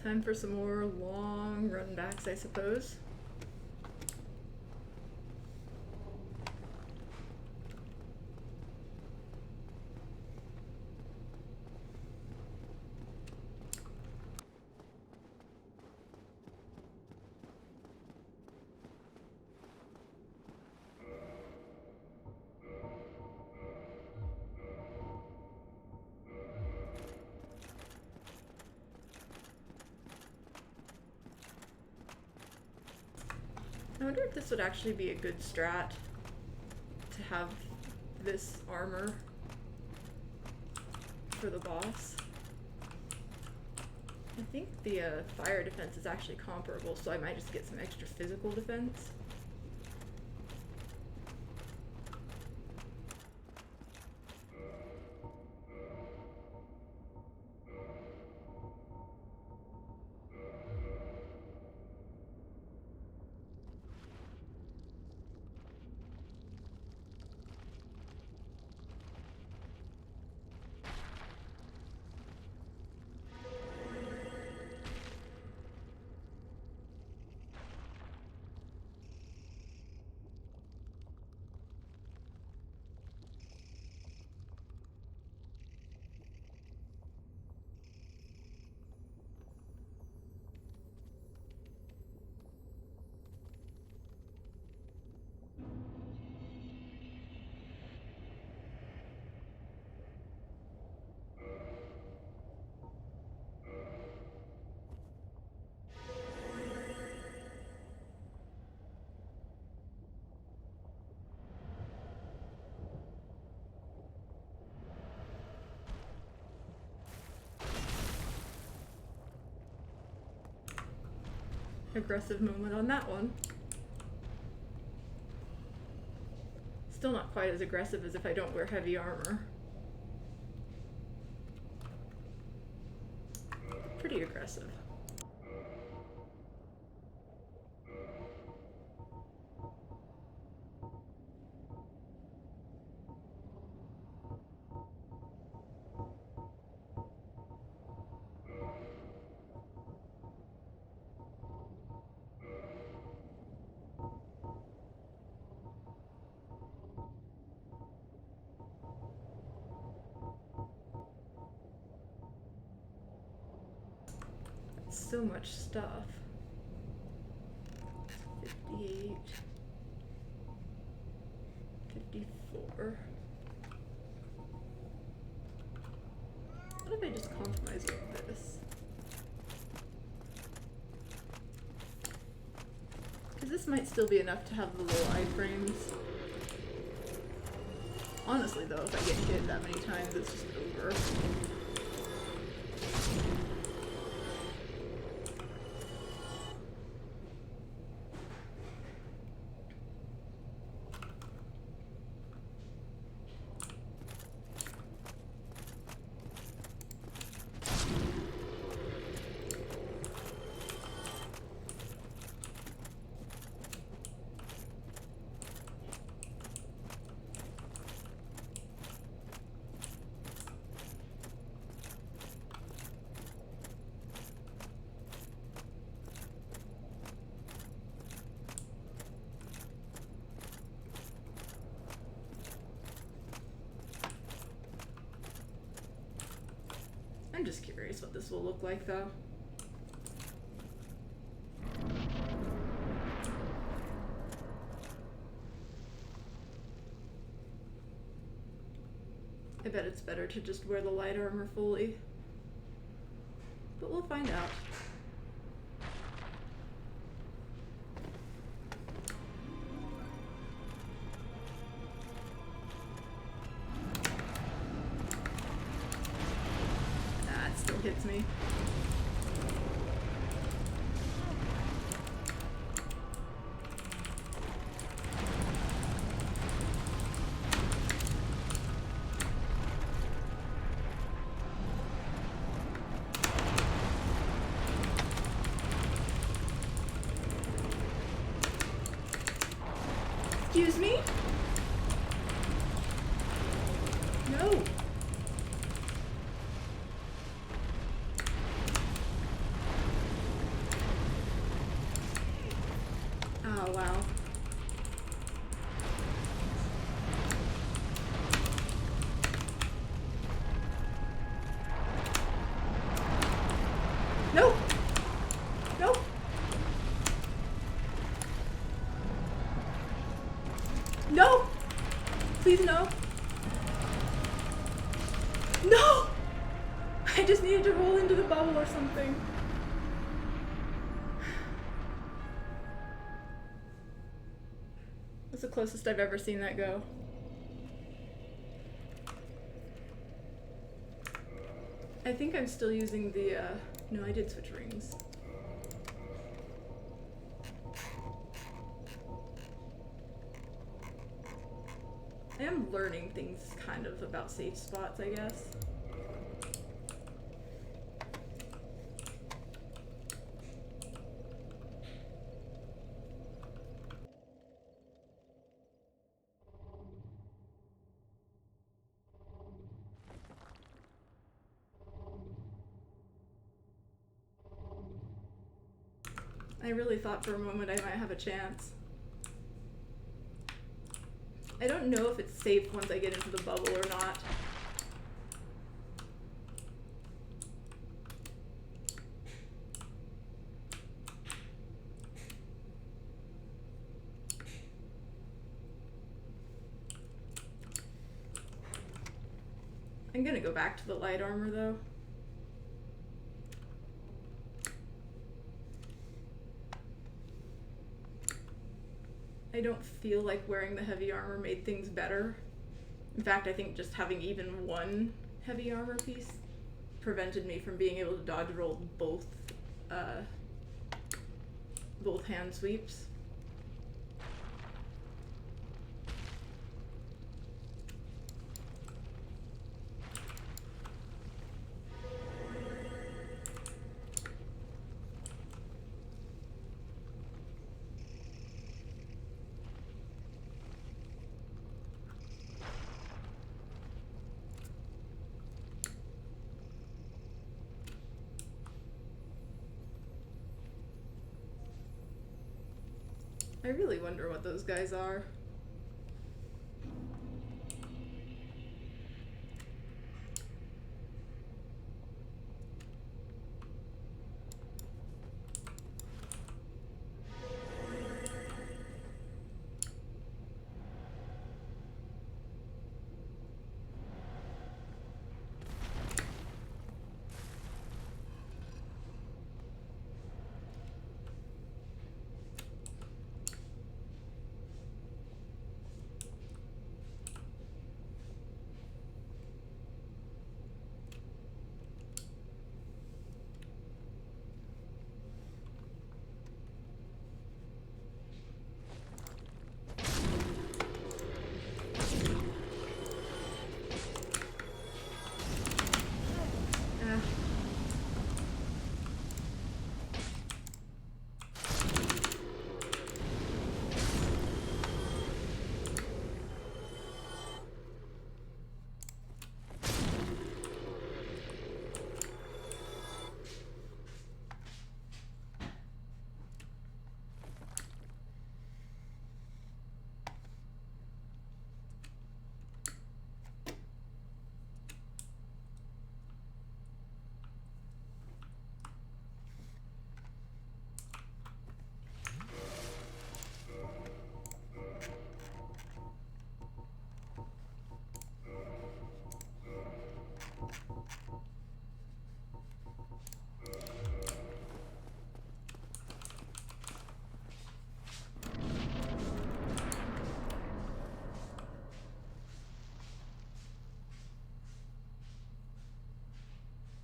Time for some more long run backs, I suppose. I wonder if this would actually be a good strat to have this armor for the boss. I think the fire defense is actually comparable, so I might just get some extra physical defense. Aggressive moment on that one. Still not quite as aggressive as if I don't wear heavy armor. Pretty aggressive. So much stuff. 58, 54. What if I just compromise with this? Because this might still be enough to have the little iframes. Honestly though, if I get hit that many times, it's just over. I'm just curious what this will look like though. I bet it's better to just wear the light armor fully. But we'll find out. Hits me. Excuse me? No. Please no. No! I just needed to roll into the bubble or something. That's the closest I've ever seen that go. I think I'm still using the, no, I did switch rings. I am learning things kind of about safe spots, I guess. I really thought for a moment I might have a chance. I don't know if it's safe once I get into the bubble or not. I'm gonna go back to the light armor though. I don't feel like wearing the heavy armor made things better. In fact, I think just having even one heavy armor piece prevented me from being able to dodge roll both hand sweeps. I really wonder what those guys are.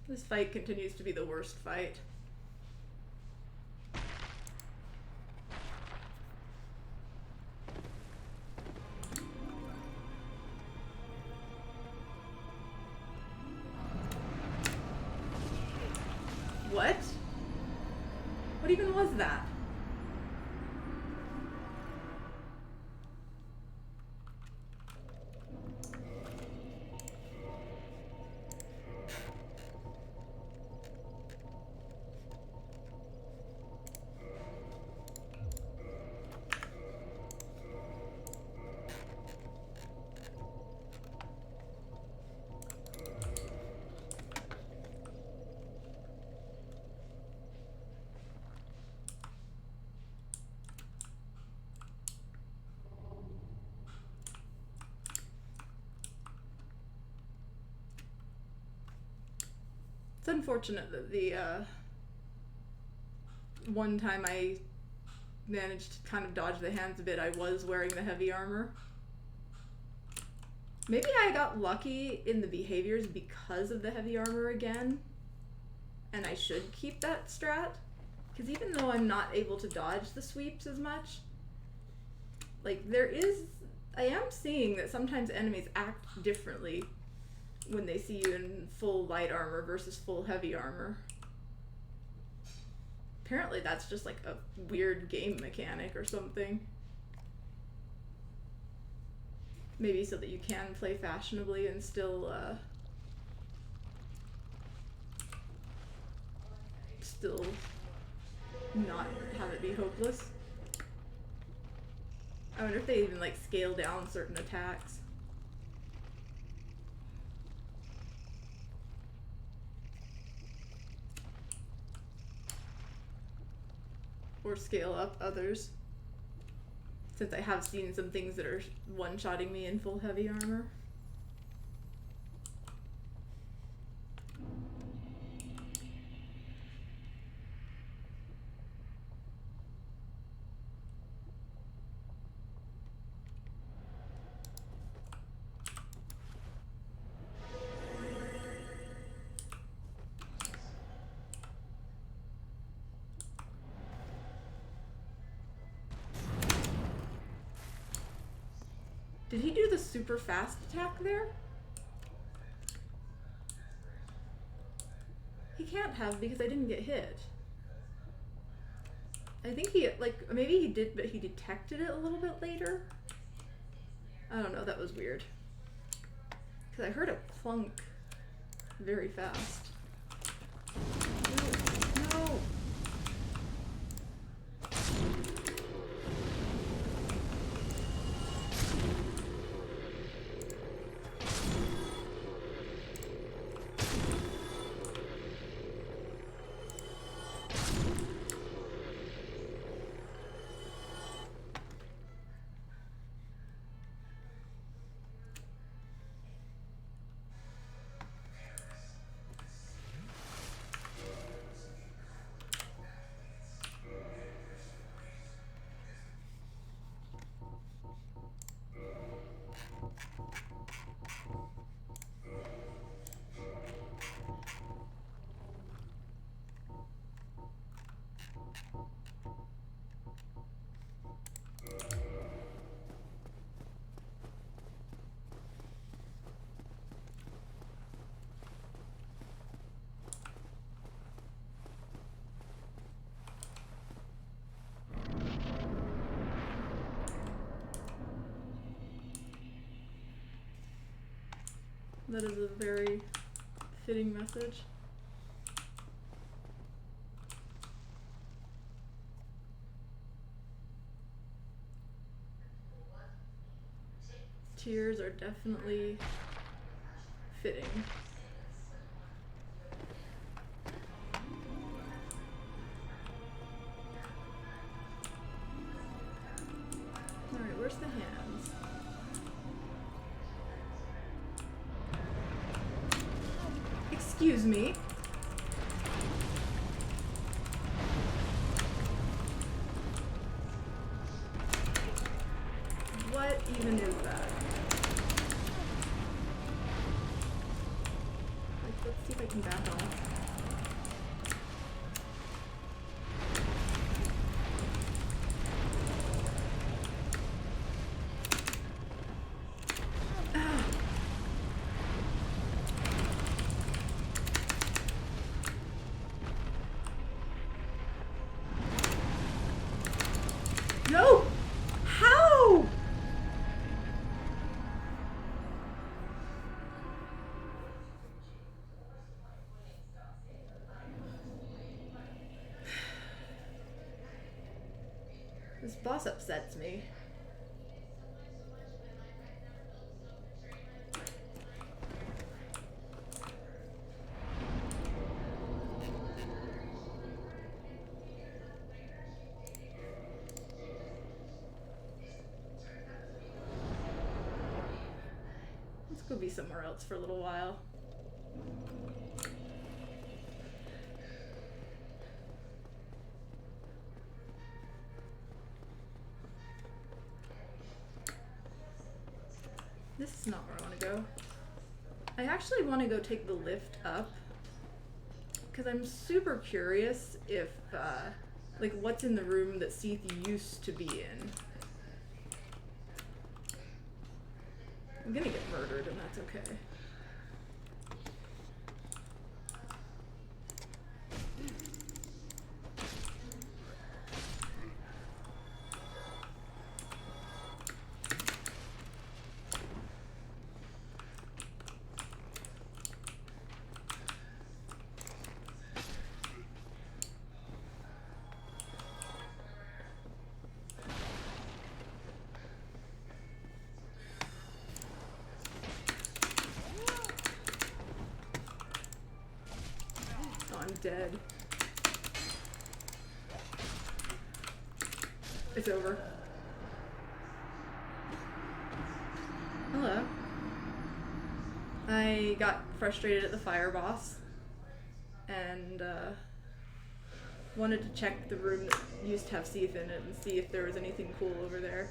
This fight continues to be the worst fight. What? What even was that? It's unfortunate that the one time I managed to kind of dodge the hands a bit, I was wearing the heavy armor. Maybe I got lucky in the behaviors because of the heavy armor again, and I should keep that strat, because even though I'm not able to dodge the sweeps as much, like I am seeing that sometimes enemies act differently when they see you in full light armor versus full heavy armor. Apparently that's just like a weird game mechanic or something. Maybe so that you can play fashionably and still not have it be hopeless. I wonder if they even like scale down certain attacks. Or scale up others. Since I have seen some things that are one-shotting me in full heavy armor. Did he do the super fast attack there? He can't have, because I didn't get hit. I think he, like, maybe he did, but he detected it a little bit later? I don't know, that was weird. Because I heard a clunk very fast. No! That is a very fitting message. Tears are definitely fitting. Alright, where's the hands? Excuse me. What even is that? Like, let's see if I can back off. No! How? This boss upsets me. Let's go be somewhere else for a little while. This is not where I want to go. I actually want to go take the lift up because I'm super curious if, like, what's in the room that Seath used to be in. I'm gonna get murdered, and that's okay. I'm dead. It's over. Hello. I got frustrated at the fire boss and wanted to check the room that used to have Seath in it and see if there was anything cool over there.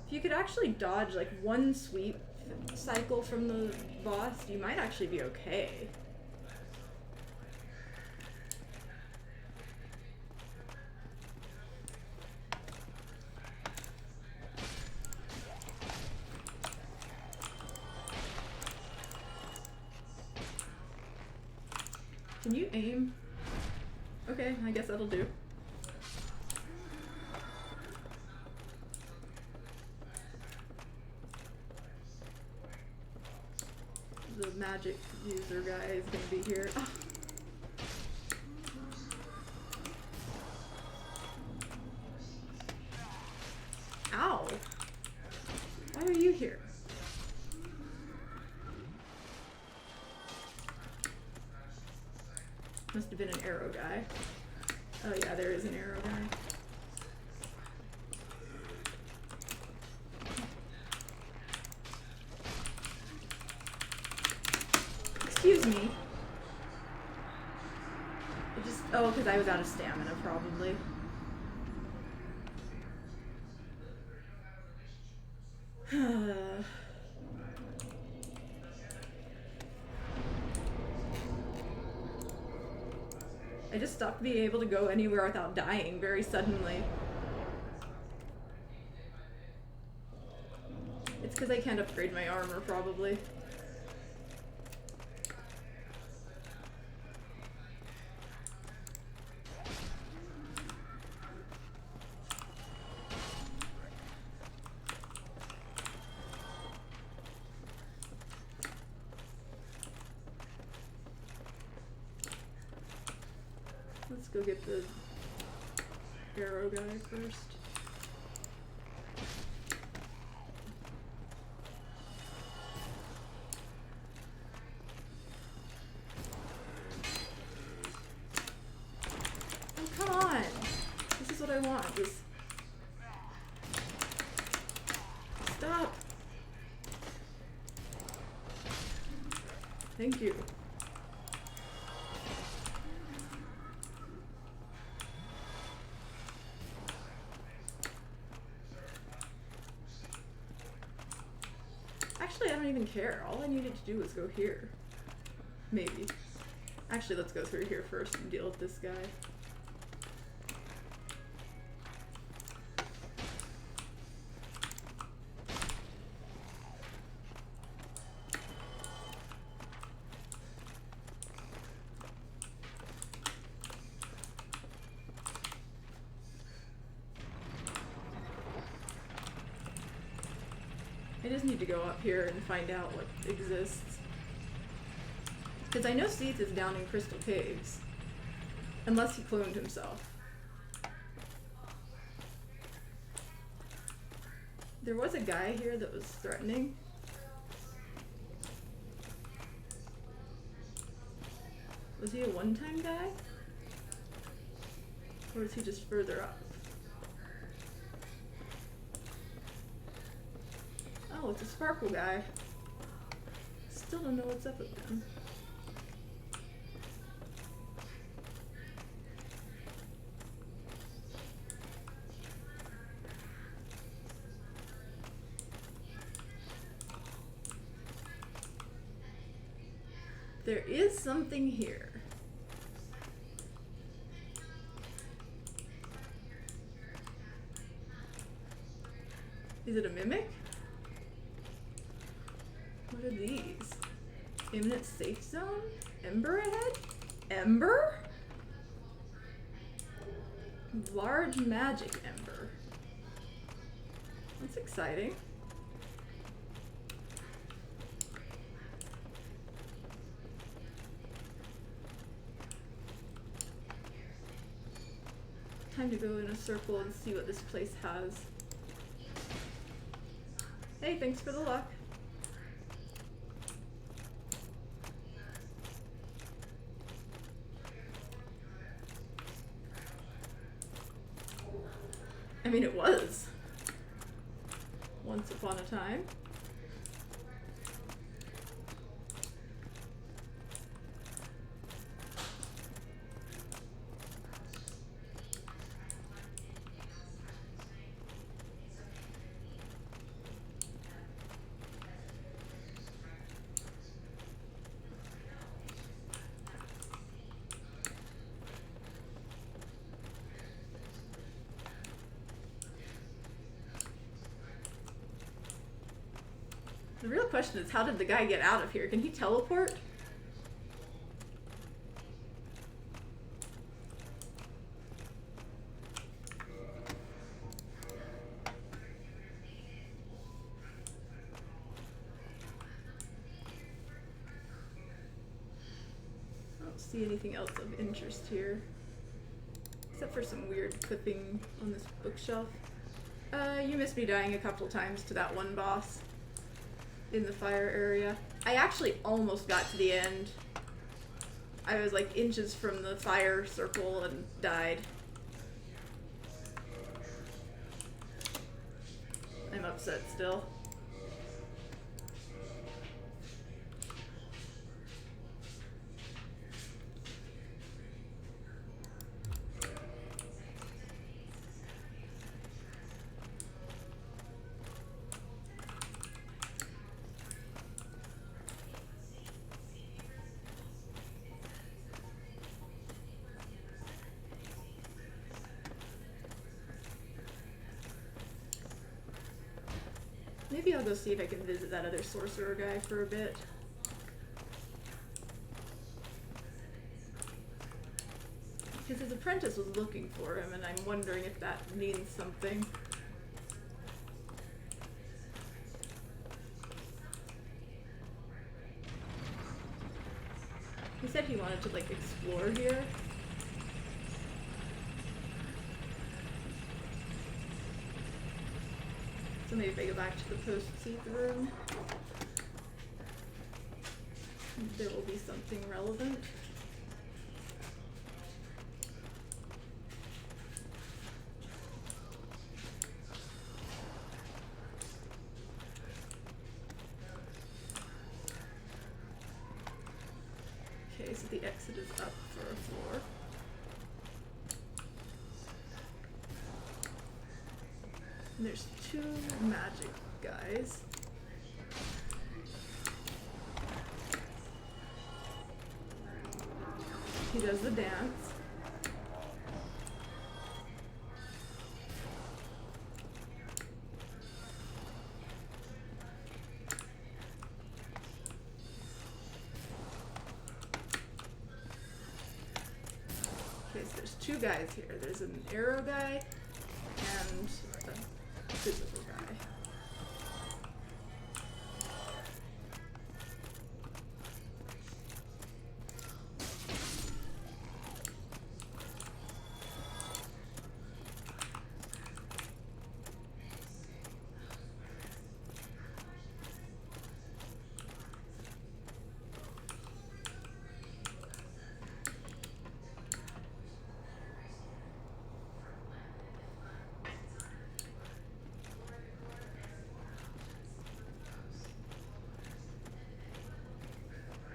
If you could actually dodge like one sweep cycle from the boss, you might actually be okay. Can you aim? Okay, I guess that'll do. The magic user guy is gonna be here. Oh. Ow! Why are you here? Must have been an arrow guy. Oh yeah, there is an arrow guy. Excuse me. Oh, because I was out of stamina, probably. I just stopped being able to go anywhere without dying very suddenly. It's because I can't upgrade my armor, probably. Let's go get the arrow guy first. Oh, come on! This is what I want. Just stop! Thank you. Actually, I don't even care. All I needed to do was go here. Maybe. Actually, let's go through here first and deal with this guy. I just need to go up here and find out what exists. Because I know Seath is down in Crystal Caves. Unless he cloned himself. There was a guy here that was threatening. Was he a one-time guy? Or is he just further up? Oh, it's a sparkle guy. Still don't know what's up with him. There is something here. Is it a mimic? What are these? Imminent safe zone? Ember ahead? Ember? Large magic ember. That's exciting. Time to go in a circle and see what this place has. Hey, thanks for the luck. I mean, it was. Once upon a time. The real question is, how did the guy get out of here? Can he teleport? I don't see anything else of interest here. Except for some weird clipping on this bookshelf. You missed me dying a couple times to that one boss in the fire area. I actually almost got to the end. I was like inches from the fire circle and died. I'm upset still. Maybe I'll go see if I can visit that other sorcerer guy for a bit. Because his apprentice was looking for him, and I'm wondering if that means something. He said he wanted to, like, explore here. So maybe if I go back to the post-seat room, there will be something relevant. Okay, so the exit is up for a floor. And there's two magic guys. He does the dance. Okay, so there's two guys here. There's an arrow guy and a physical guy.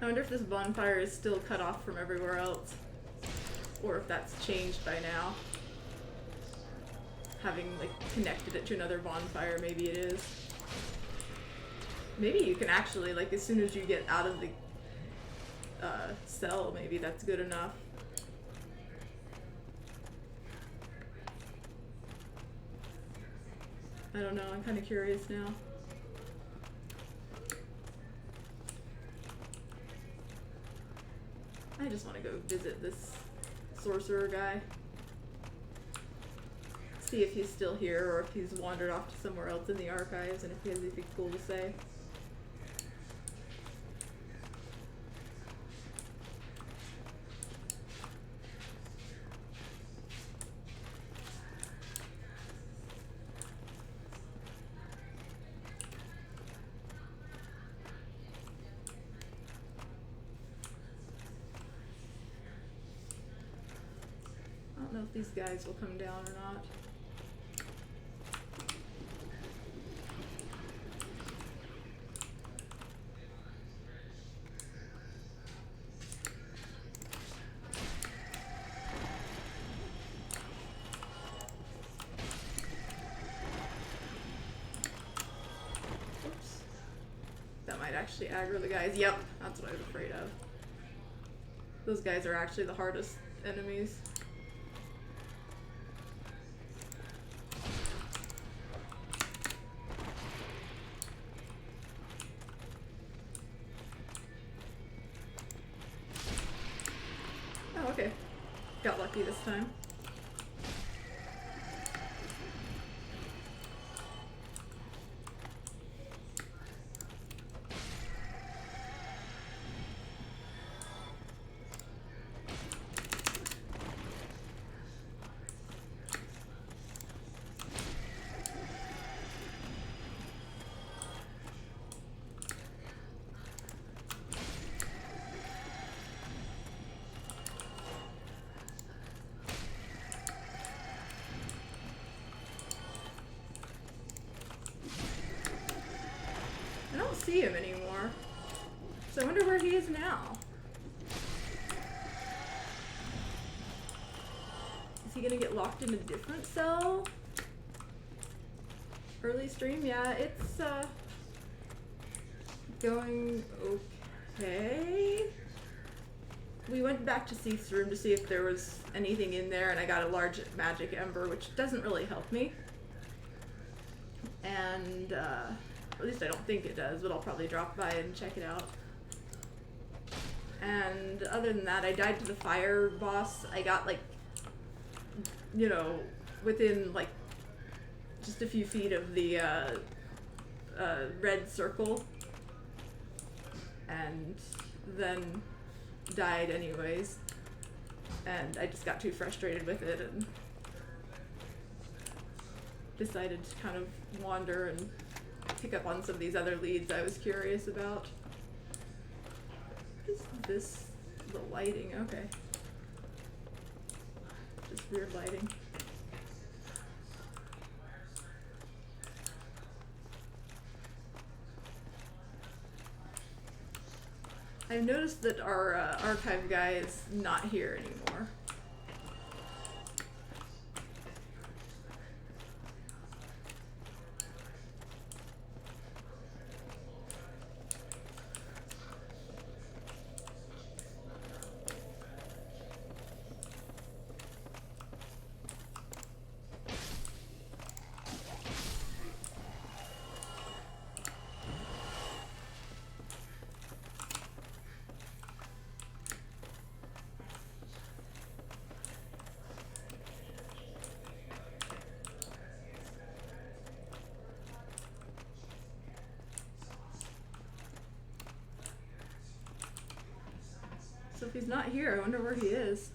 I wonder if this bonfire is still cut off from everywhere else. Or if that's changed by now. Having, like, connected it to another bonfire, maybe it is. Maybe you can actually, like, as soon as you get out of the cell, maybe that's good enough. I don't know, I'm kind of curious now. I just want to go visit this sorcerer guy. See if he's still here or if he's wandered off to somewhere else in the archives and if he has anything cool to say. I don't know if these guys will come down or not. Oops. That might actually aggro the guys. Yep, that's what I was afraid of. Those guys are actually the hardest enemies. Oh, okay. Got lucky this time. I don't see him anymore. So I wonder where he is now. Is he gonna get locked in a different cell? Early stream? Yeah, it's going okay. We went back to Seath's room to see if there was anything in there, and I got a large magic ember, which doesn't really help me. And at least I don't think it does, but I'll probably drop by and check it out. And other than that, I died to the fire boss. I got, like, you know, within, like, just a few feet of the red circle. And then died anyways. And I just got too frustrated with it and decided to kind of wander and pick up on some of these other leads I was curious about. What is this? The lighting, okay. Just weird lighting. I've noticed that our archive guy is not here anymore. So if he's not here, I wonder where he is.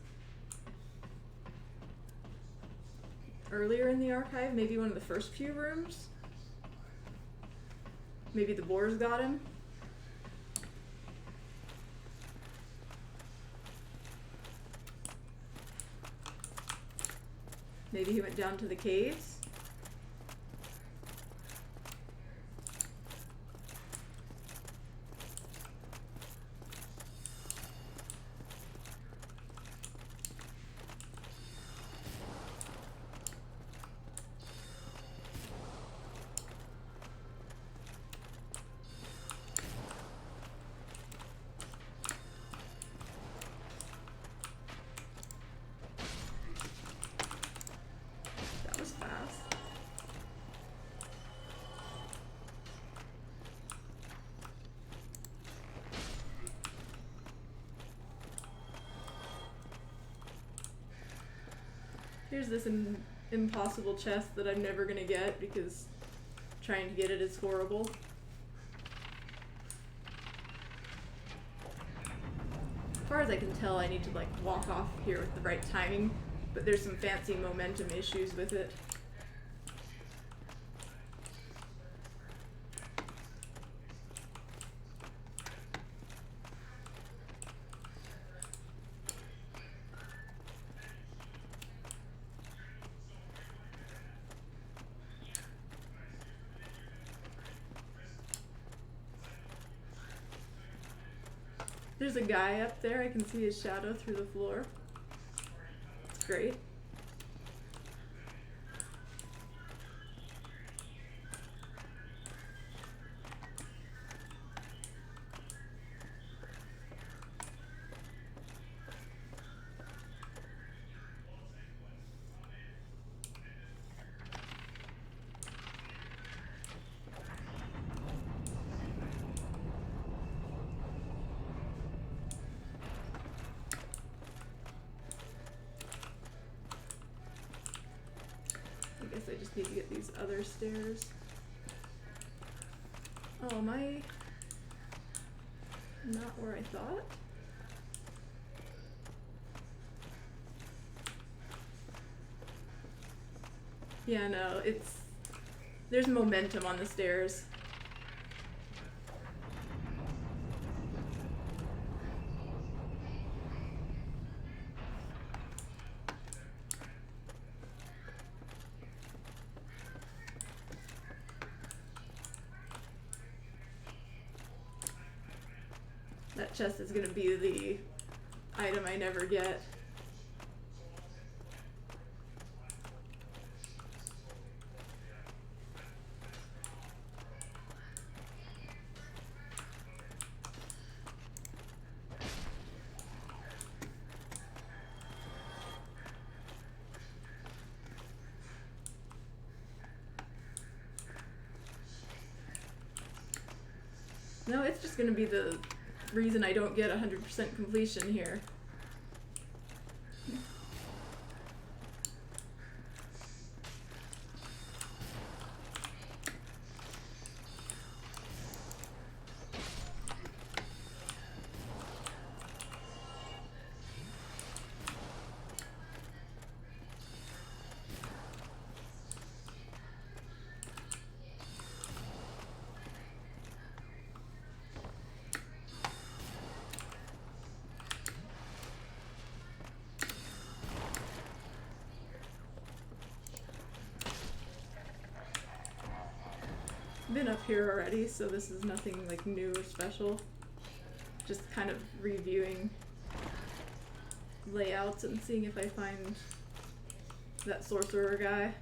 Earlier in the archive, maybe one of the first few rooms? Maybe the boars got him? Maybe he went down to the caves? Here's this impossible chest that I'm never gonna get because trying to get it is horrible. As far as I can tell, I need to like walk off here with the right timing, but there's some fancy momentum issues with it. There's a guy up there, I can see his shadow through the floor. It's great. I just need to get these other stairs. Oh, am I not where I thought? Yeah, no, there's momentum on the stairs. That chest is gonna be the item I never get. No, it's just gonna be the reason I don't get 100% completion here. Been up here already, so this is nothing like new or special. Just kind of reviewing layouts and seeing if I find that sorcerer guy.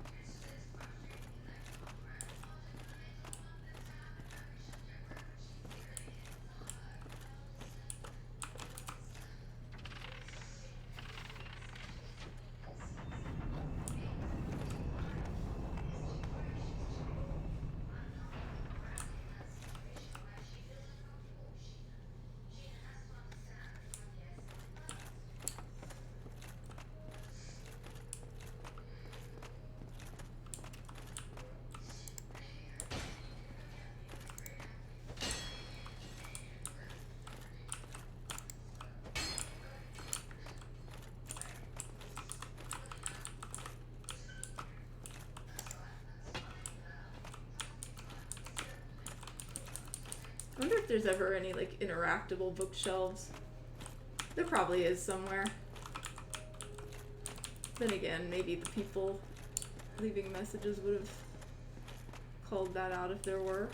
I wonder if there's ever any like interactable bookshelves. There probably is somewhere. Then again, maybe the people leaving messages would have called that out if there were.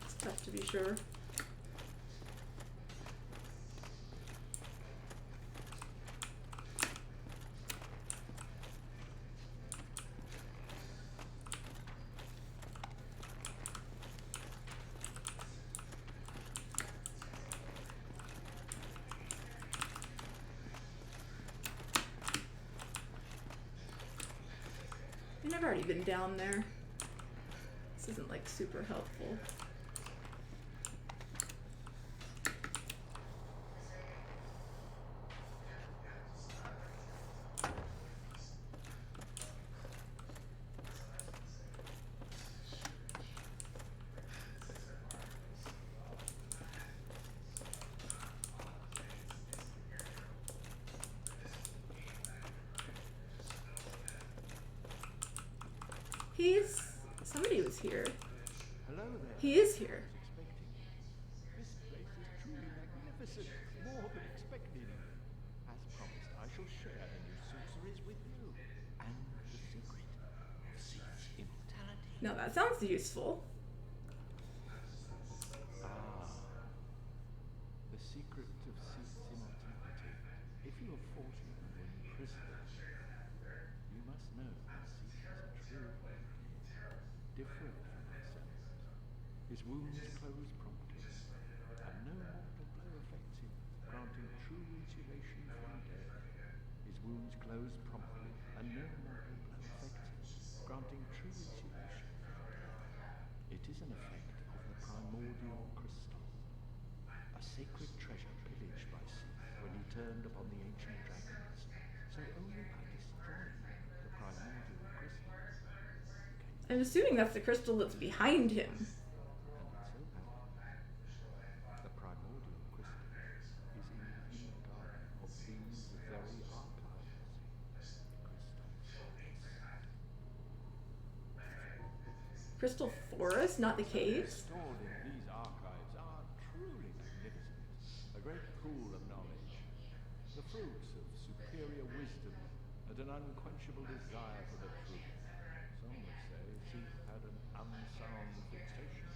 It's tough to be sure. I've already been down there. This isn't like super helpful. here. Hello there. He is here. I was expecting you. This place is truly magnificent, more than expected. As promised, I shall share the new sorceries with you, and the secret of Sith's immortality. Now that sounds useful. Ah, the secret of Sith's immortality. If you have fought him when prisoner, you must know that Sith is a true different from ourselves. His wounds close promptly, and no mortal blow affects him, granting true insulation from death. His wounds close promptly, and no mortal blow affects him, granting true insulation from death. It is an effect of the primordial crystal, a sacred treasure pillaged by Sith when he turned upon the ancient dragons. So only by destroying the primordial crystal I'm assuming that's the crystal that's behind him. and it so happened the primordial crystal is in the inner garden of these very archives. Crystal Forest, not the caves? Stored in these archives are truly magnificent. A great pool of knowledge, the fruits of superior wisdom, and an unquenchable desire for the truth. Some would say Sith had an unsound fixation,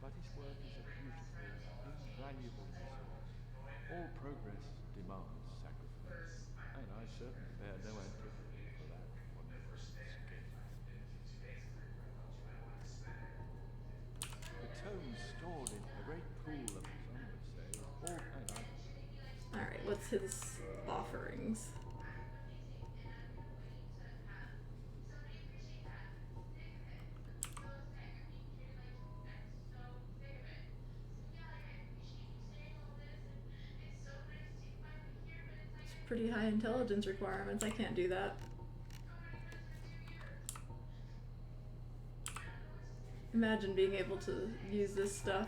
but his work is a beautiful, invaluable resource. All progress demands sacrifice, and I certainly bear no antipathy for that wonderful escape. The tomes stored in a great pool of, some would say, all and I. Alright, what's his offerings? It's pretty high intelligence requirements. I can't do that. Imagine being able to use this stuff.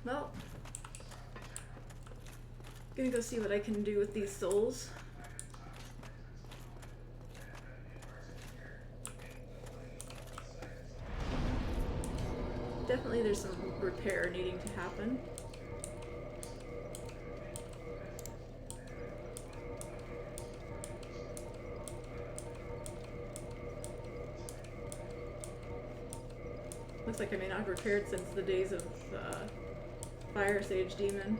Well, gonna go see what I can do with these souls. Definitely there's some repair needing to happen. Looks like I may not have repaired since the days of Fire Sage Demon.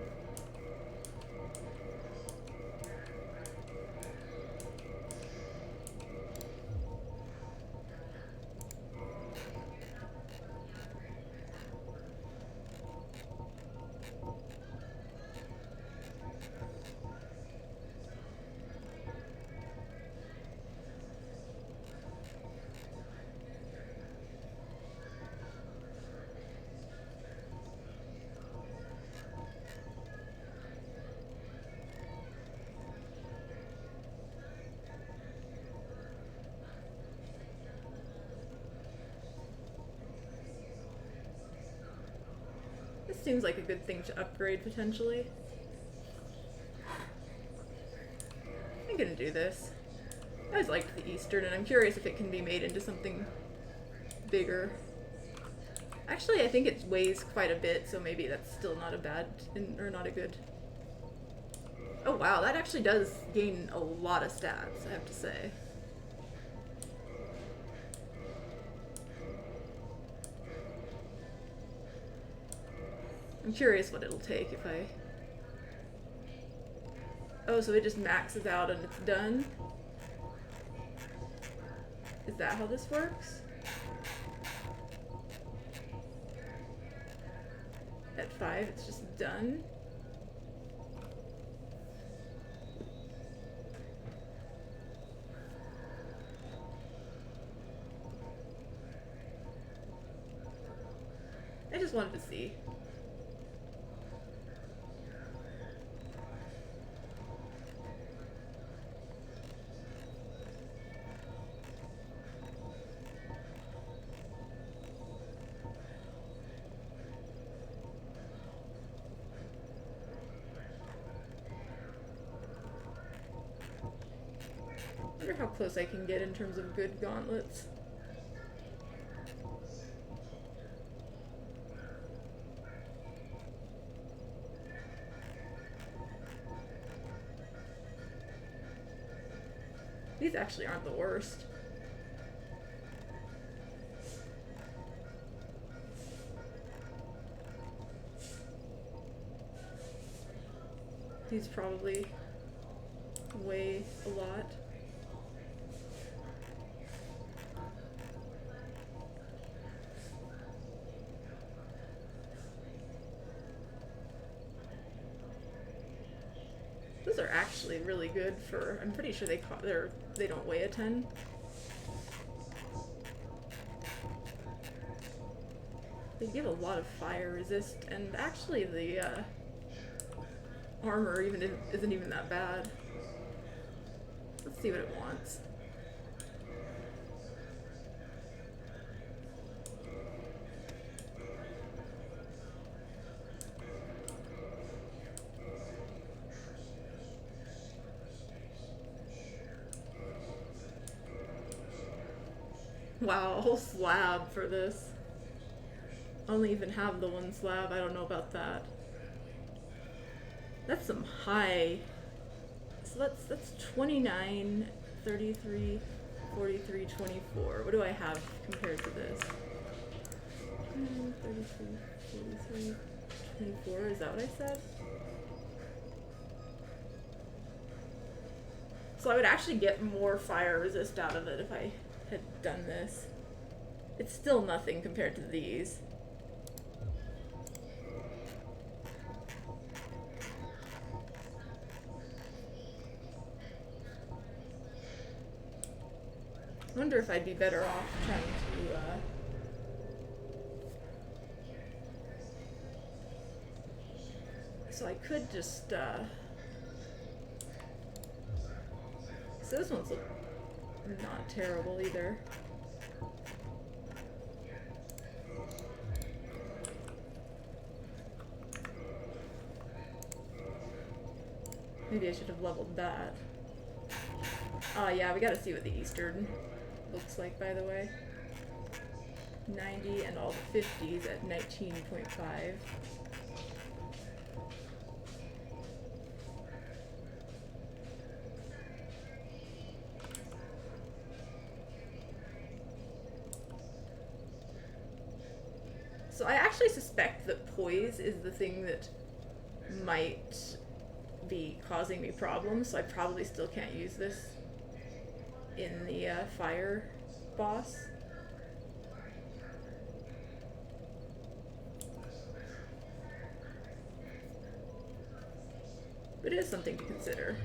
This seems like a good thing to upgrade potentially. I'm gonna do this. I always liked the Eastern, and I'm curious if it can be made into something bigger. Actually, I think it weighs quite a bit, so maybe that's still not a bad, or not a good. Oh wow, that actually does gain a lot of stats, I have to say. I'm curious what it'll take if I... Oh, so it just maxes out and it's done? Is that how this works? At 5, it's just done? I just wanted to see. Wonder how close I can get in terms of good gauntlets. These actually aren't the worst. These probably weigh a lot. Those are actually really good for, I'm pretty sure they don't weigh a 10. They give a lot of fire resist, and actually the armor isn't even that bad. Let's see what it wants. Wow, a whole slab for this. I only even have the one slab. I don't know about that. That's some high. So that's 29, 33, 43, 24. What do I have compared to this? 33, 43, 24. Is that what I said? So I would actually get more fire resist out of it if I had done this. It's still nothing compared to these. I wonder if I'd be better off trying to, so I could just, so this one's not terrible either. Maybe I should have leveled that. Yeah, we gotta see what the Eastern looks like, by the way. 90 and all the 50s at 19.5. So I actually suspect that poise is the thing that might be causing me problems, so I probably still can't use this in the fire boss. But it is something to consider.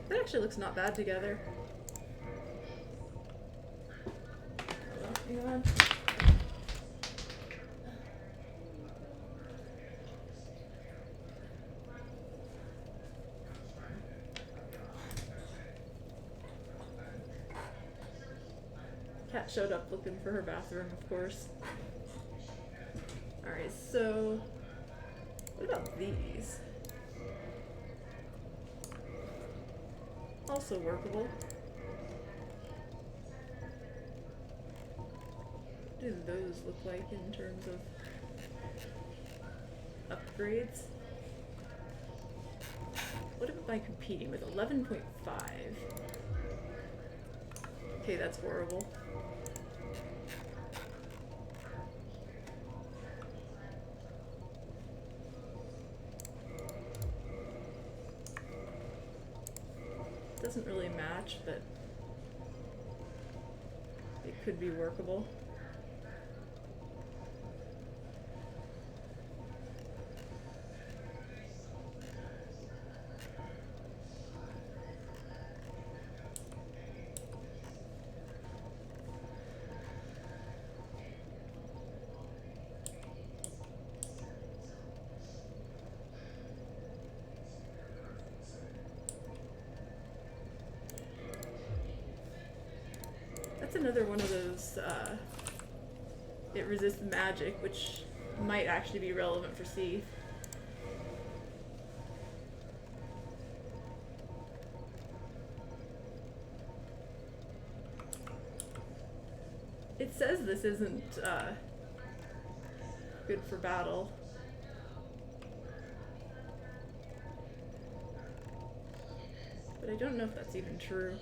That actually looks not bad together. Hang on. Cat showed up looking for her bathroom, of course. Alright, so what about these? Also workable. What do those look like in terms of upgrades? What am I competing with? 11.5. Okay, that's horrible. Doesn't really match, but it could be workable. That's another one of those, it resists magic, which might actually be relevant for Seath. It says this isn't, good for battle. But I don't know if that's even true.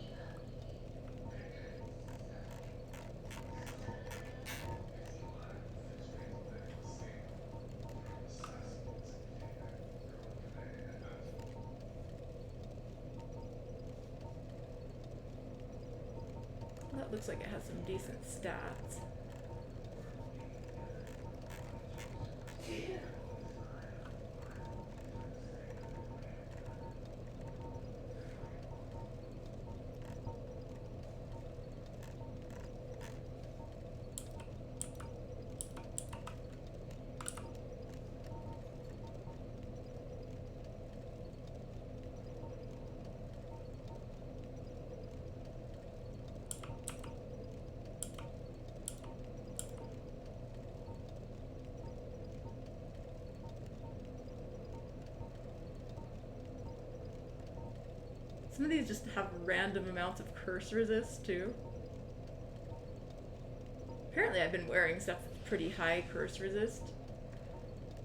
That looks like it has some decent stats. Some of these just have random amounts of curse resist too. Apparently I've been wearing stuff with pretty high curse resist.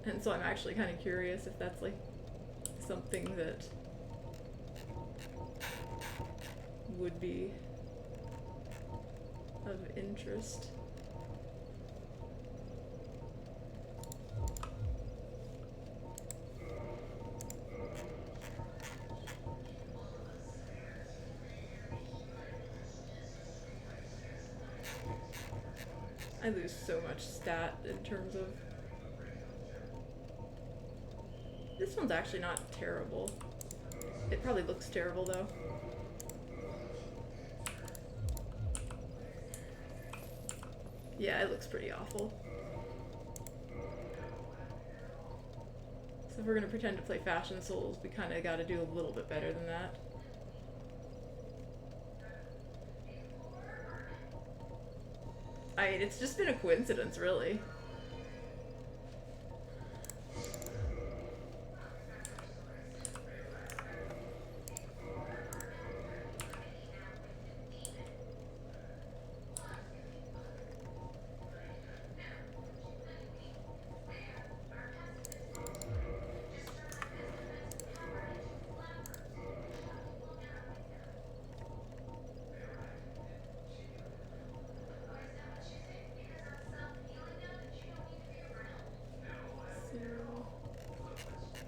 And so I'm actually kind of curious if that's like something that would be of interest. I lose so much stat in terms of... This one's actually not terrible. It probably looks terrible though. Yeah, it looks pretty awful. So if we're gonna pretend to play Fashion Souls, we kinda gotta do a little bit better than that. I mean, it's just been a coincidence, really.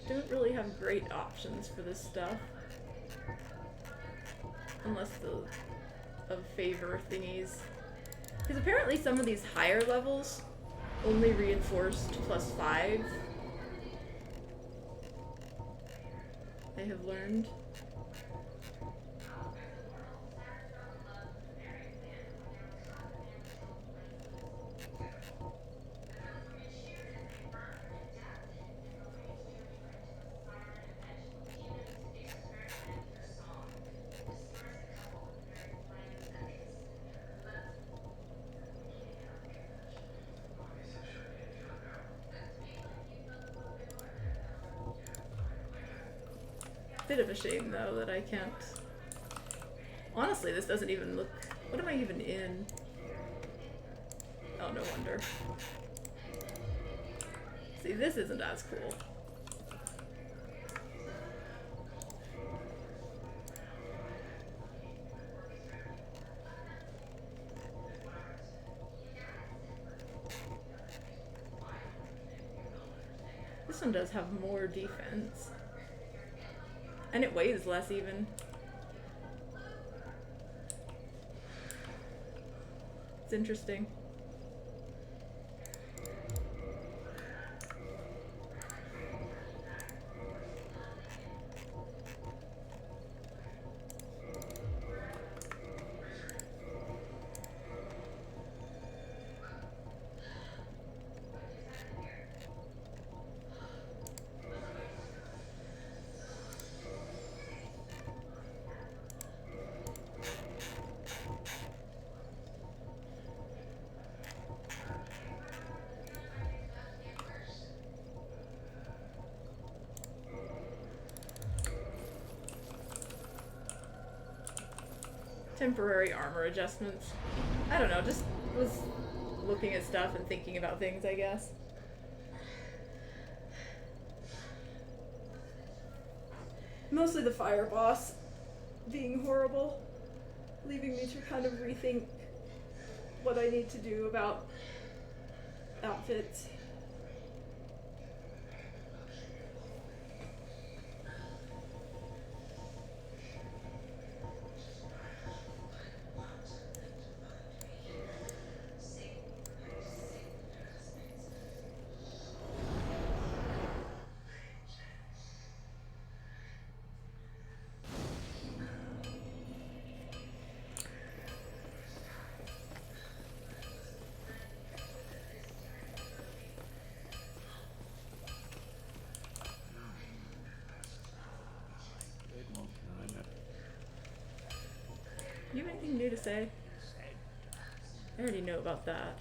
Don't really have great options for this stuff. Unless the of favor thingies. Because apparently some of these higher levels only reinforced +5. I have learned. Bit of a shame though that I can't. Honestly, this doesn't even look. What am I even in? Oh, no wonder. See, this isn't as cool. This one does have more defense. And it weighs less even. It's interesting. temporary armor adjustments. I don't know, just was looking at stuff and thinking about things, I guess. Mostly the fire boss being horrible, leaving me to kind of rethink what I need to do about outfits. Do you have anything new to say? I already know about that.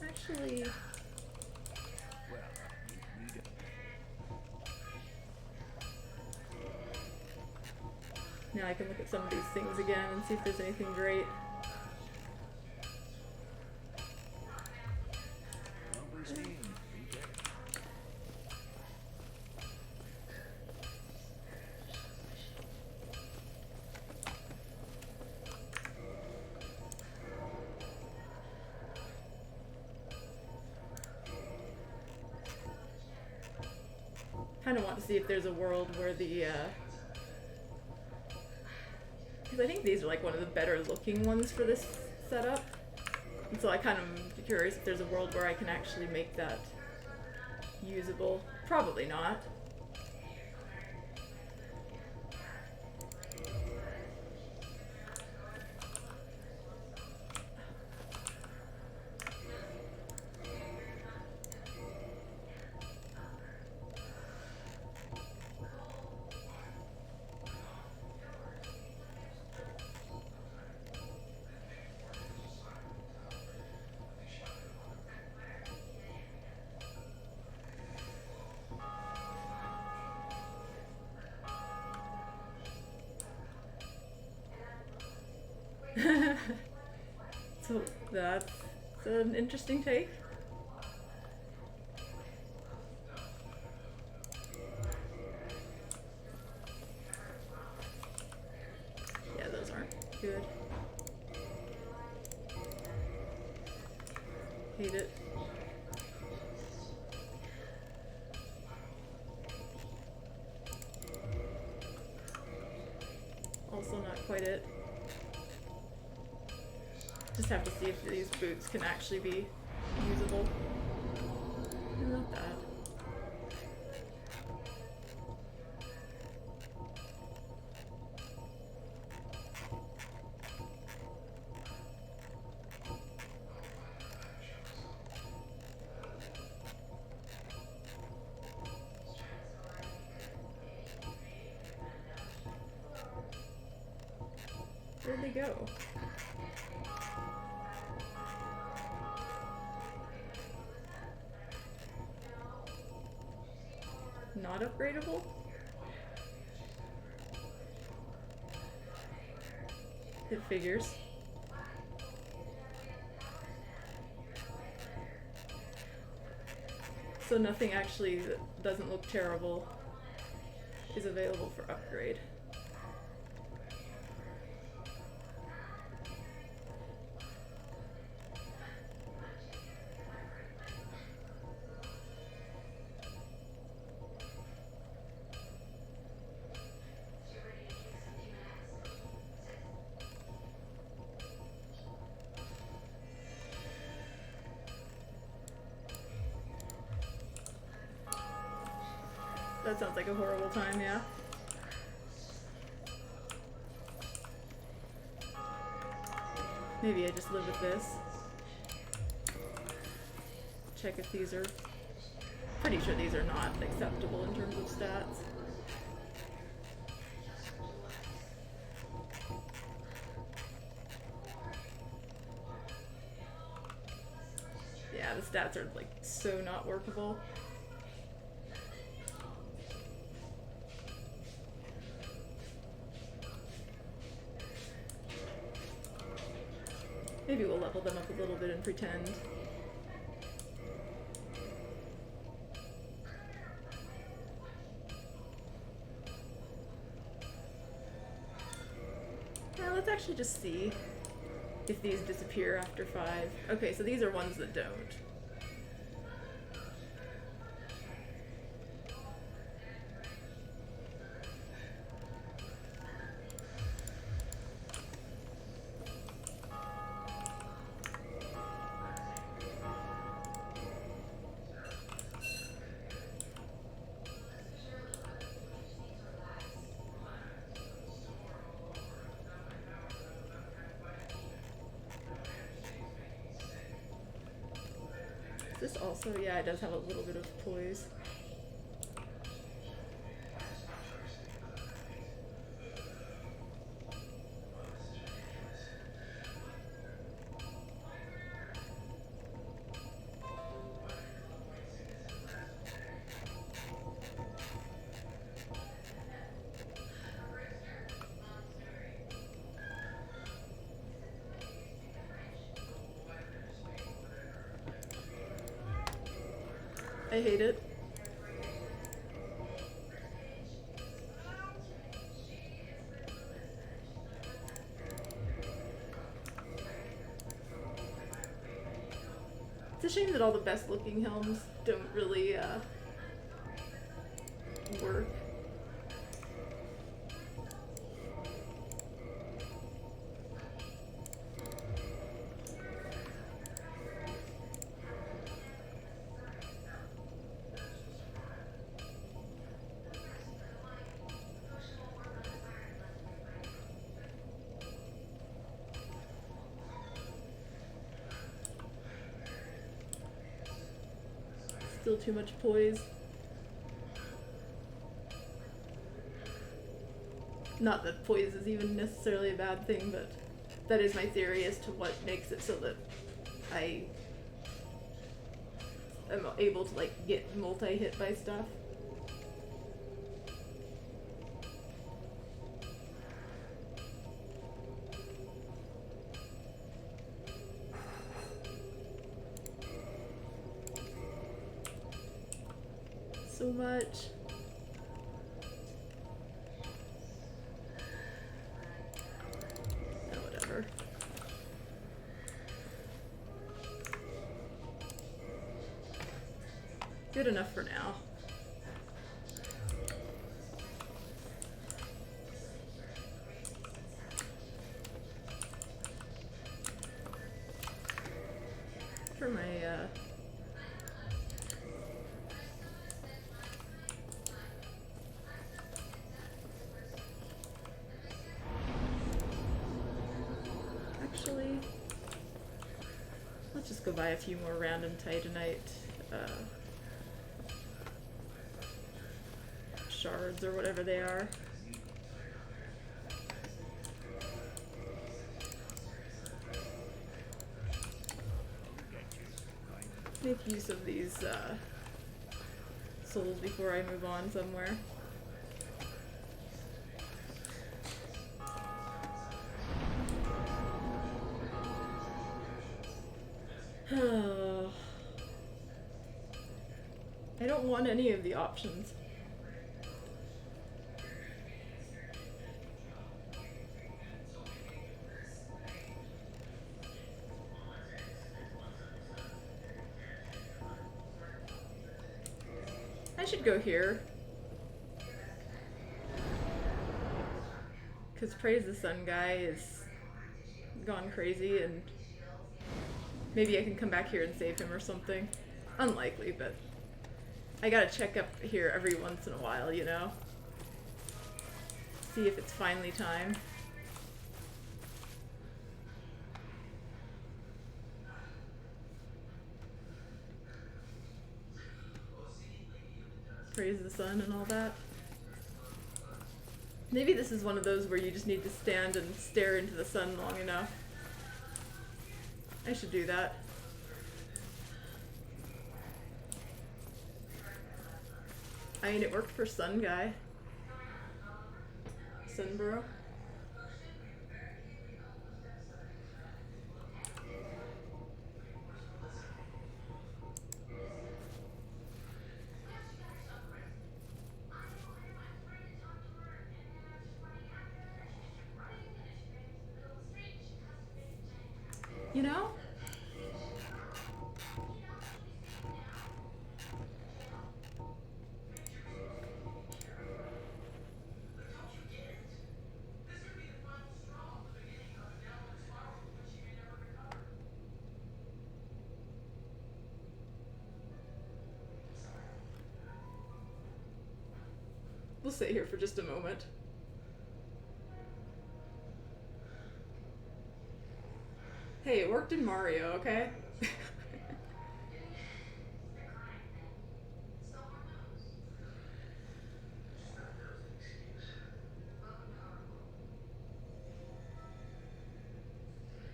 Actually, now I can look at some of these things again and see if there's anything great. Kind of want to see if there's a world where the, because I think these are like one of the better looking ones for this setup. And so I kind of am curious if there's a world where I can actually make that usable. Probably not. So that's an interesting take. Yeah, those aren't good. Hate it. Also not quite it. Just have to see if these boots can actually be usable. Not that. Where'd they go? Not upgradable? It figures. So nothing actually that doesn't look terrible is available for upgrade. That sounds like a horrible time, yeah. Maybe I just live with this. Check if these are... Pretty sure these are not acceptable in terms of stats. Yeah, the stats are like so not workable. Maybe we'll level them up a little bit and pretend. Now let's actually just see if these disappear after 5. Okay, so these are ones that don't. This also, yeah, it does have a little bit of poise. I hate it. It's a shame that all the best looking helms don't really work. Still too much poise. Not that poise is even necessarily a bad thing, but that is my theory as to what makes it so that I am able to like get multi-hit by stuff. So much. Oh, whatever. Good enough for now. For my actually, let's just go buy a few more random Titanite shards or whatever they are. Make use of these souls before I move on somewhere. I don't want any of the options. I should go here. Because Praise the Sun guy is gone crazy and maybe I can come back here and save him or something. Unlikely, but I gotta check up here every once in a while, you know? See if it's finally time. Praise the sun and all that. Maybe this is one of those where you just need to stand and stare into the sun long enough. I should do that. I mean, it worked for Sun Guy. Sunbro. You know? We'll sit here for just a moment. Hey, it worked in Mario, okay?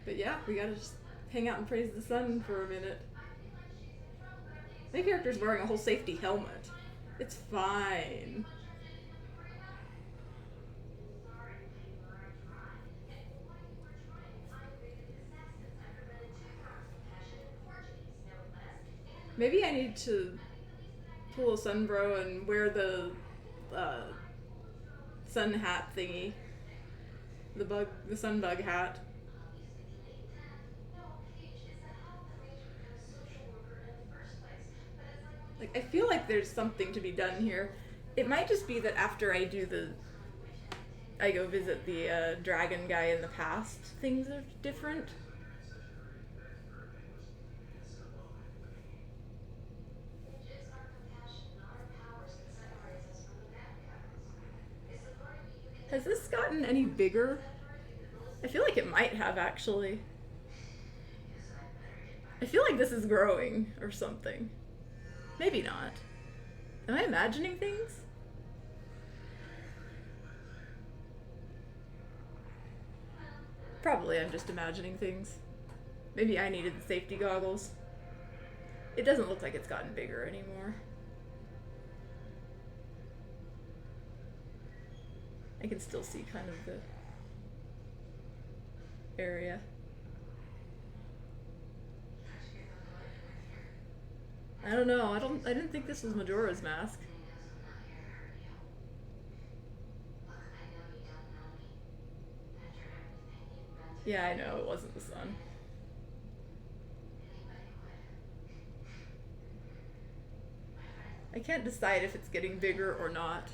But yeah, we gotta just hang out and praise the sun for a minute. My character's wearing a whole safety helmet. It's fine. Maybe I need to pull a Sunbro and wear the sun hat thingy. The sun bug hat. Like, I feel like there's something to be done here. It might just be that after I go visit the dragon guy in the past, things are different. Has this gotten any bigger? I feel like it might have, actually. I feel like this is growing or something. Maybe not. Am I imagining things? Probably I'm just imagining things. Maybe I needed the safety goggles. It doesn't look like it's gotten bigger anymore. I can still see kind of the area. I don't know. I didn't think this was Majora's Mask. Yeah, I know it wasn't the sun. I can't decide if it's getting bigger or not.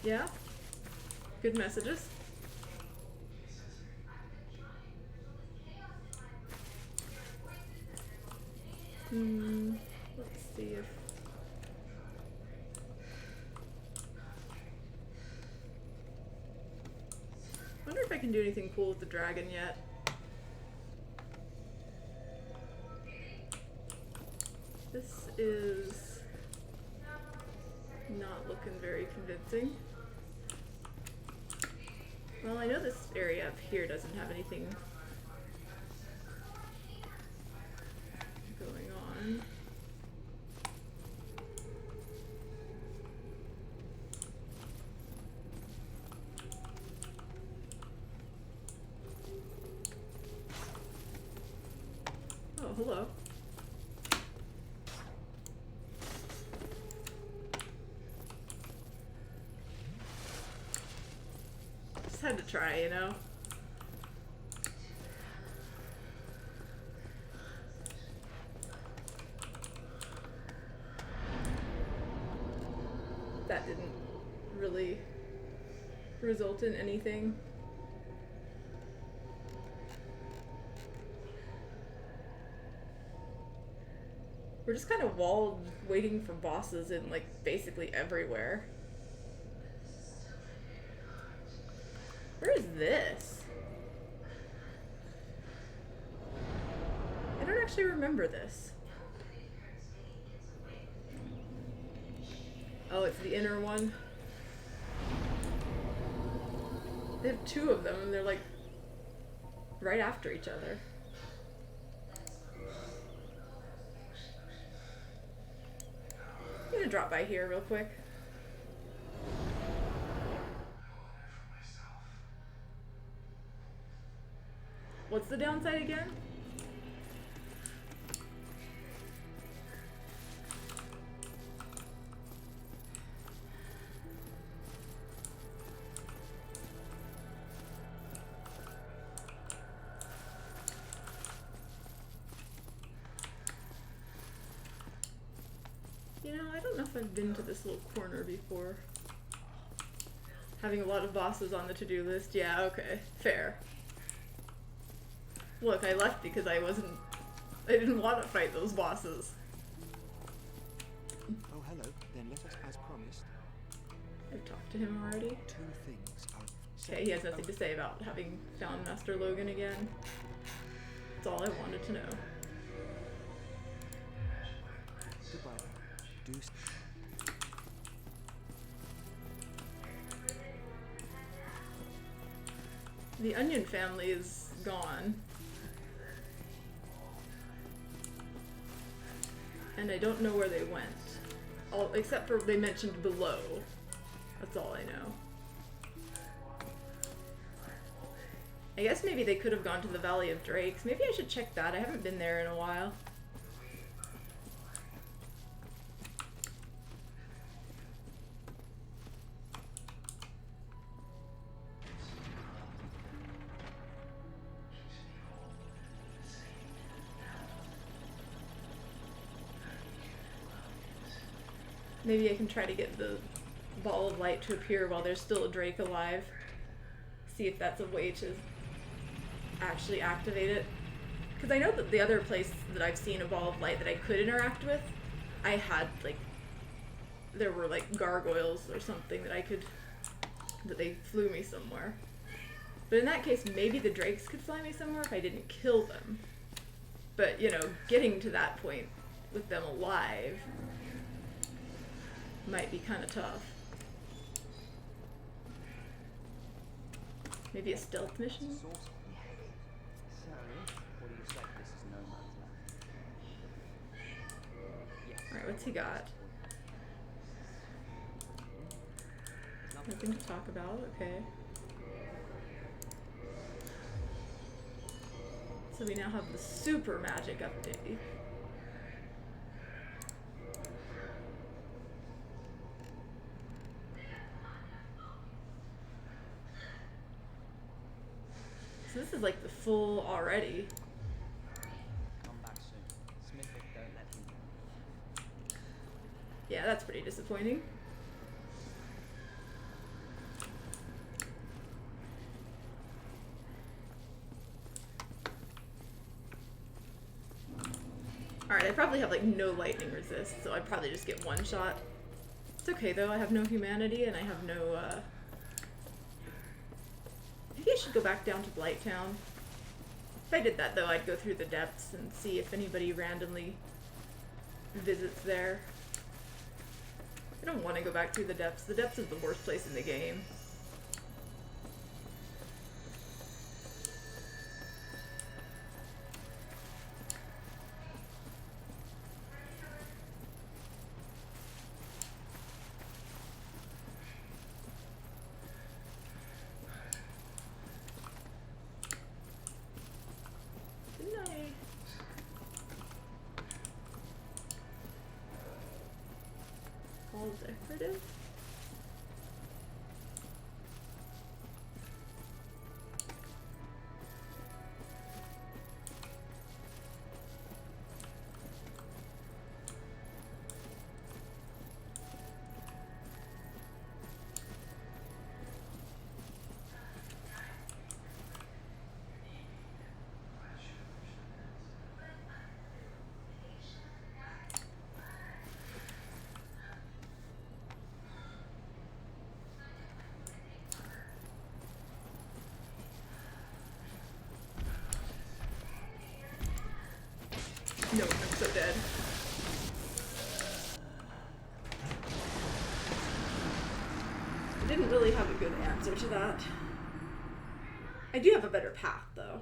Yeah? Good messages. Let's see if... wonder if I can do anything cool with the dragon yet. This is not looking very convincing. Well, I know this area up here doesn't have anything going on. had to try, you know? That didn't really result in anything. We're just kind of walled waiting for bosses in like basically everywhere. Where is this? I don't actually remember this. Oh, it's the inner one. They have two of them and they're like right after each other. I'm gonna drop by here real quick. What's the downside again? You know, I don't know if I've been to this little corner before. Having a lot of bosses on the to-do list. Yeah, okay. Fair. Look, I left because I didn't want to fight those bosses. Oh, hello. Then let us, as promised. I've talked to him already. Two things are... Okay, he has nothing to say about having found Master Logan again. That's all I wanted to know. Goodbye. Do... The Onion family is gone. And I don't know where they went. Except for they mentioned below. That's all I know. I guess maybe they could have gone to the Valley of Drakes. Maybe I should check that. I haven't been there in a while. Maybe I can try to get the ball of light to appear while there's still a Drake alive. See if that's a way to actually activate it. Because I know that the other place that I've seen a ball of light that I could interact with, I had like, there were like gargoyles or something that they flew me somewhere. But in that case, maybe the Drakes could fly me somewhere if I didn't kill them. But, you know, getting to that point with them alive might be kind of tough. Maybe a stealth mission? So, what do you say? This is no man's land. Yes. Alright, what's he got? Nothing to talk about, okay. So we now have the super magic update. So this is like the full already. Come back soon. Smith it, don't let him go. Yeah, that's pretty disappointing. Alright, I probably have like no lightning resist, so I'd probably just get one shot. It's okay though, I have no humanity and I have no, maybe I should go back down to Blighttown. If I did that though, I'd go through the depths and see if anybody randomly visits there. I don't want to go back through the depths. The depths is the worst place in the game. Didn't I? All decorative? so dead. I didn't really have a good answer to that. I do have a better path, though.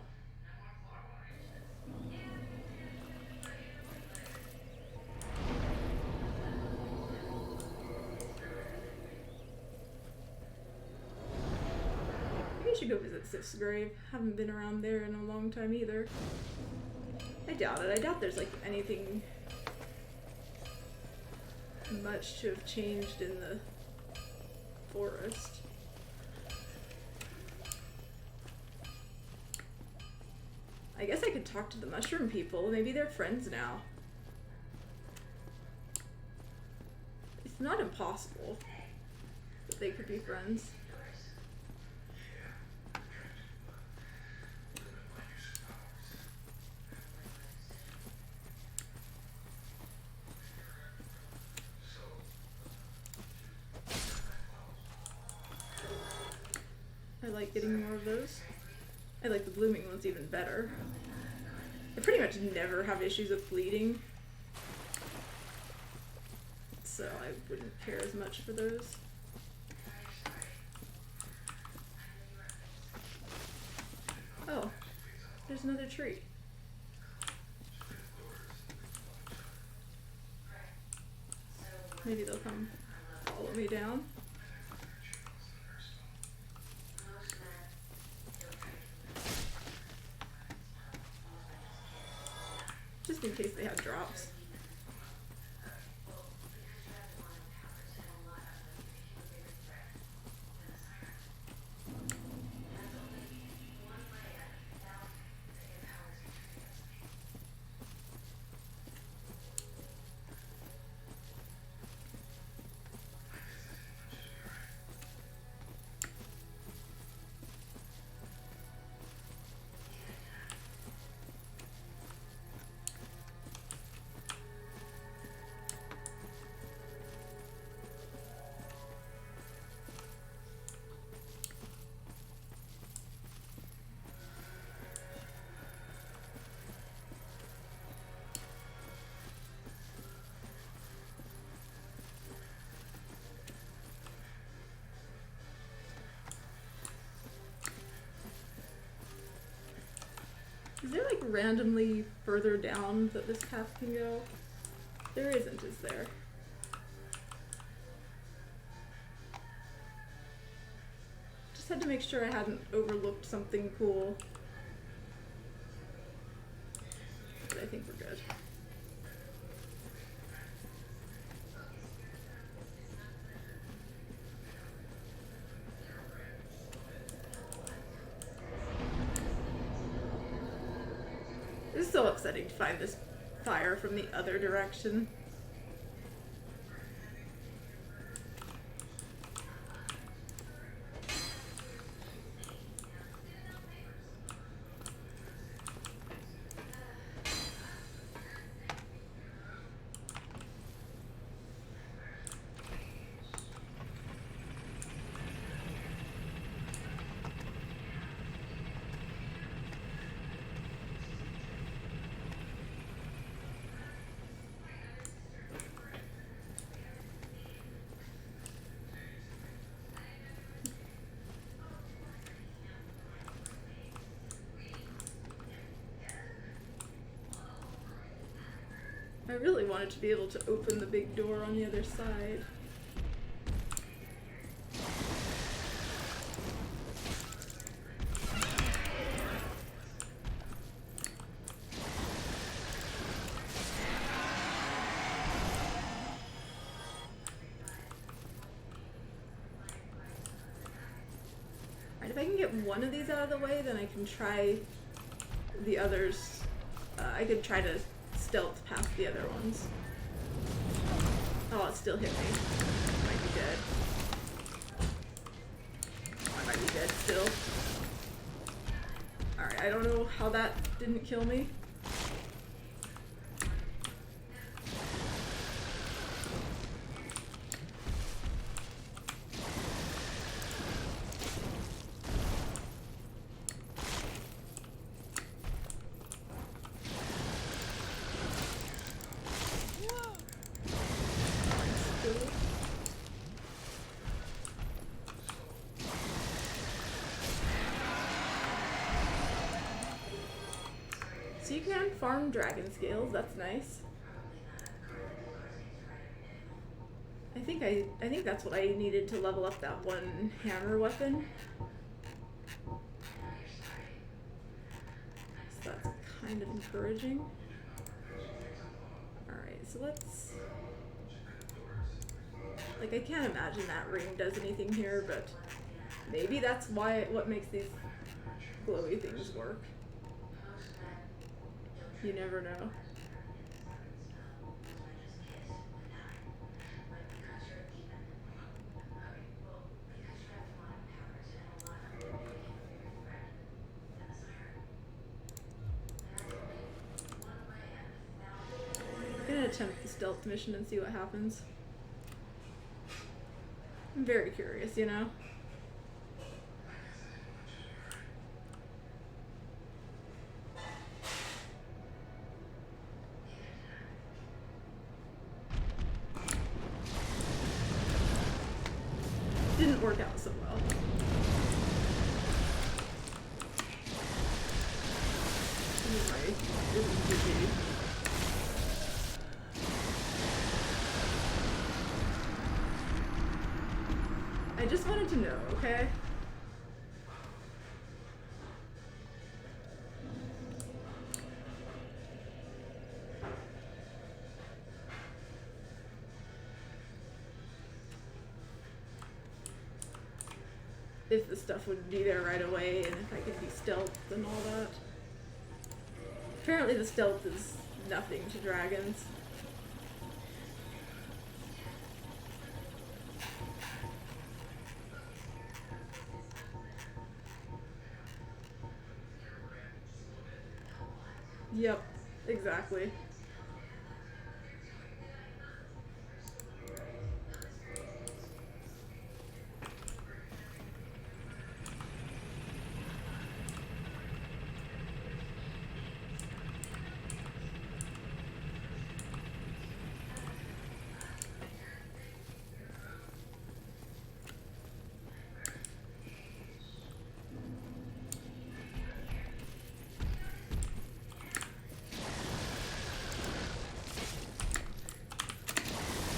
Maybe I should go visit Sif's grave. Haven't been around there in a long time either. I doubt it. I doubt there's like anything much to have changed in the forest. I guess I could talk to the mushroom people. Maybe they're friends now. It's not impossible that they could be friends. I like getting more of those. I like the blooming ones even better. I pretty much never have issues with bleeding, so I wouldn't care as much for those. Oh, there's another tree. Maybe they'll come follow me down. Just in case they have drops. Is there like randomly further down that this path can go? There isn't, is there? Just had to make sure I hadn't overlooked something cool. But I think we're good. It's so upsetting to find this fire from the other direction. I really wanted to be able to open the big door on the other side. Alright, if I can get one of these out of the way, then I can try the others. I could try to stealth past the other ones. Oh, it still hit me. I might be dead. I might be dead still. Alright, I don't know how that didn't kill me. you can farm dragon scales. That's nice. I think that's what I needed to level up that one hammer weapon. So that's kind of encouraging. Alright, so let's... Like, I can't imagine that ring does anything here, but maybe that's what makes these glowy things work. You never know. I'm gonna attempt the stealth mission and see what happens. I'm very curious, you know? Didn't work out so well. Anyway, this is GG. I just wanted to know, okay? If the stuff would be there right away and if I could be stealthed and all that. Apparently the stealth is nothing to dragons. Yep, exactly.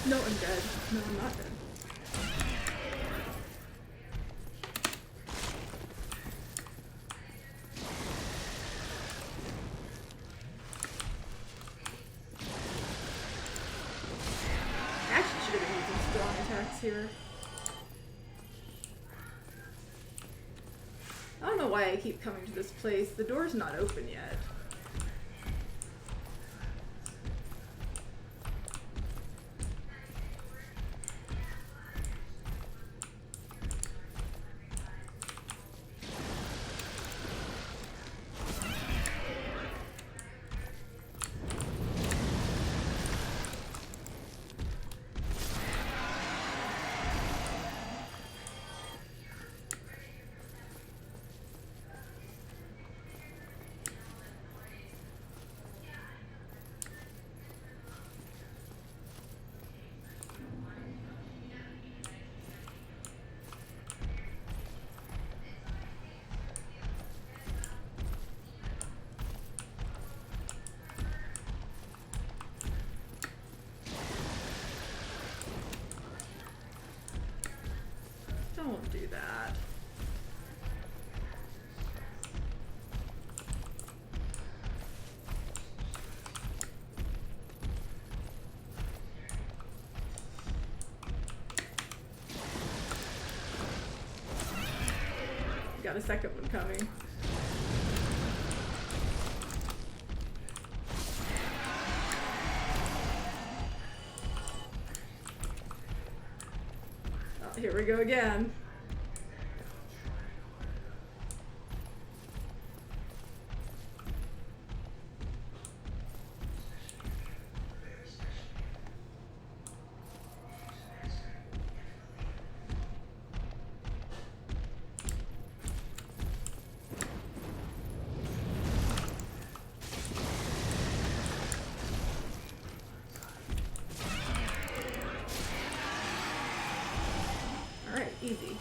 No, I'm dead. No, I'm not dead. I actually should have been using strong attacks here. I don't know why I keep coming to this place. The door's not open yet. Don't do that. Got a second one coming. Oh, here we go again. Easy.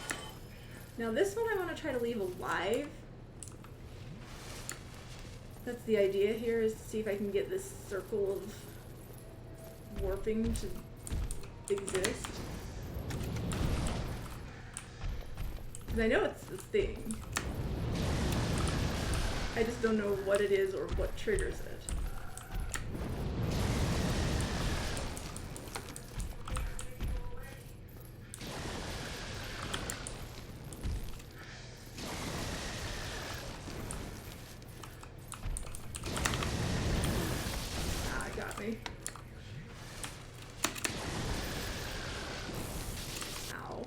Now this one I want to try to leave alive. That's the idea here, is to see if I can get this circle of warping to exist. Because I know it's this thing. I just don't know what it is or what triggers it. Ah, it got me. Ow.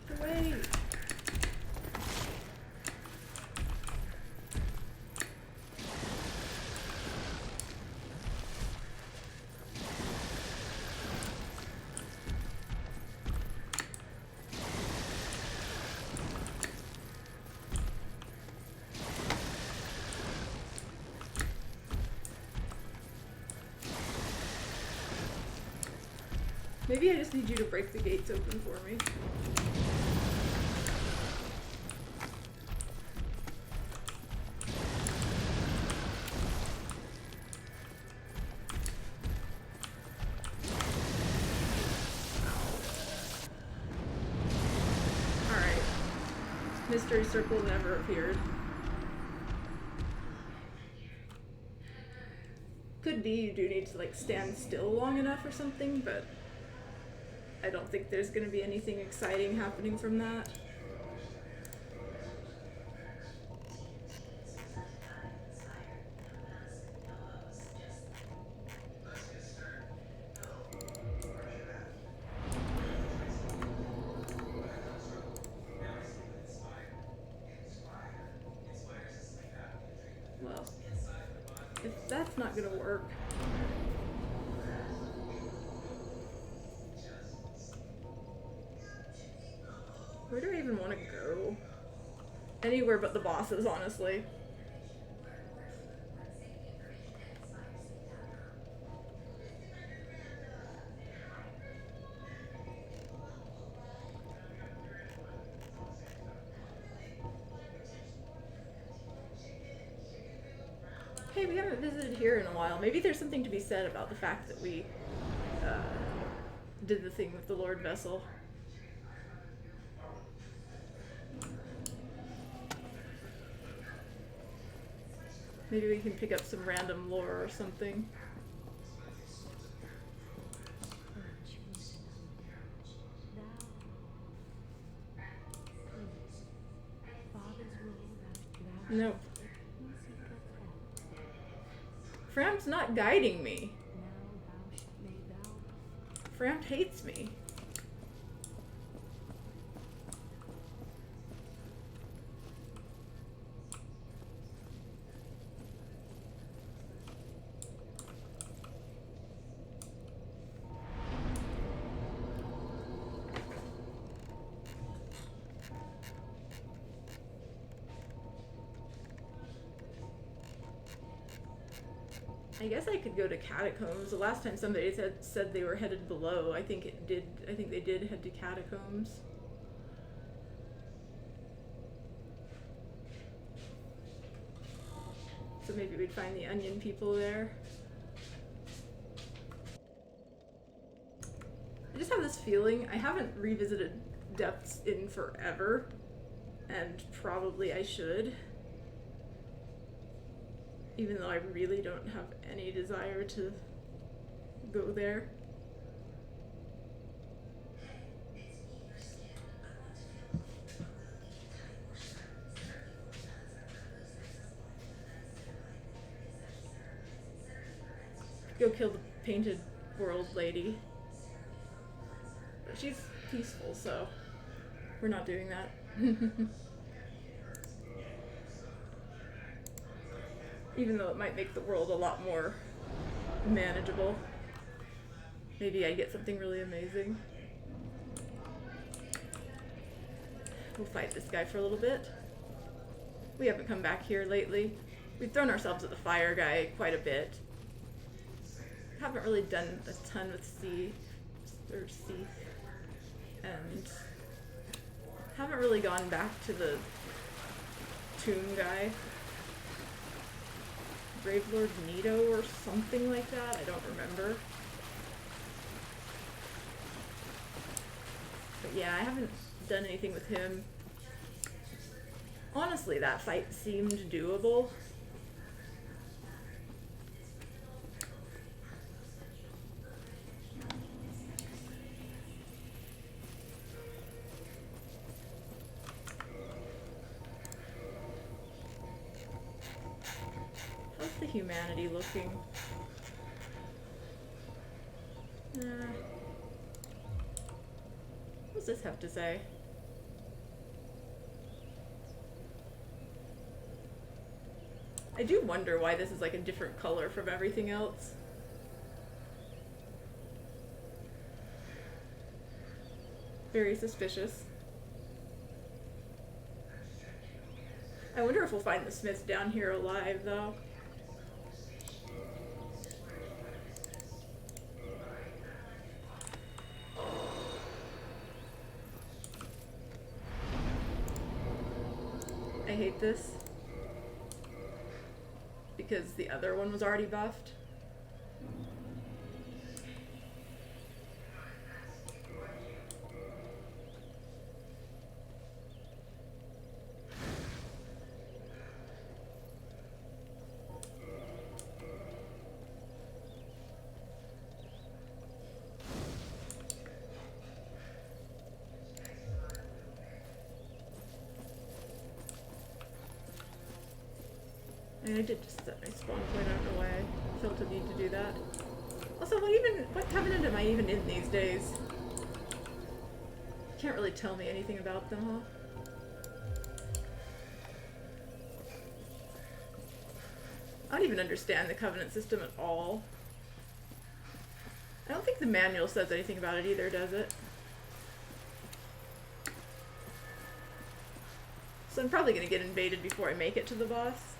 Get away. Maybe I just need you to break the gates open for me. Alright. Mystery circle never appeared. Could be you do need to like stand still long enough or something, but I don't think there's gonna be anything exciting happening from that. Well, if that's not gonna work. Where do I even want to go? Anywhere but the bosses, honestly. Hey, we haven't visited here in a while. Maybe there's something to be said about the fact that we did the thing with the Lord Vessel. Maybe we can pick up some random lore or something. Nope. Fram's not guiding me. Fram hates me. I guess I could go to catacombs. The last time somebody said they were headed below, I think they did head to catacombs. So maybe we'd find the onion people there. I just have this feeling, I haven't revisited Depths in forever, and probably I should. Even though I really don't have any desire to go there. Go kill the painted world lady. But she's peaceful, so we're not doing that. Even though it might make the world a lot more manageable. Maybe I'd get something really amazing. We'll fight this guy for a little bit. We haven't come back here lately. We've thrown ourselves at the fire guy quite a bit. Haven't really done a ton with Seath, and haven't really gone back to the tomb guy. Gravelord Nito or something like that, I don't remember. But yeah, I haven't done anything with him. Honestly, that fight seemed doable. How's the humanity looking? What does this have to say? I do wonder why this is like a different color from everything else. Very suspicious. I wonder if we'll find the Smiths down here alive, though. I hate this. Because the other one was already buffed. I did just set my spawn point, I don't know why I felt a need to do that. Also, what covenant am I even in these days? Can't really tell me anything about them, huh? I don't even understand the covenant system at all. I don't think the manual says anything about it either, does it? So I'm probably gonna get invaded before I make it to the boss.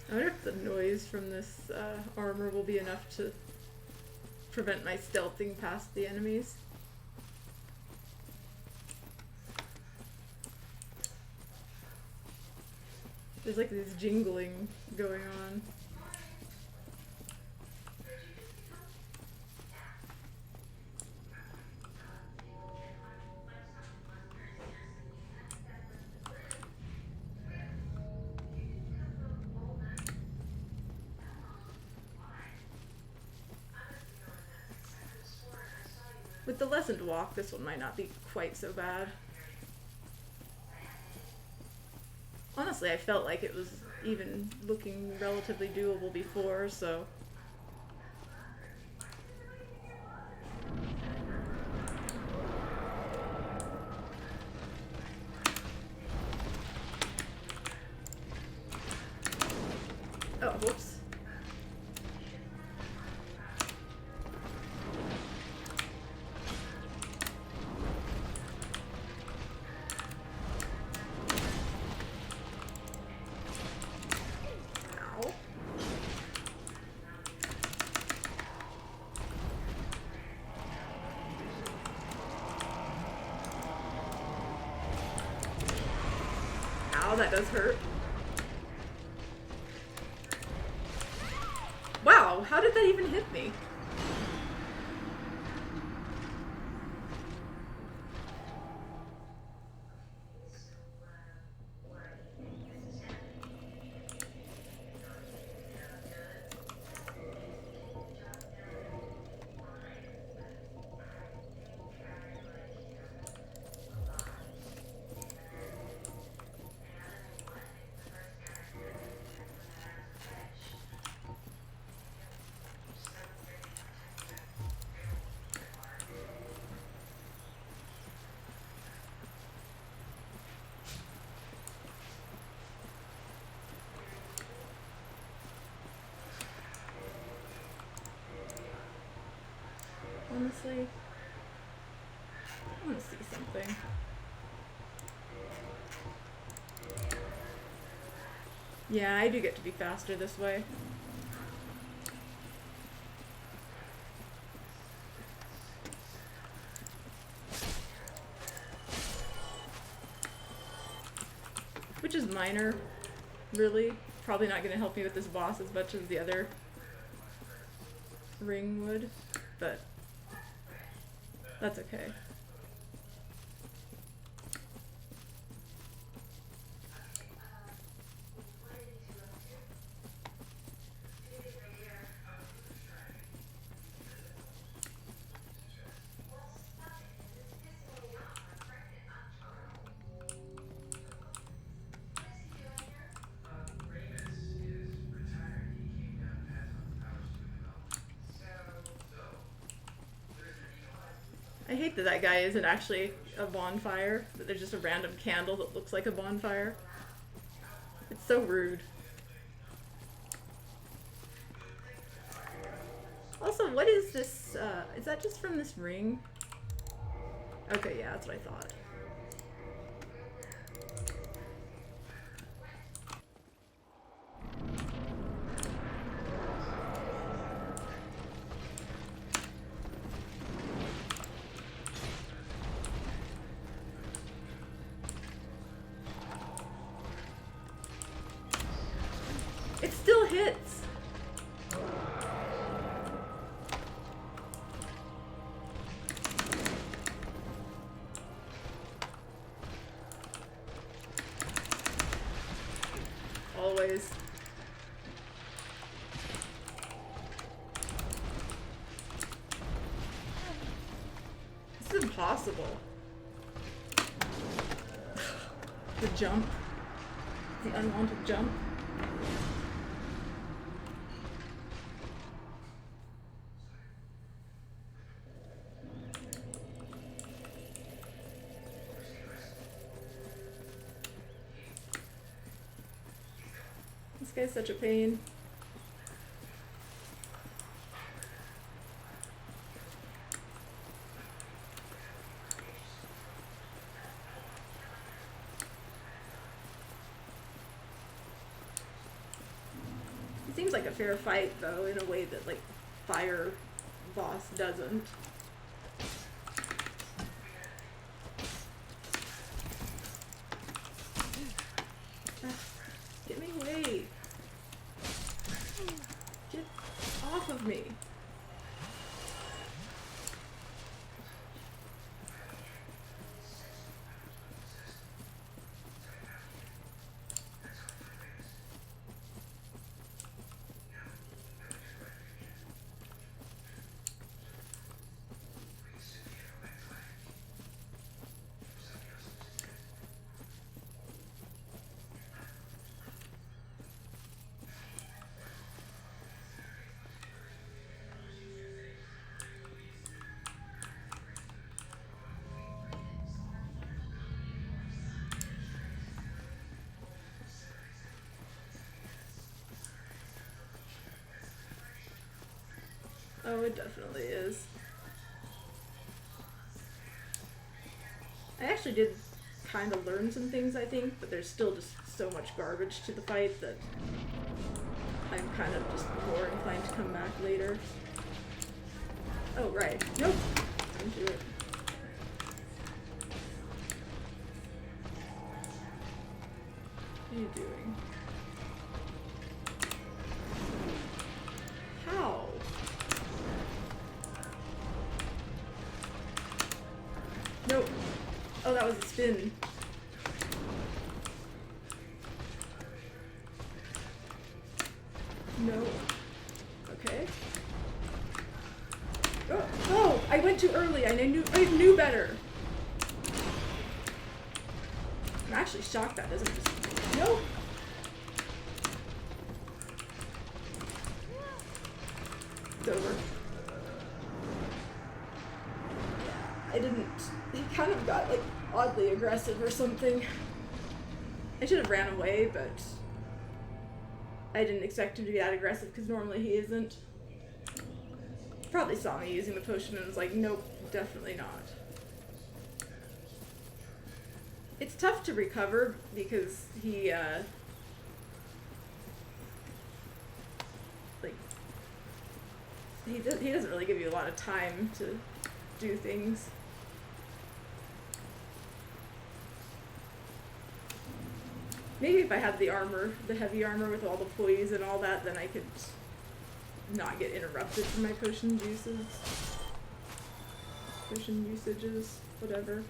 I wonder if the noise from this armor will be enough to prevent my stealthing past the enemies. There's like this jingling going on. With the lessened walk, this one might not be quite so bad. Honestly, I felt like it was even looking relatively doable before, so... Oh, whoops. Ow, that does hurt. Wow, how did that even hit me? honestly. I want to see something. Yeah, I do get to be faster this way. Which is minor, really. Probably not going to help me with this boss as much as the other ring would, but that's okay. I hate that that guy isn't actually a bonfire, that there's just a random candle that looks like a bonfire. It's so rude. Also, what is this, is that just from this ring? Okay, yeah, that's what I thought. It still hits! Always. This is impossible. The jump. The unwanted jump. This guy's such a pain. It seems like a fair fight, though, in a way that, like, Fire Boss doesn't. Get me away! Get off of me! Oh, it definitely is. I actually did kind of learn some things, I think, but there's still just so much garbage to the fight that I'm kind of just more inclined to come back later. Oh, right. Nope. Don't do it. What are you doing? How? Nope. Oh, that was a spin. No. Okay. Oh, oh, I went too early. I knew better. I'm actually shocked that doesn't just... Nope. It's over. I didn't... He kind of got, like, oddly aggressive or something. I should have ran away, but I didn't expect him to be that aggressive because normally he isn't. probably saw me using the potion and was like, nope, definitely not. It's tough to recover because he, like, he doesn't really give you a lot of time to do things. Maybe if I had the armor, the heavy armor with all the poise and all that, then I could not get interrupted from my potion usages, whatever.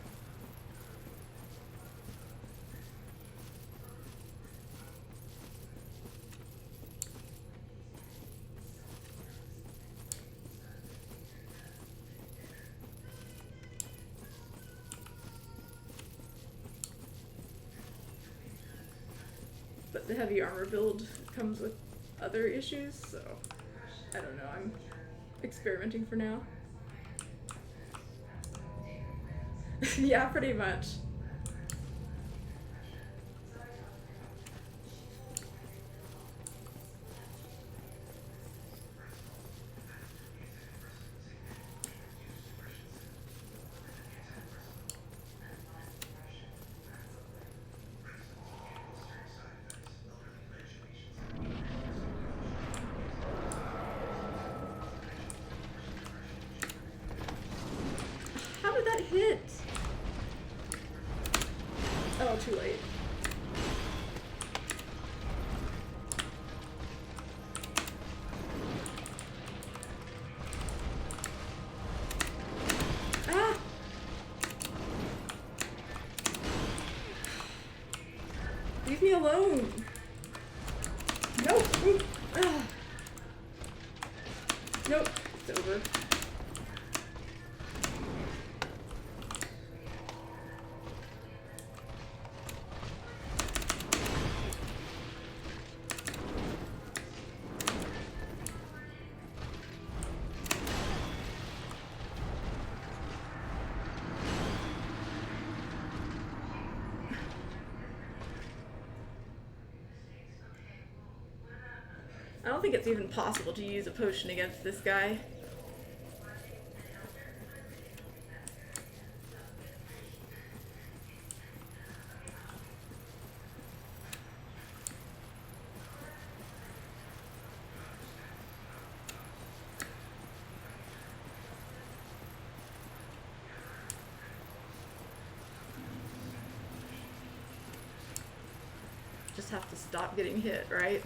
But the heavy armor build comes with other issues, so I don't know, I'm experimenting for now. Yeah, pretty much. How did that hit? Oh, too late. Ah! Leave me alone. Nope. Ah. Nope. It's over. I don't think it's even possible to use a potion against this guy. Just have to stop getting hit, right?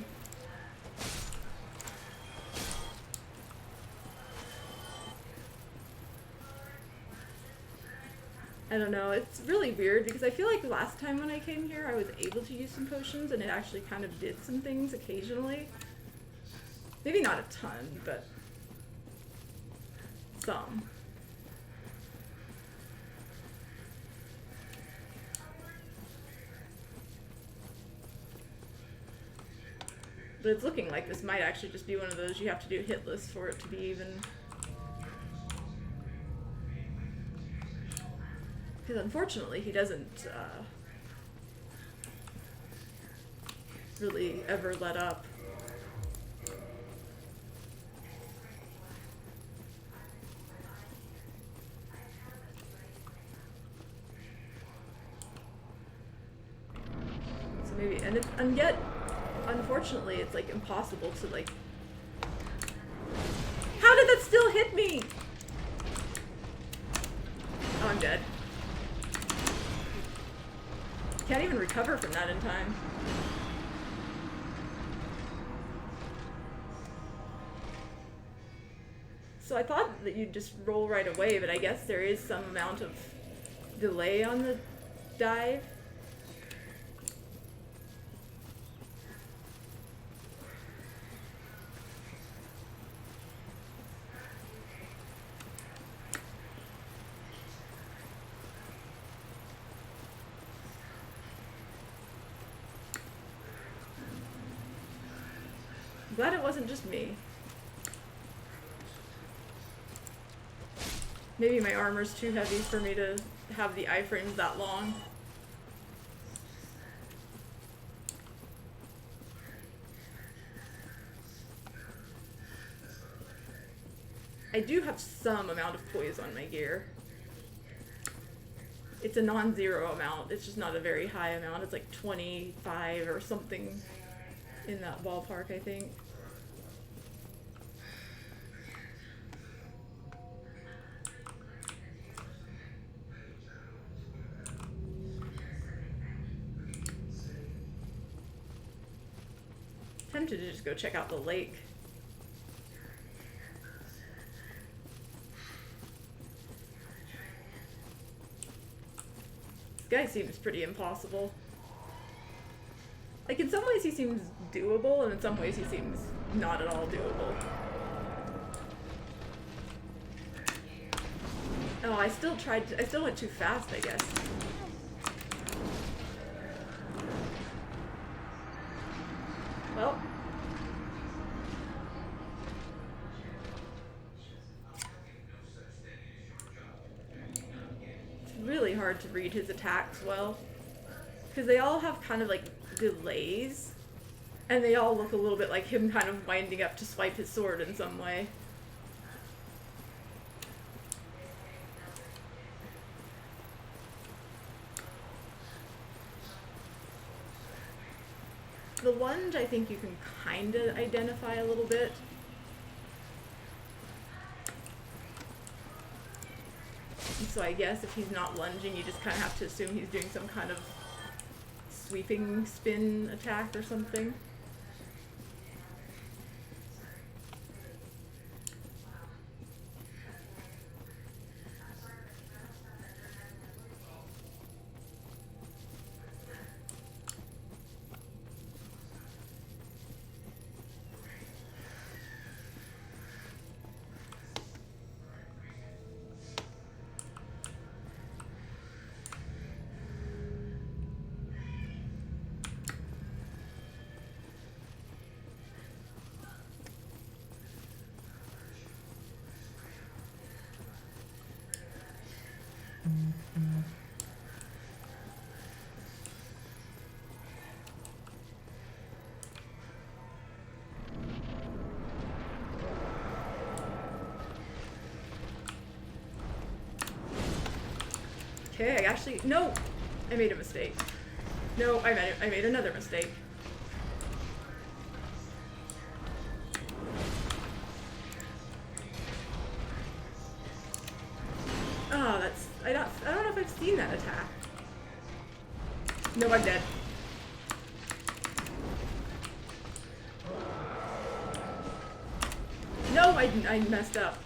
I don't know, it's really weird because I feel like last time when I came here I was able to use some potions and it actually kind of did some things occasionally. Maybe not a ton, but some. But it's looking like this might actually just be one of those you have to do hitless for it to be even. Because unfortunately he doesn't really ever let up. So maybe, and yet, unfortunately, it's like impossible to like. How did that still hit me? Oh, I'm dead. Can't even recover from that in time. So I thought that you'd just roll right away, but I guess there is some amount of delay on the dive. Glad it wasn't just me. Maybe my armor's too heavy for me to have the iframes that long. I do have some amount of poise on my gear. It's a non-zero amount. It's just not a very high amount. It's like 25 or something in that ballpark, I think. Tempted to just go check out the lake. This guy seems pretty impossible. Like, in some ways he seems doable, and in some ways he seems not at all doable. Oh, I still went too fast, I guess. Well. It's really hard to read his attacks well. Because they all have kind of like delays. And they all look a little bit like him kind of winding up to swipe his sword in some way. The lunge, I think you can kind of identify a little bit. And so I guess if he's not lunging, you just kind of have to assume he's doing some kind of sweeping spin attack or something. Okay, no! I made a mistake. No, I made another mistake. Oh, I don't know if I've seen that attack. No, I'm dead. No, I messed up.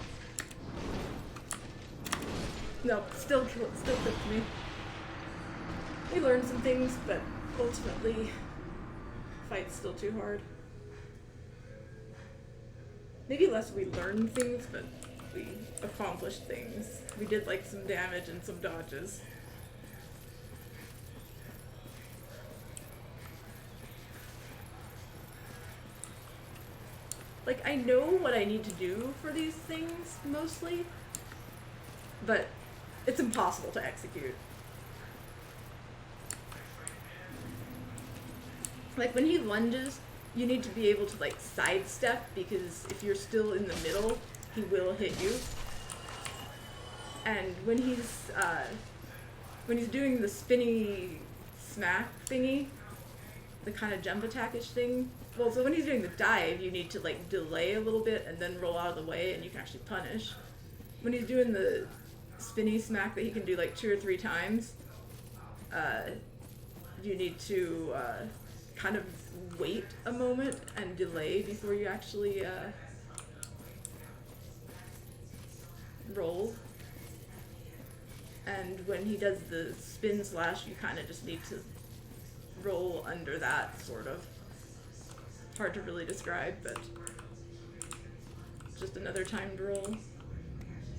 No, still clipped me. We learned some things, but ultimately, fight's still too hard. Maybe less we learned things, but we accomplished things. We did like some damage and some dodges. Like, I know what I need to do for these things, mostly, but it's impossible to execute. Like, when he lunges, you need to be able to, like, sidestep, because if you're still in the middle, he will hit you. And when he's doing the spinny smack thingy, the kind of jump attack-ish thing, well, so when he's doing the dive, you need to, like, delay a little bit and then roll out of the way, and you can actually punish. When he's doing the spinny smack that he can do, like, 2 or 3 times, you need to, kind of wait a moment and delay before you actually, roll. And when he does the spin slash, you kind of just need to roll under that, sort of. Hard to really describe, but just another timed roll.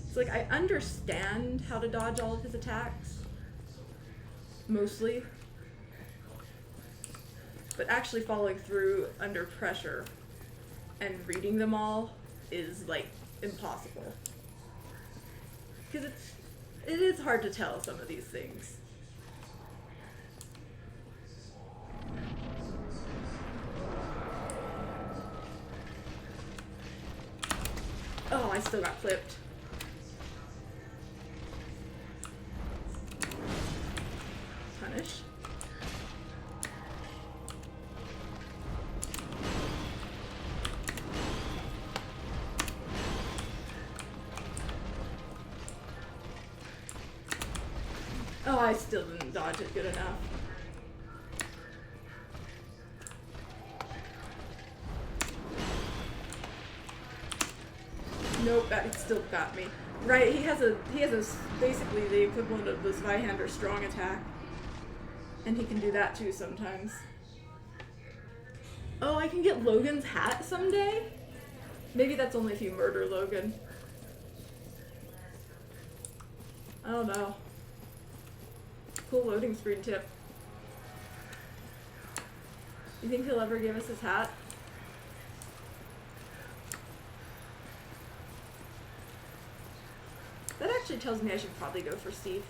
It's like, I understand how to dodge all of his attacks, mostly, but actually following through under pressure and reading them all is, like, impossible. Because it is hard to tell some of these things. Oh, I still got clipped. Punish. Oh, I still didn't dodge it good enough. Nope, that still got me. Right, he has basically the equivalent of the Zweihander strong attack. And he can do that too sometimes. Oh, I can get Logan's hat someday? Maybe that's only if you murder Logan. I don't know. Cool loading screen tip. You think he'll ever give us his hat? That actually tells me I should probably go for Steve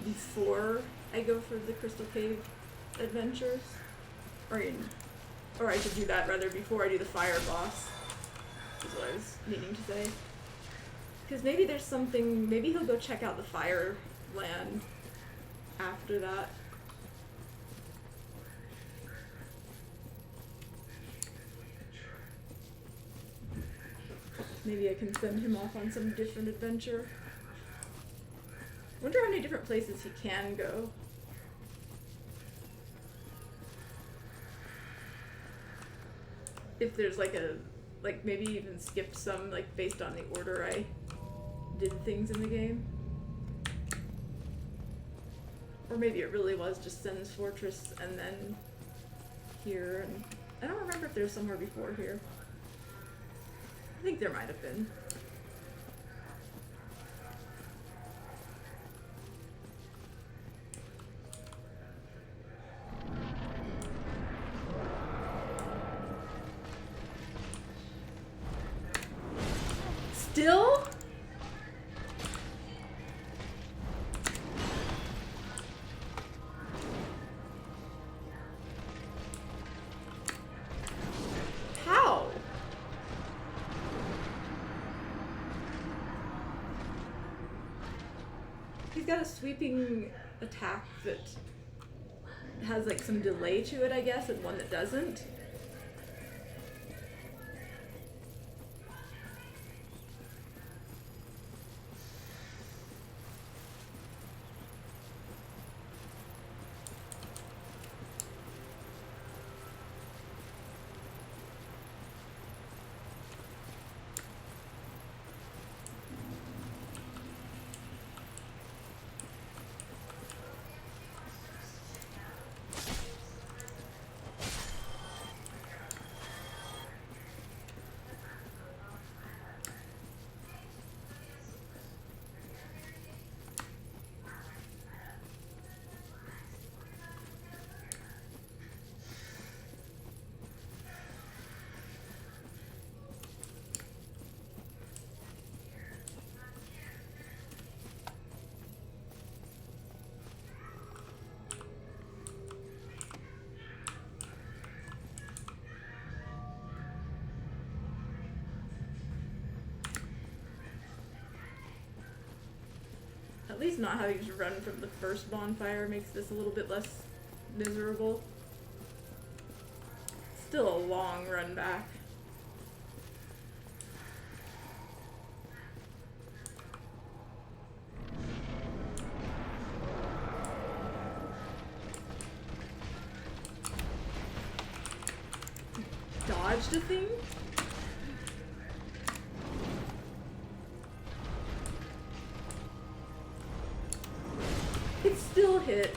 before I go for the Crystal Cave adventures. Or I should do that rather before I do the fire boss, is what I was needing to say. Because maybe there's something, maybe he'll go check out the fire land after that. Maybe I can send him off on some different adventure. Wonder how many different places he can go. If there's like maybe even skip some, like based on the order I did things in the game. Or maybe it really was just Sen's Fortress and then here, and I don't remember if there's somewhere before here. I think there might have been. Still? How? He's got a sweeping attack that has like some delay to it, I guess, and one that doesn't. At least not having to run from the first bonfire makes this a little bit less miserable. Still a long run back. Dodged a thing? It still hit.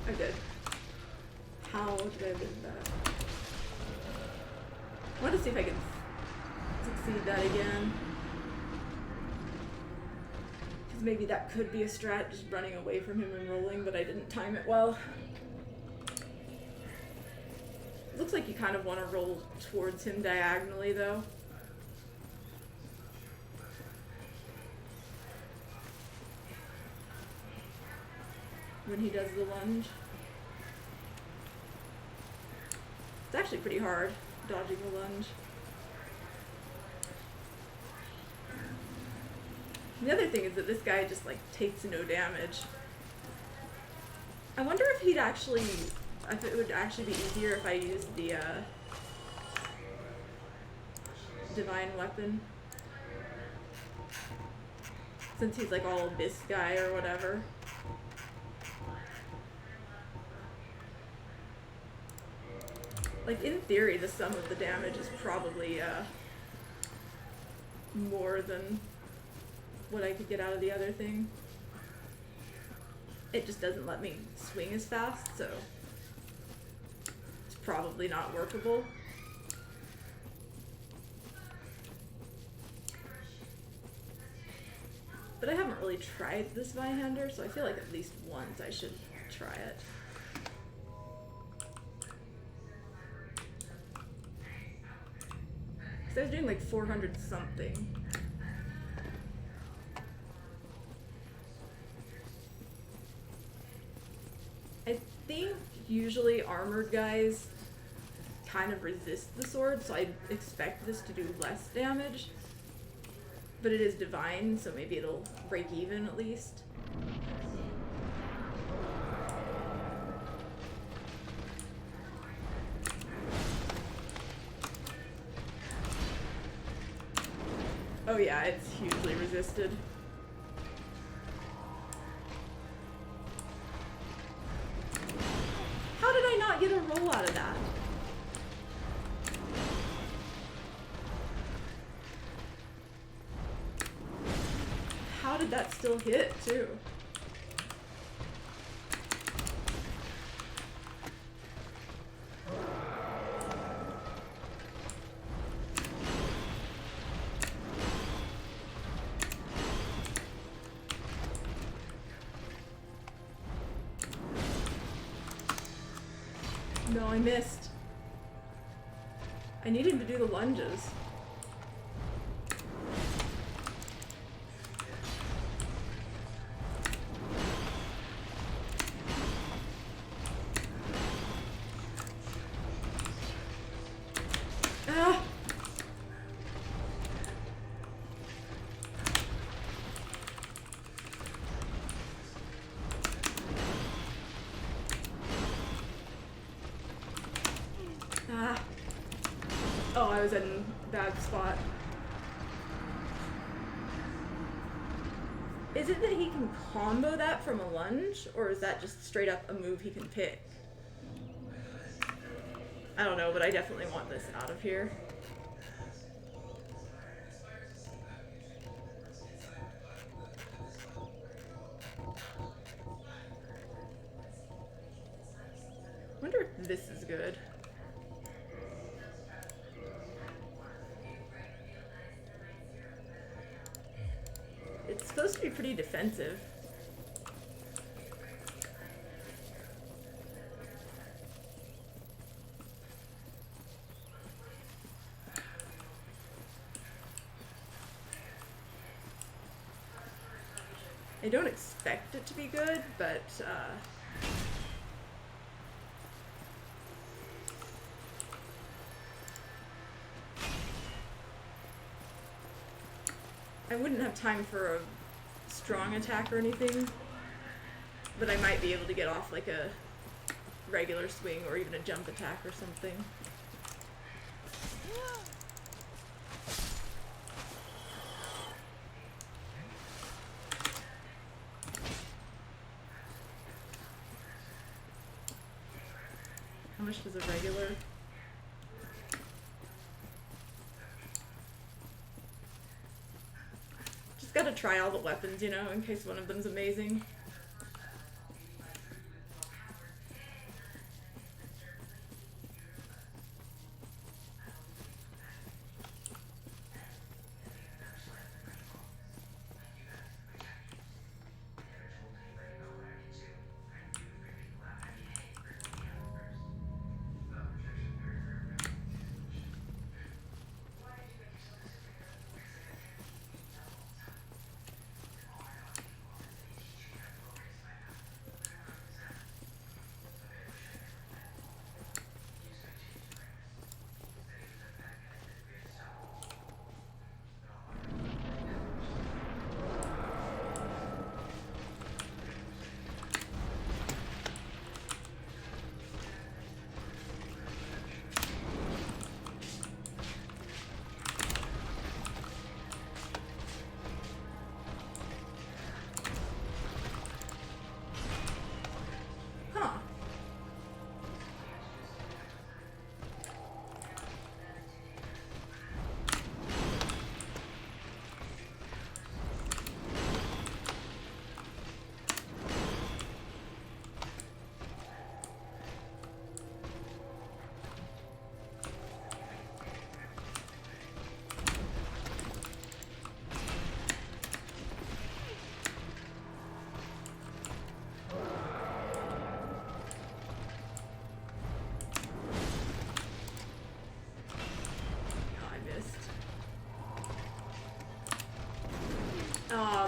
I did. How did I lose that? I want to see if I can succeed that again. Maybe that could be a strat, just running away from him and rolling, but I didn't time it well. Looks like you kind of want to roll towards him diagonally, though. When he does the lunge. It's actually pretty hard, dodging the lunge. The other thing is that this guy just, like, takes no damage. I wonder if he'd actually... if it would actually be easier if I used the, divine weapon. Since he's, like, all this guy or whatever. Like, in theory, the sum of the damage is probably, more than what I could get out of the other thing. It just doesn't let me swing as fast, so it's probably not workable. But I haven't really tried this Vinehander, so I feel like at least once I should try it. Because I was doing like 400 something. I think usually armored guys kind of resist the sword, so I expect this to do less damage. But it is divine, so maybe it'll break even at least. Oh yeah, it's hugely resisted. How did I not get a roll out of that? How did that still hit, too? No, I missed. I need him to do the lunges. Ah! Ah. Oh, I was in a bad spot. Is it that he can combo that from a lunge, or is that just straight up a move he can pick? I don't know, but I definitely want this out of here. Wonder if this is good. It's supposed to be pretty defensive. I don't expect it to be good, but I wouldn't have time for a strong attack or anything, but I might be able to get off like a regular swing or even a jump attack or something. How much does a regular? Just gotta try all the weapons, you know, in case one of them's amazing.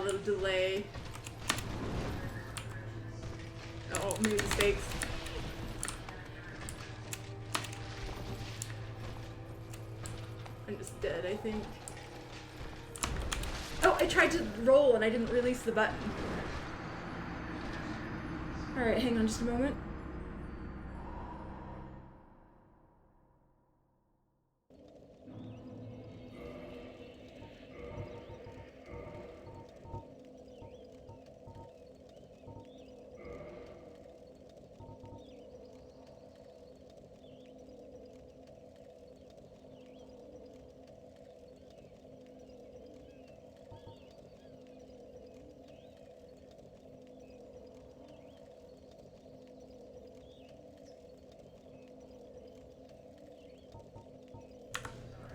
little delay. Oh, made mistakes. I'm just dead, I think. Oh, I tried to roll and I didn't release the button. Alright, hang on just a moment.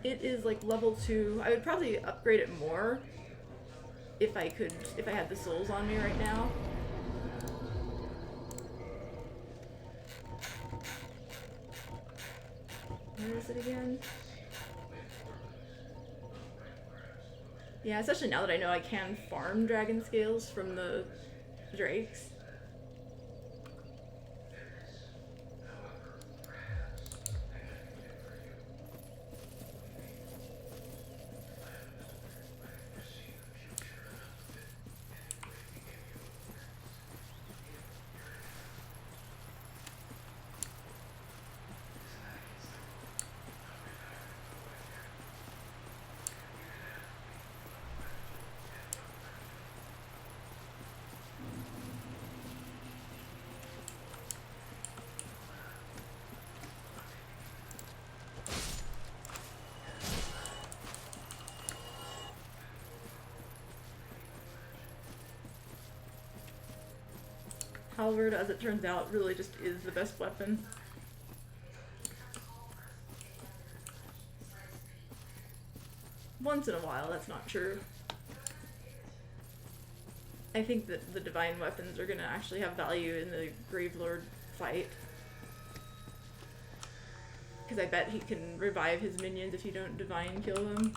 It is like level 2. I would probably upgrade it more if I could, if I had the souls on me right now. Where is it again? Yeah, especially now that I know I can farm dragon scales from the drakes. Halberd, as it turns out, really just is the best weapon. Once in a while, that's not true. I think that the divine weapons are gonna actually have value in the Gravelord fight. Because I bet he can revive his minions if you don't divine kill them.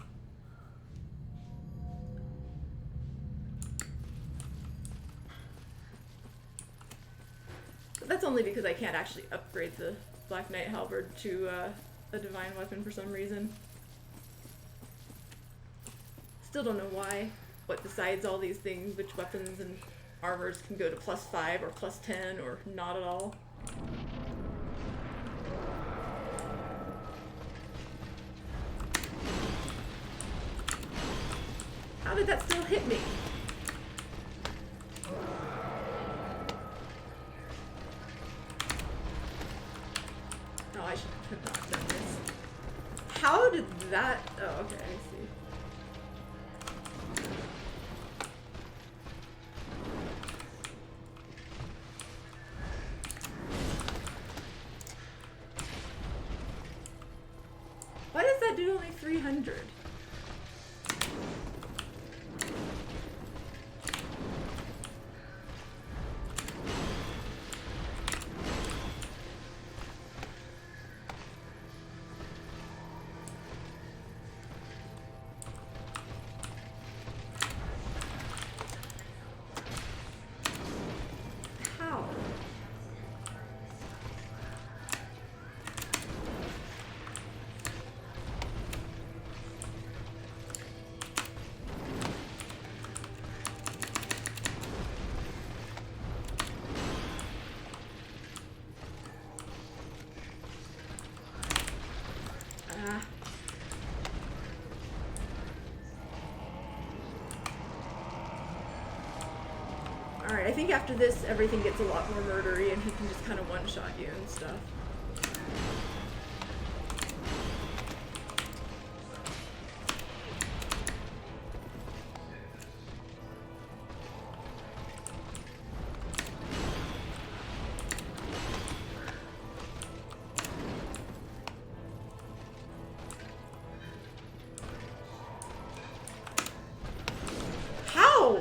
But that's only because I can't actually upgrade the Black Knight Halberd to a divine weapon for some reason. Still don't know why. What decides all these things, which weapons and armors can go to +5 or +10 or not at all. How did that still hit me? Oh, I should have not done this. How did that... Oh, okay, I see. Why does that do only 300? How? Ah. Alright, I think after this, everything gets a lot more murdery and he can just kind of one-shot you and stuff. How?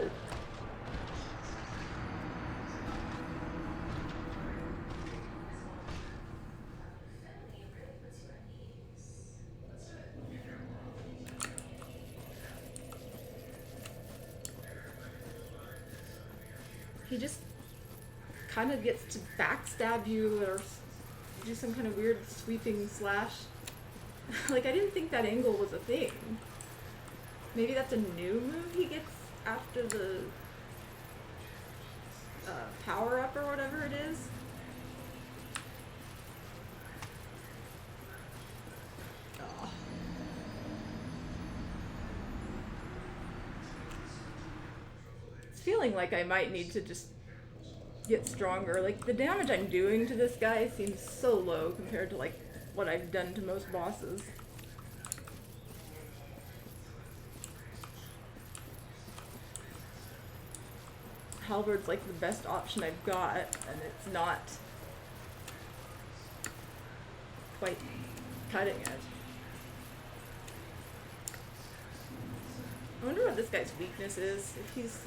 he just kind of gets to backstab you or do some kind of weird sweeping slash. Like, I didn't think that angle was a thing. Maybe that's a new move he gets after the power up or whatever it is. Oh. It's feeling like I might need to just get stronger. Like, the damage I'm doing to this guy seems so low compared to like what I've done to most bosses. Halberd's like the best option I've got, and it's not quite cutting it. I wonder what this guy's weakness is. If he's...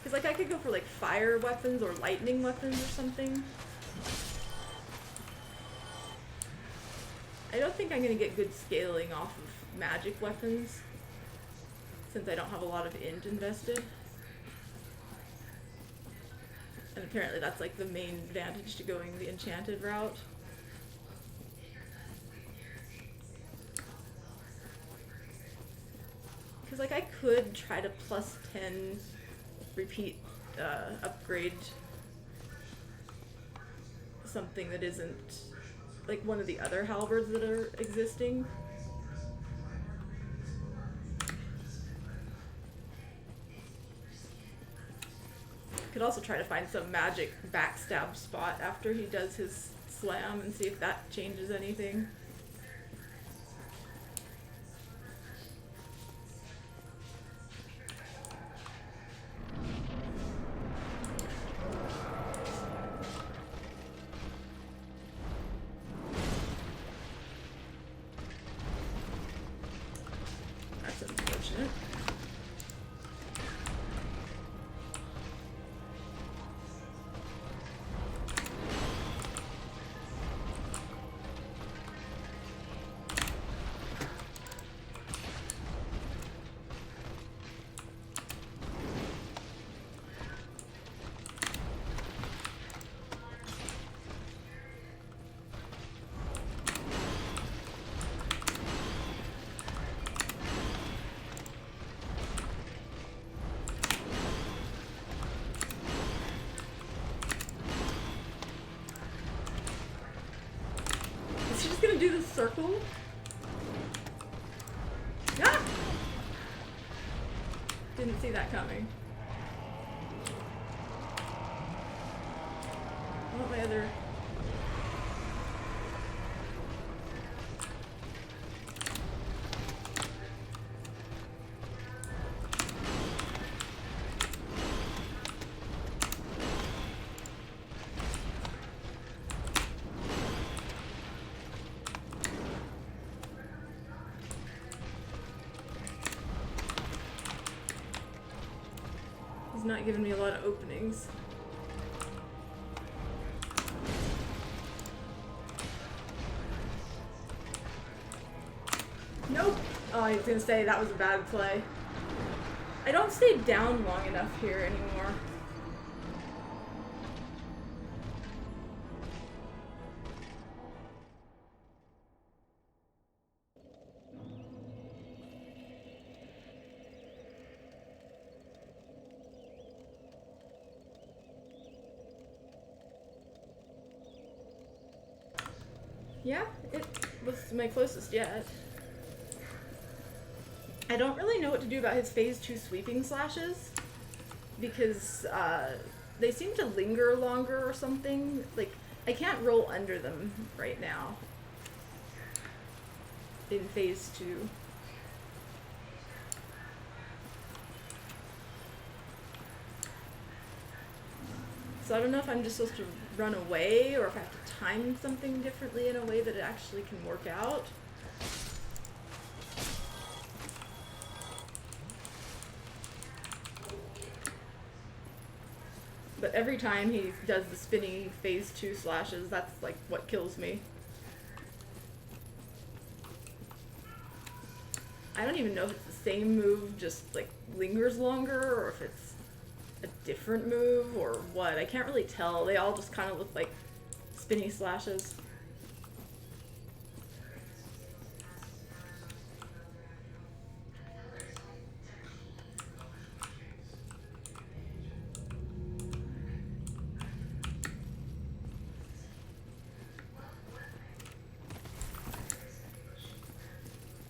Because, like, I could go for, like, fire weapons or lightning weapons or something. I don't think I'm going to get good scaling off of magic weapons, since I don't have a lot of int invested. And apparently that's, like, the main advantage to going the enchanted route. Because, like, I could try to plus 10 repeat upgrade something that isn't like one of the other halberds that are existing. Could also try to find some magic backstab spot after he does his slam and see if that changes anything. That's unfortunate. Is she just gonna do the circle? Ah! Didn't see that coming. I want my other... He's not giving me a lot of openings. Nope! Oh, I was gonna say that was a bad play. I don't stay down long enough here anymore. Yeah, it was my closest yet. I don't really know what to do about his phase 2 sweeping slashes, because they seem to linger longer or something. Like, I can't roll under them right now in phase 2. So I don't know if I'm just supposed to run away or if I have to time something differently in a way that it actually can work out. But every time he does the spinny phase 2 slashes, that's like what kills me. I don't even know if it's the same move, just like lingers longer, or if it's a different move or what. I can't really tell. They all just kind of look like spinny slashes.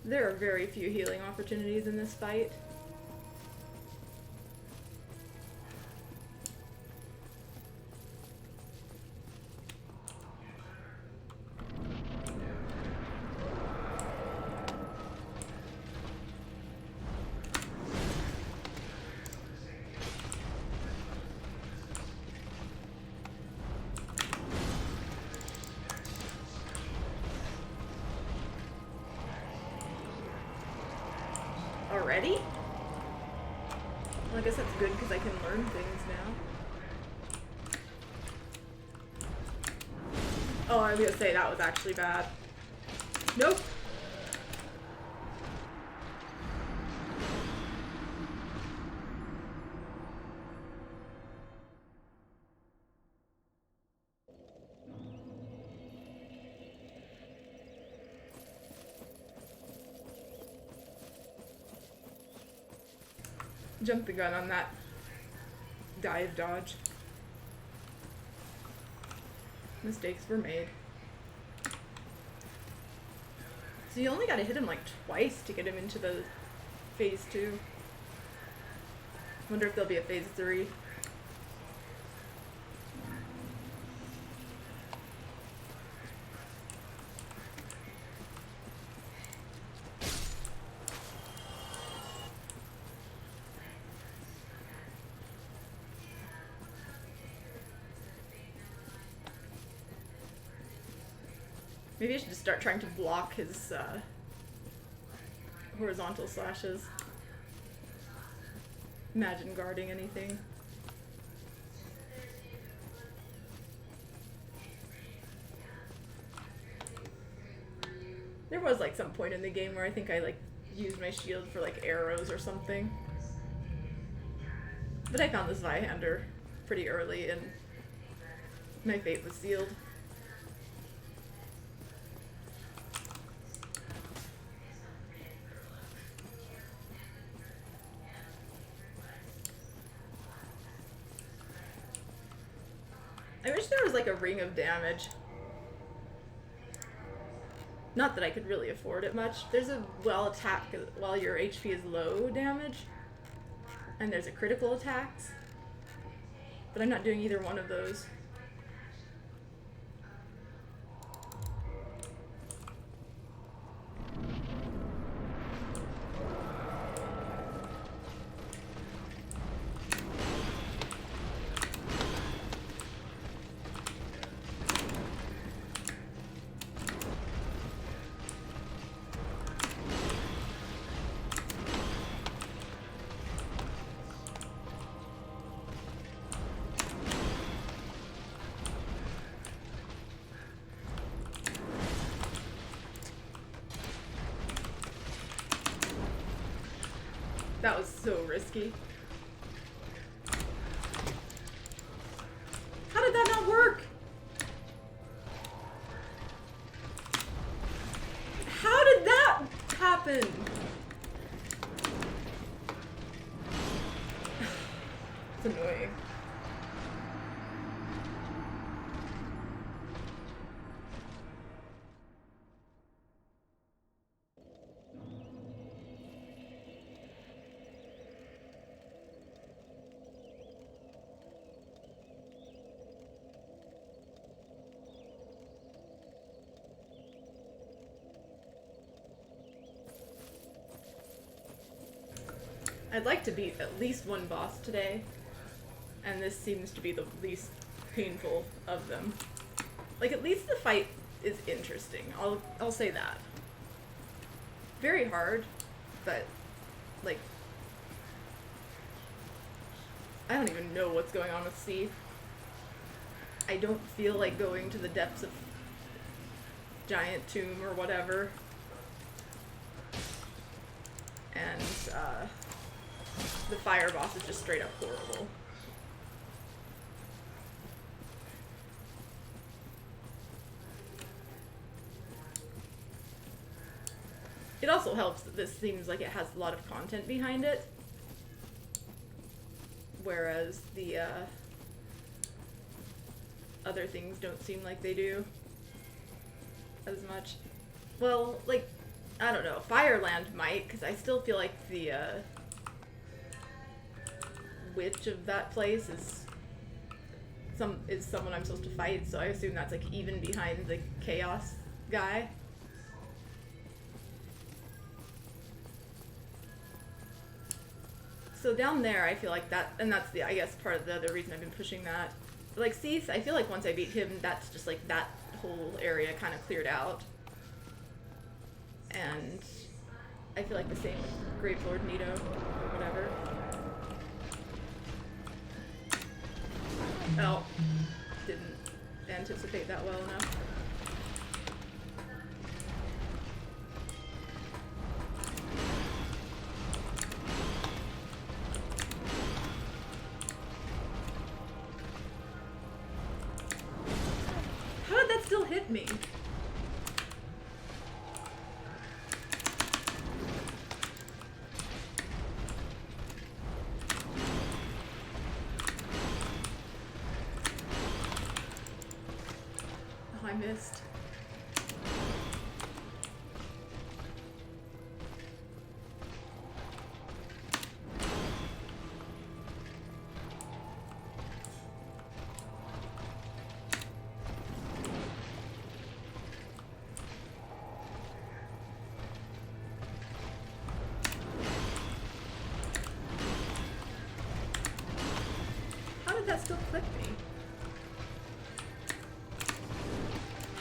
There are very few healing opportunities in this fight. Already? Well, I guess that's good because I can learn things now. Oh, I was gonna say that was actually bad. Nope. Jumped the gun on that dive dodge. Mistakes were made. So you only gotta hit him like twice to get him into the phase 2. Wonder if there'll be a phase 3. Maybe I should just start trying to block his horizontal slashes. Imagine guarding anything. There was like some point in the game where I think I like used my shield for like arrows or something. But I found this Zweihander pretty early and my fate was sealed. I wish there was like a ring of damage. Not that I could really afford it much. There's a while attack while your HP is low damage. And there's a critical attacks. But I'm not doing either one of those. That was so risky. How did that not work? How did that happen? It's annoying. I'd like to beat at least one boss today, and this seems to be the least painful of them. Like, at least the fight is interesting. I'll say that. Very hard, but, like, I don't even know what's going on with C. I don't feel like going to the depths of Giant Tomb or whatever. And, the fire boss is just straight up horrible. It also helps that this seems like it has a lot of content behind it. Whereas the other things don't seem like they do as much. Well, like, I don't know, Fireland might, because I still feel like the witch of that place is someone I'm supposed to fight, so I assume that's like even behind the chaos guy. So down there, I feel like that, and that's the, I guess, part of the other reason I've been pushing that. Like, Cease, I feel like once I beat him, that's just like that whole area kind of cleared out. And I feel like the same with Grave Lord Nito, or whatever. Oh, didn't anticipate that well enough. How did that still hit me? Oh, I missed. How did that still click me?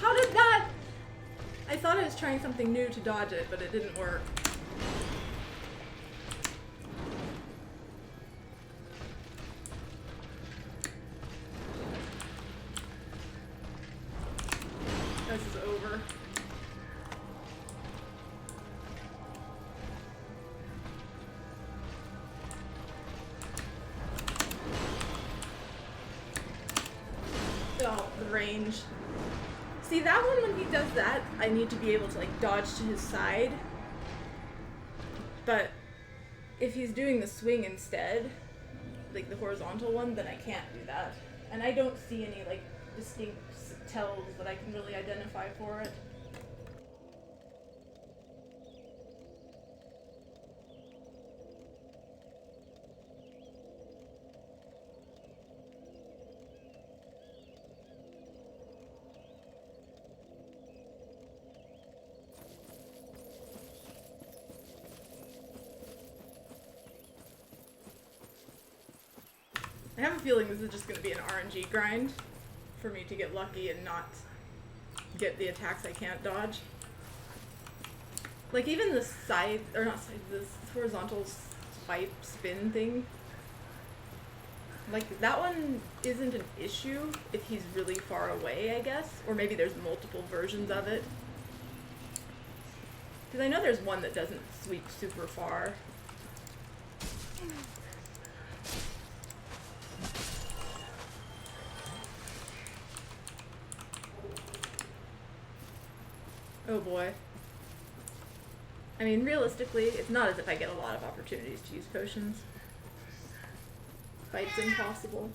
How did that? I thought I was trying something new to dodge it, but it didn't work. This is over. Oh, the range. See, that one, when he does that, I need to be able to, like, dodge to his side. But if he's doing the swing instead, like the horizontal one, then I can't do that. And I don't see any, like, distinct tells that I can really identify for it. I have a feeling this is just going to be an RNG grind for me to get lucky and not get the attacks I can't dodge. Like, even the side, or not side, this horizontal swipe spin thing, like, that one isn't an issue if he's really far away, I guess. Or maybe there's multiple versions of it. Because I know there's one that doesn't sweep super far. Oh boy. I mean, realistically, it's not as if I get a lot of opportunities to use potions. Fight's impossible.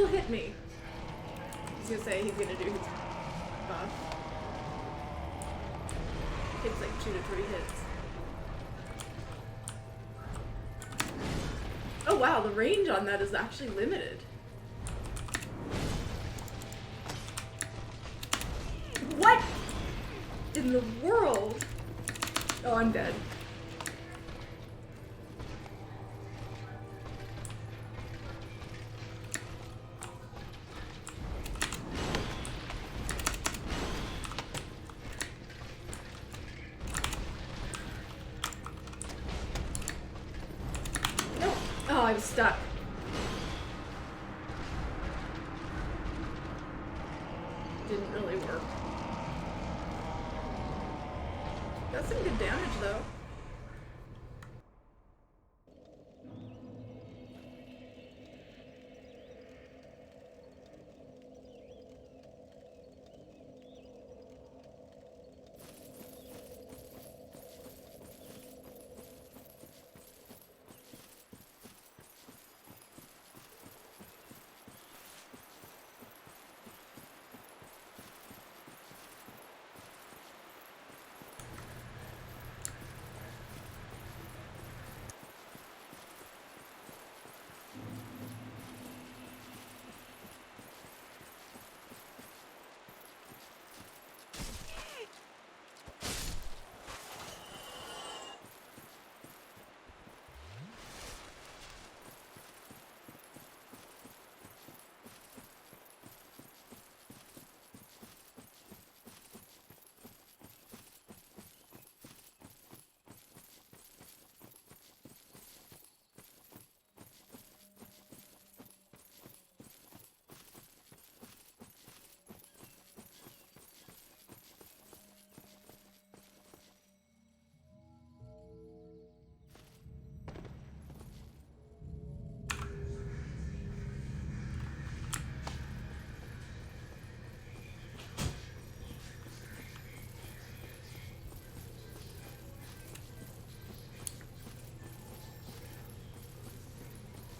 still hit me. I was gonna say he's gonna do his buff. Takes like 2 to 3 hits. Oh wow, the range on that is actually limited. What in the world? Oh, I'm dead. No. Oh, I was stuck. Didn't really work. That's some good damage, though.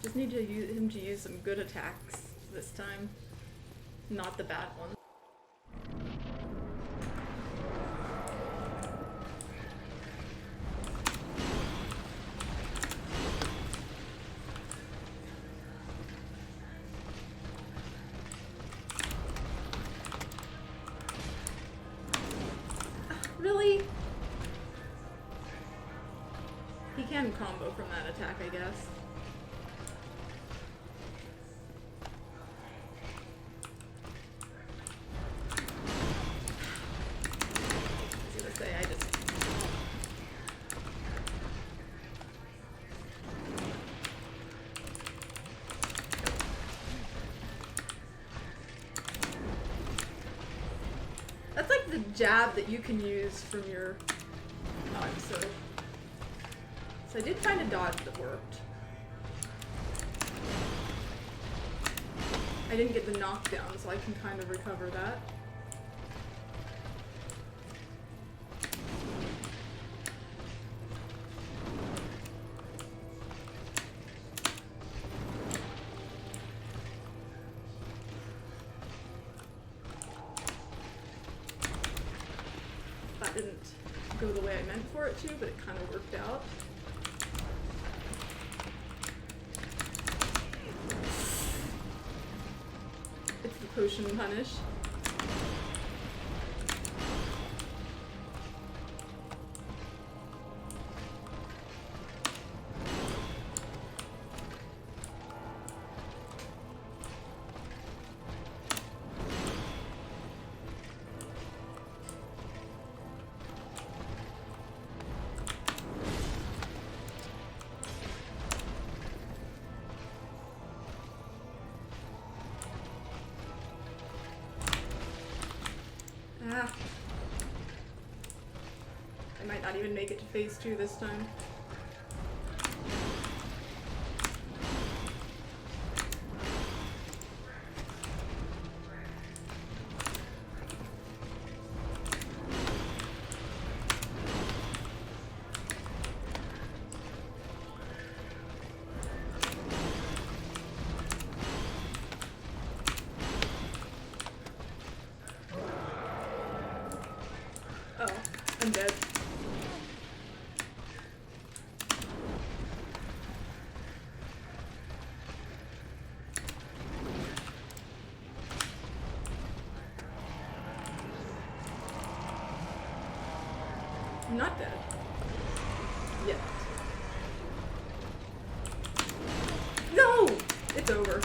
Just need to use him to use some good attacks this time, not the bad ones. Really? He can combo from that attack, I guess. That's like the jab that you can use from your... Oh, so I did find a dodge that worked. I didn't get the knockdown, so I can kind of recover that. That didn't go the way I meant for it to, but it kind of worked out. It's the potion punish. Ah. I might not even make it to phase 2 this time. I'm not dead. Yet. No! It's over.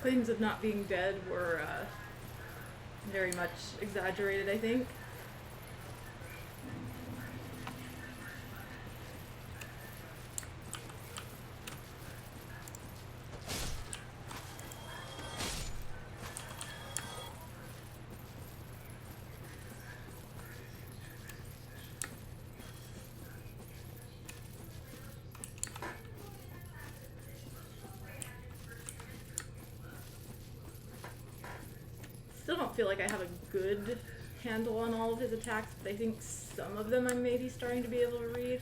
Claims of not being dead were very much exaggerated, I think. Still don't feel like I have a good handle on all of his attacks, but I think some of them I'm maybe starting to be able to read.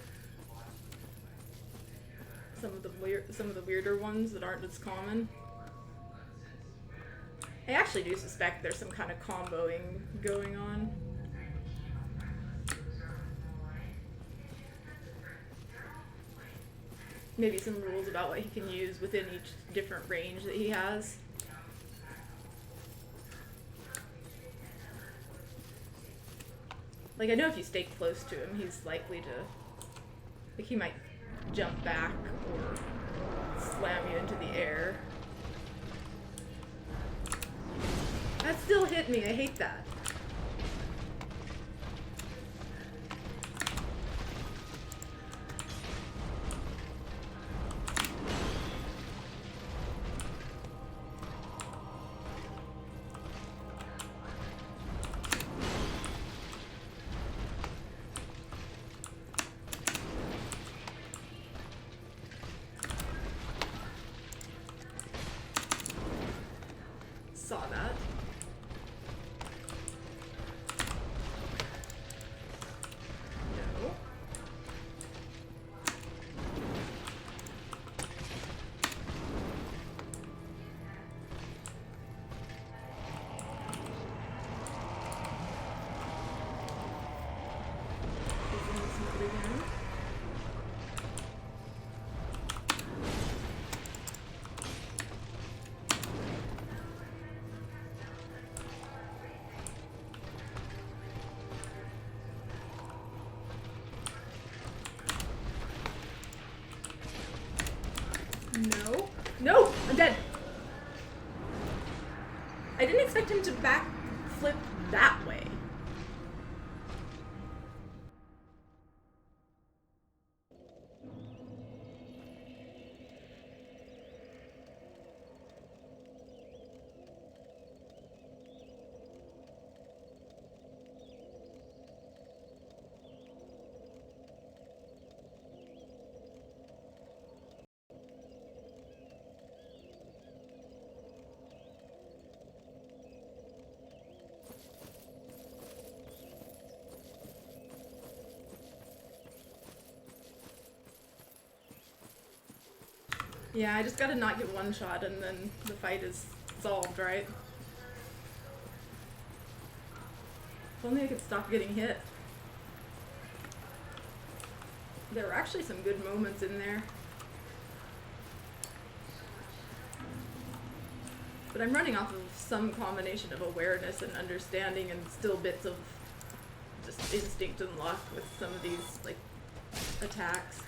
Some of the weirder ones that aren't as common. I actually do suspect there's some kind of comboing going on. Maybe some rules about what he can use within each different range that he has. Like, I know if you stay close to him, he's likely to... Like, he might jump back or slam you into the air. That still hit me. I hate that. Saw that. No. Is this mode again? No. No! I'm dead! I didn't expect him to backflip that way. Yeah, I just gotta not get one shot and then the fight is solved, right? If only I could stop getting hit. There were actually some good moments in there. But I'm running off of some combination of awareness and understanding and still bits of just instinct and luck with some of these, like, attacks.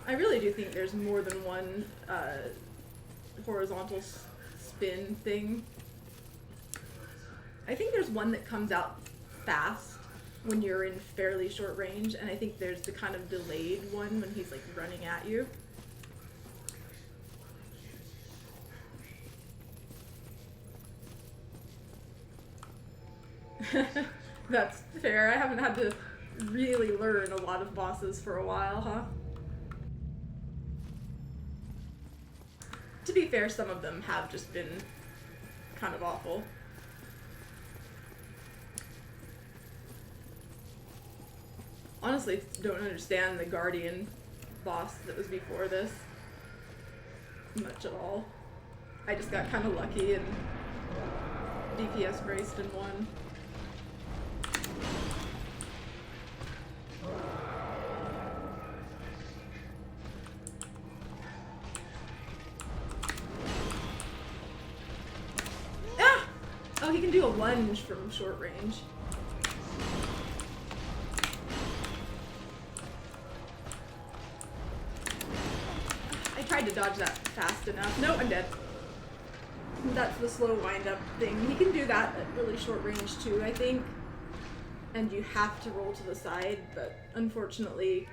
I really do think there's more than one horizontal spin thing. I think there's one that comes out fast when you're in fairly short range, and I think there's the kind of delayed one when he's like running at you. That's fair. I haven't had to really learn a lot of bosses for a while, huh? To be fair, some of them have just been kind of awful. honestly don't understand the Guardian boss that was before this much at all. I just got kind of lucky and DPS braced and won. Ah! Oh, he can do a lunge from short range. I tried to dodge that fast enough. No, I'm dead. That's the slow wind-up thing. He can do that at really short range too, I think. And you have to roll to the side, but unfortunately,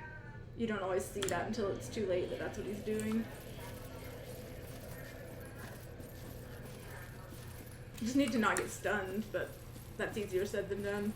you don't always see that until it's too late that that's what he's doing. You just need to not get stunned, but that's easier said than done.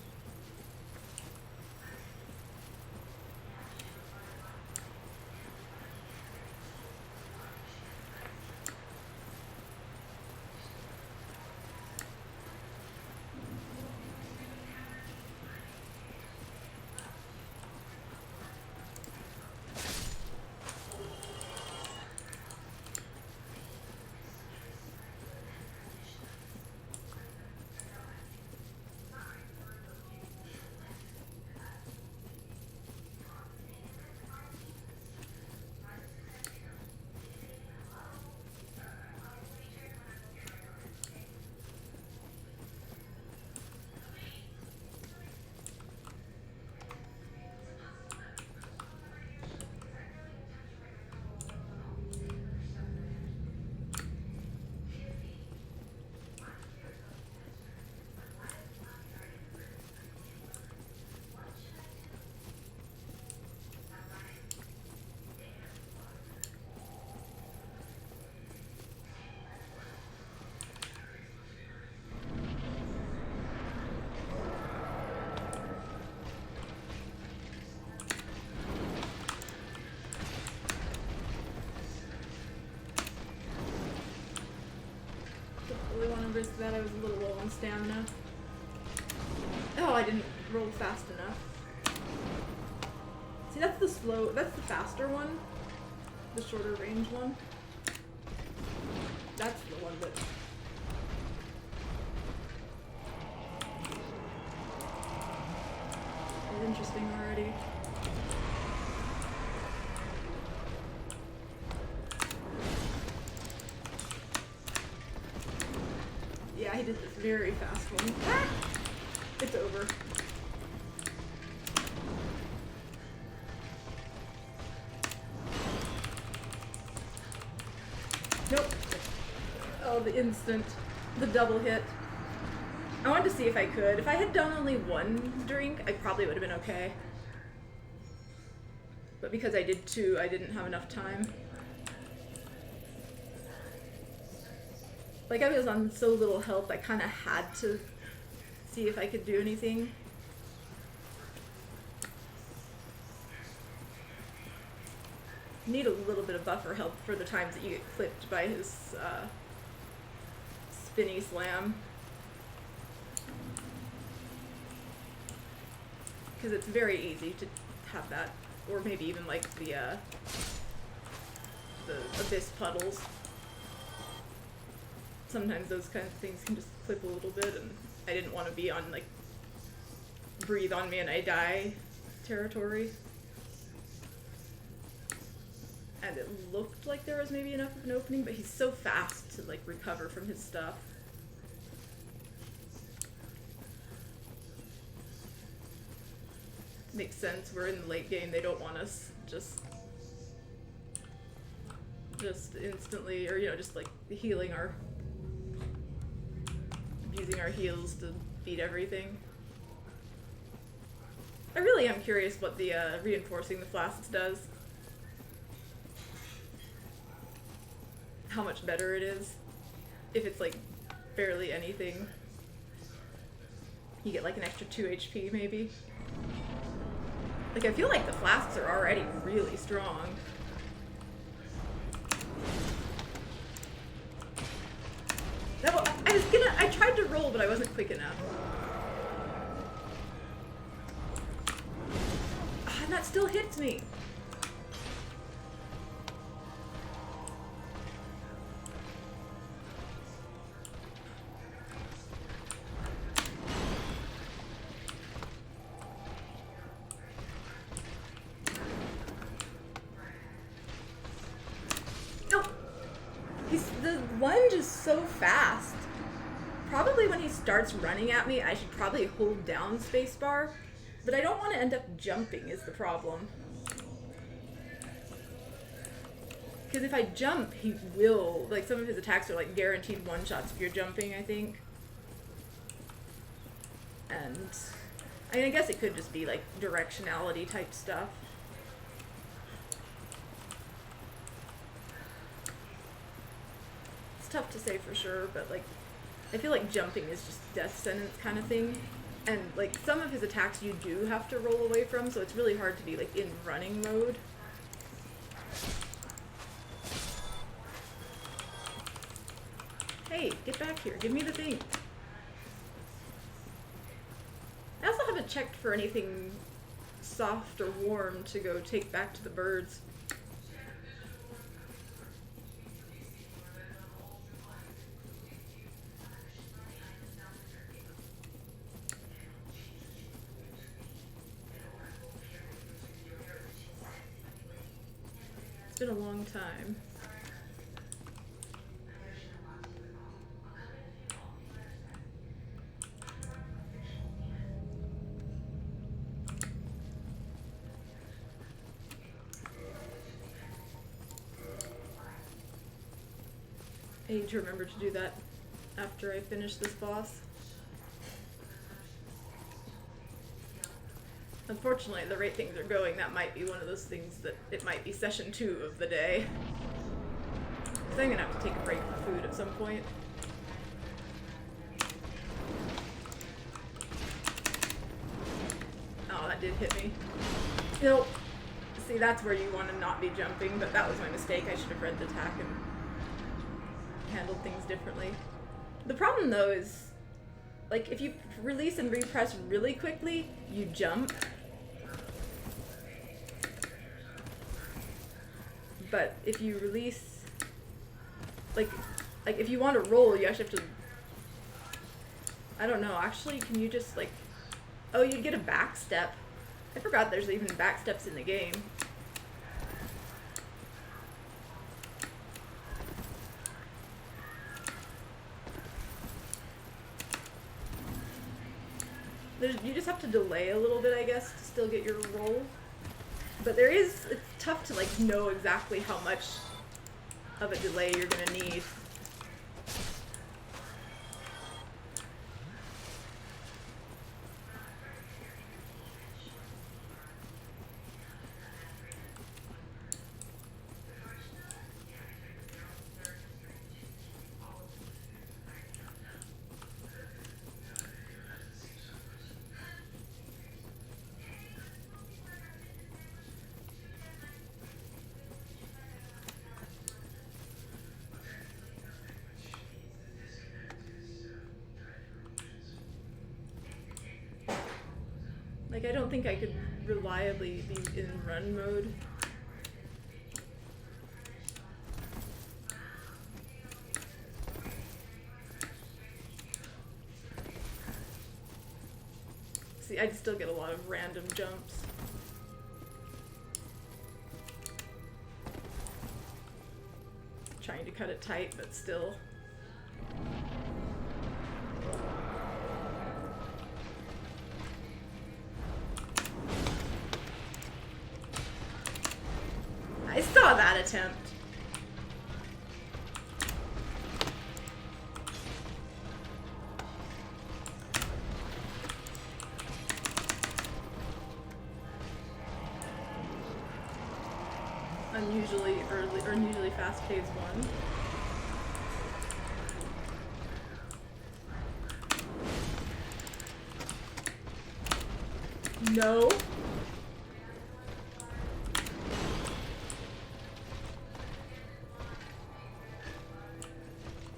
Really want to risk that. I was a little low on stamina. Oh, I didn't roll fast enough. See, that's the faster one. The shorter range one. That's the one that... is interesting already. Yeah, he did this very fast one. Ah! It's over. Nope. Oh, the instant. The double hit. I wanted to see if I could. If I had done only one drink, I probably would have been okay. But because I did two, I didn't have enough time. Like, I was on so little health, I kind of had to see if I could do anything. Need a little bit of buffer help for the times that you get clipped by his spinny slam. Because it's very easy to have that, or maybe even like the abyss puddles. Sometimes those kind of things can just clip a little bit, and I didn't want to be on, like, breathe on me and I die territory. And it looked like there was maybe enough of an opening, but he's so fast to, like, recover from his stuff. Makes sense, we're in the late game, they don't want us just instantly, or, you know, just, like, healing our... using our heals to beat everything. I really am curious what the reinforcing the flasks does. How much better it is. If it's like barely anything. You get like an extra 2 HP maybe. Like, I feel like the flasks are already really strong. No, I tried to roll, but I wasn't quick enough. still hits me. No! The lunge is so fast. Probably when he starts running at me, I should probably hold down spacebar, but I don't want to end up jumping is the problem. Because if I jump, he will, like some of his attacks are like guaranteed one-shots if you're jumping, I think. And, I mean, I guess it could just be like directionality type stuff. It's tough to say for sure, but like, I feel like jumping is just death sentence kind of thing. And like some of his attacks you do have to roll away from, so it's really hard to be like in running mode. Hey, get back here. Give me the thing. I also haven't checked for anything soft or warm to go take back to the birds. It's been a long time. I need to remember to do that after I finish this boss. Unfortunately, the rate things are going, that might be one of those things that it might be session 2 of the day. So I'm gonna have to take a break for food at some point. Oh, that did hit me. Nope. See, that's where you want to not be jumping, but that was my mistake. I should have read the attack and handled things differently. The problem though is, like, if you release and repress really quickly, you jump. But if you release, like if you want to roll, you actually have to, I don't know, actually, can you just like, oh, you'd get a back step. I forgot there's even back steps in the game. You just have to delay a little bit, I guess, to still get your roll. But it's tough to like know exactly how much of a delay you're gonna need. Like, I don't think I could reliably be in run mode. See, I'd still get a lot of random jumps. Trying to cut it tight, but still. I saw that attempt. Unusually fast phase 1. No.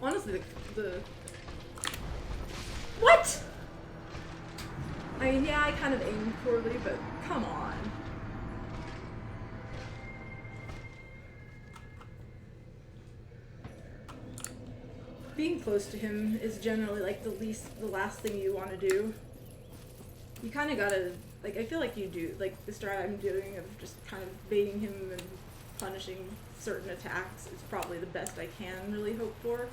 Honestly, the what? I mean, yeah, I kind of aimed poorly, but come on. being close to him is generally like the last thing you want to do. You kind of gotta, like, I feel like you do, like the strat I'm doing of just kind of baiting him and punishing certain attacks is probably the best I can really hope for.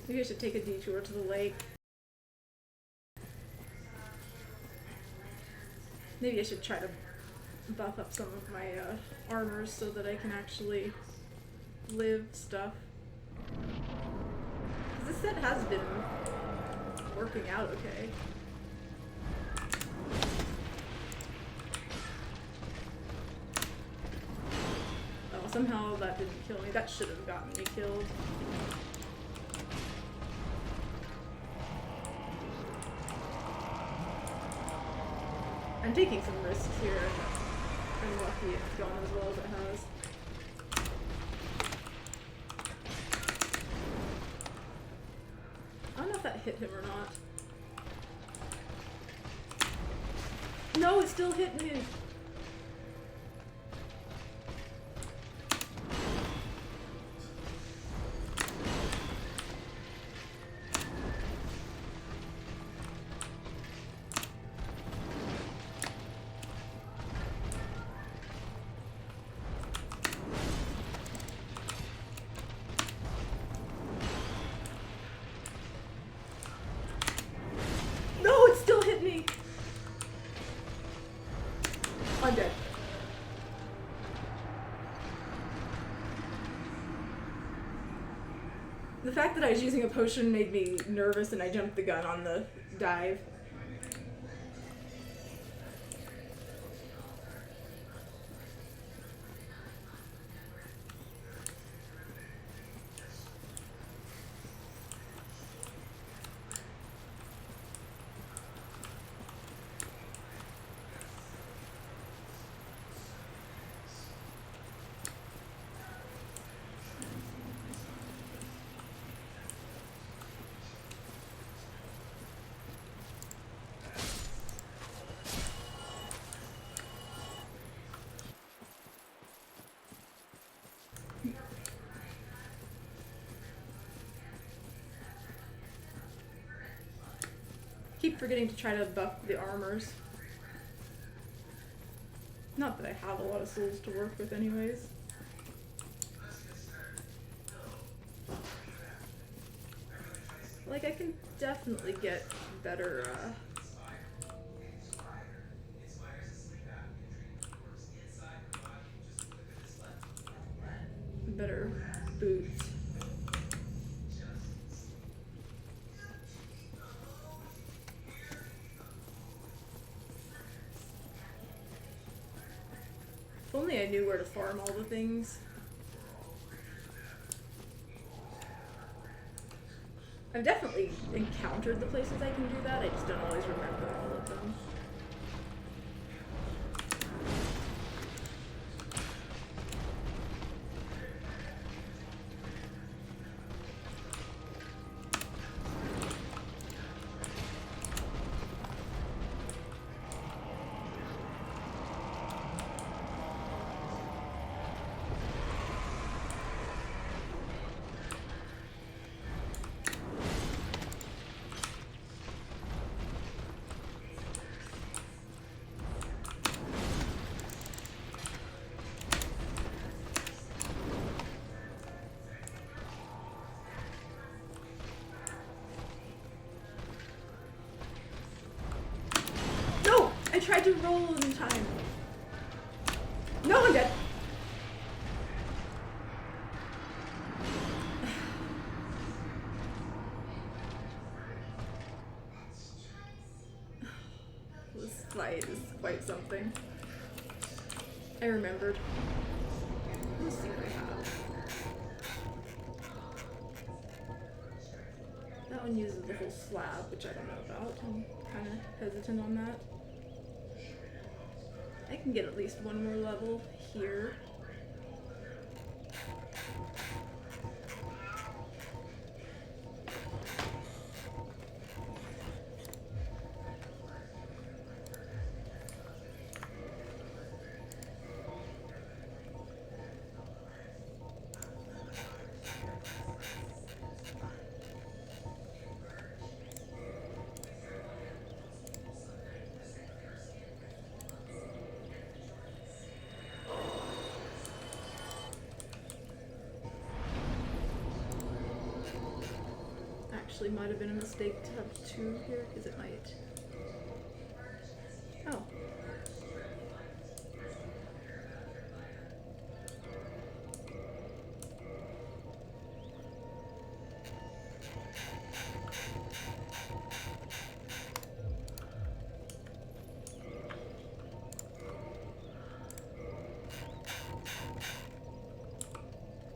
Maybe I should take a detour to the lake. Maybe I should try to buff up some of my armors so that I can actually live stuff. 'Cause this set has been working out okay. Oh, somehow that didn't kill me. That should have gotten me killed. I'm taking some risks here. I'm lucky it's gone as well as it has. I don't know if that hit him or not. No, it still hit me. I'm dead. The fact that I was using a potion made me nervous and I jumped the gun on the dive. Keep forgetting to try to buff the armors. Not that I have a lot of souls to work with anyways. Like, I can definitely get better, better boots. If only I knew where to farm all the things. I've definitely encountered the places I can do that, I just don't always remember all of them. to roll in time. No, I'm dead. This fight is quite something. I remembered. Let's see what I have. That one uses the whole slab, which I don't know about. I'm kind of hesitant on that. I can get at least one more level here. Actually might have been a mistake to have two here, because it might. Oh.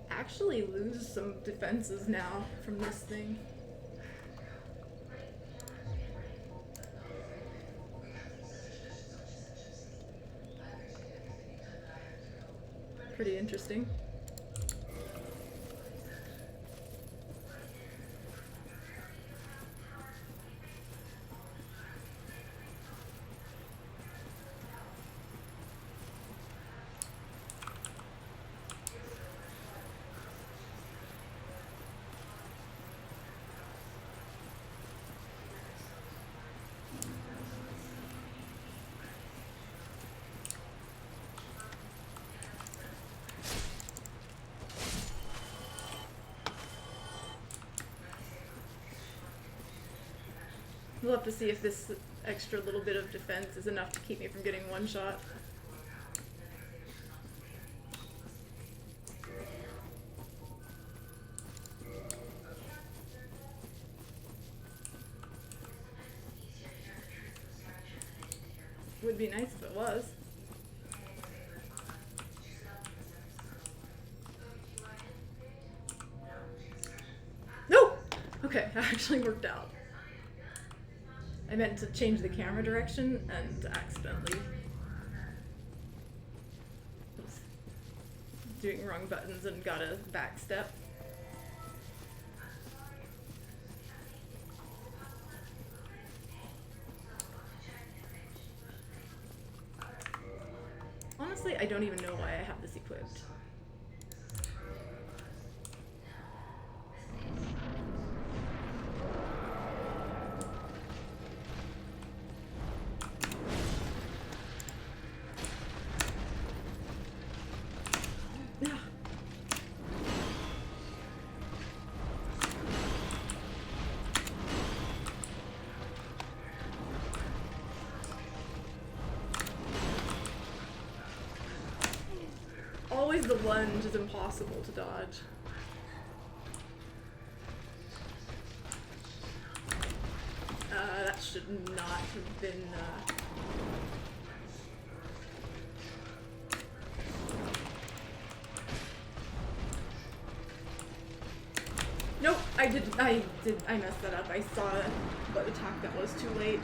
Actually lose some defenses now from this thing. Pretty interesting. We'll have to see if this extra little bit of defense is enough to keep me from getting one shot. Would be nice if it was. No! Okay, that actually worked out. I meant to change the camera direction and accidentally was doing wrong buttons and got a back step. Honestly, I don't even know why I have this equipped. Always the lunge is impossible to dodge. That should not have been, Nope, I messed that up. I saw what attack that was too late.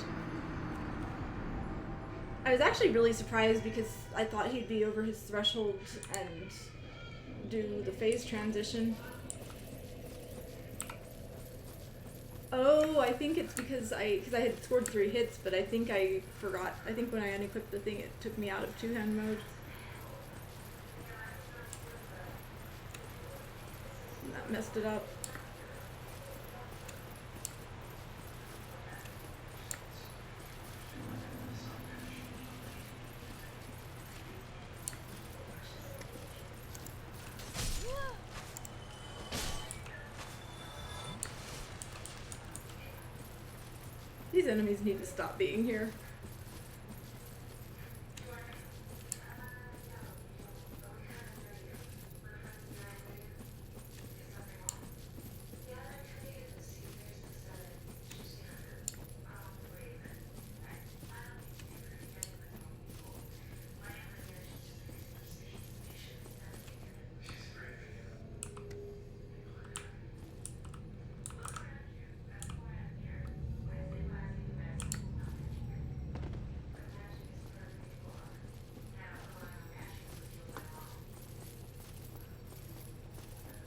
I was actually really surprised because I thought he'd be over his threshold and do the phase transition. Oh, I think it's because I had scored 3 hits, but I think I forgot. I think when I unequipped the thing, it took me out of two-hand mode. And that messed it up. These enemies need to stop being here.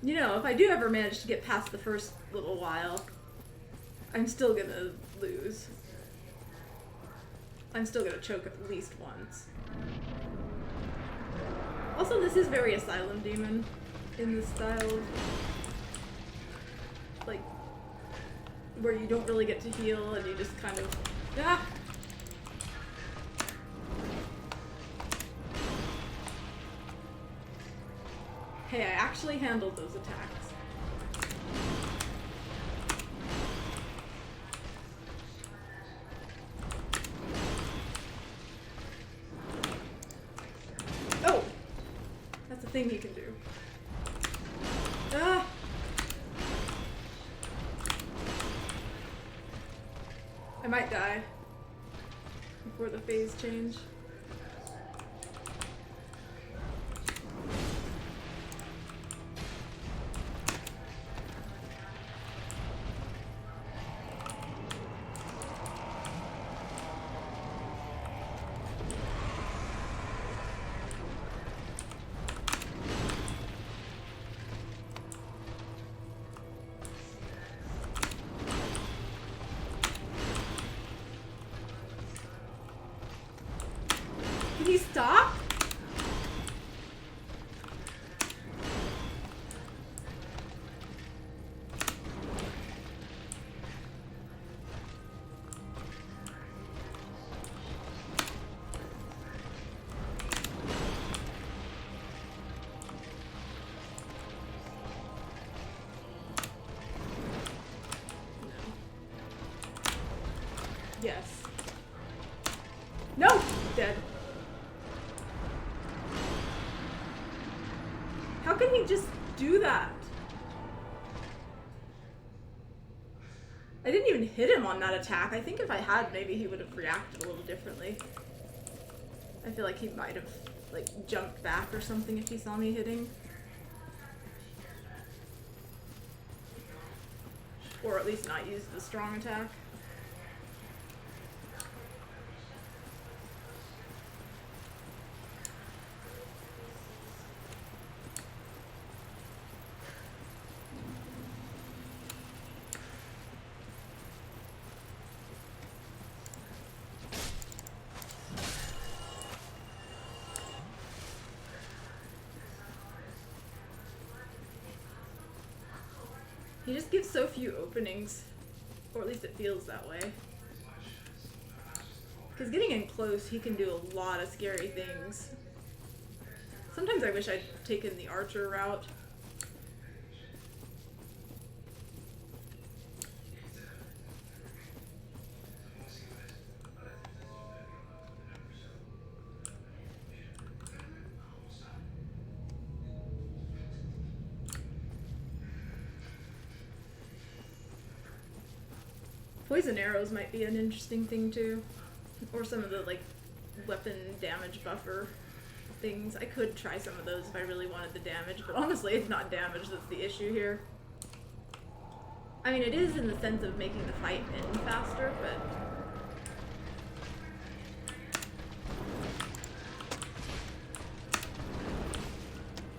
You know, if I do ever manage to get past the first little while, I'm still gonna lose. I'm still gonna choke at least once. Also, this is very Asylum Demon in the style of, like, where you don't really get to heal and you just kind of, ah! Hey, I actually handled those attacks. Oh! That's a thing he can do. Ah! I might die before the phase change. Can he stop? Yes. No! Dead. How can he just do that? I didn't even hit him on that attack. I think if I had, maybe he would have reacted a little differently. I feel like he might have, like, jumped back or something if he saw me hitting. Or at least not use the strong attack. He just gives so few openings, or at least it feels that way. Because getting in close, he can do a lot of scary things. Sometimes I wish I'd taken the archer route. Poison arrows might be an interesting thing too. Or some of the, like, weapon damage buffer things. I could try some of those if I really wanted the damage, but honestly it's not damage that's the issue here. I mean, it is in the sense of making the fight end faster, but...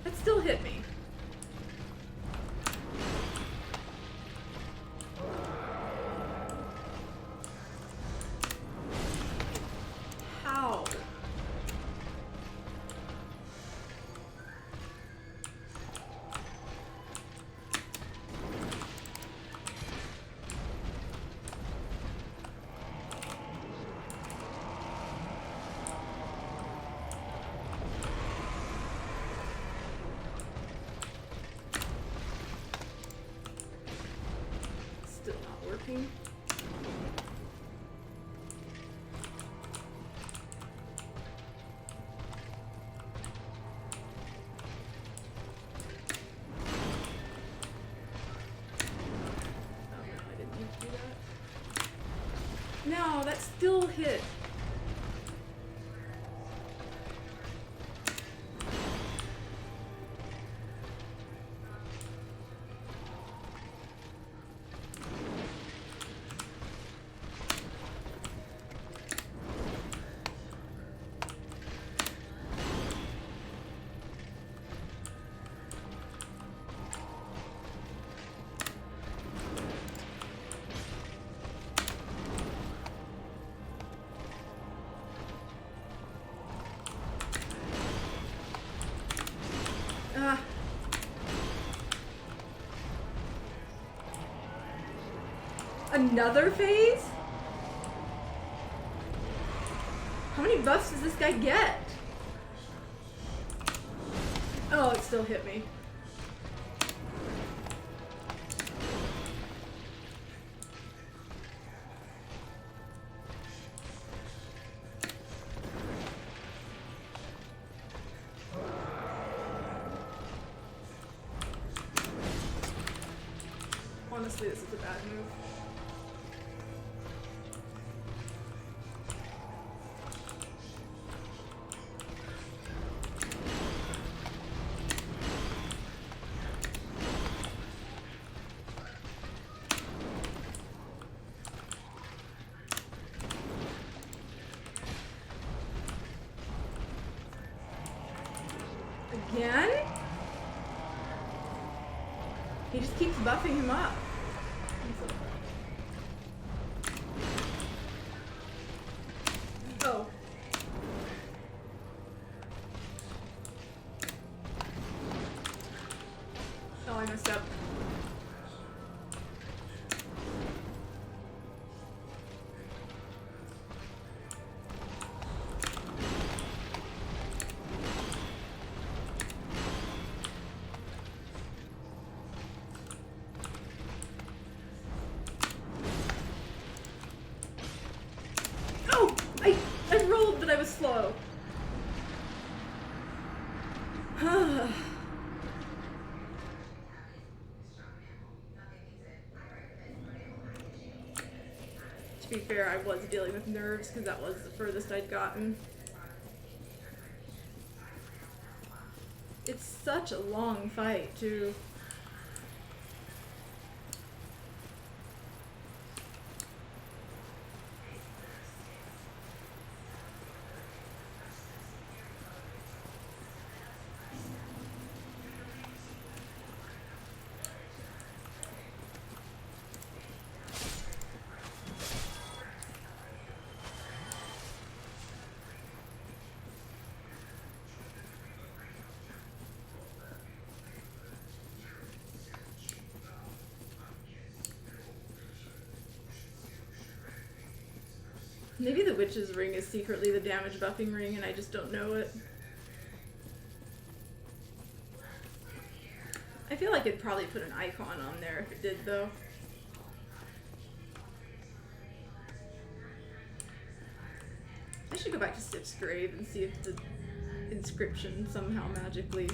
That still hit me. How? Still not working. I didn't need to do that. No, that still hit. Another phase? How many buffs does this guy get? Oh, it still hit me. Honestly, this is a bad move. Again? He just keeps buffing him up. Oh. Oh, I messed up. Oh! I rolled, but I was slow. To be fair, I was dealing with nerves because that was the furthest I'd gotten. It's such a long fight, too. Maybe the witch's ring is secretly the damage buffing ring and I just don't know it. I feel like it'd probably put an icon on there if it did, though. I should go back to Sif's grave and see if the inscription somehow magically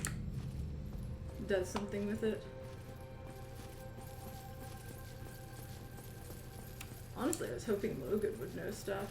does something with it. Honestly, I was hoping Logan would know stuff.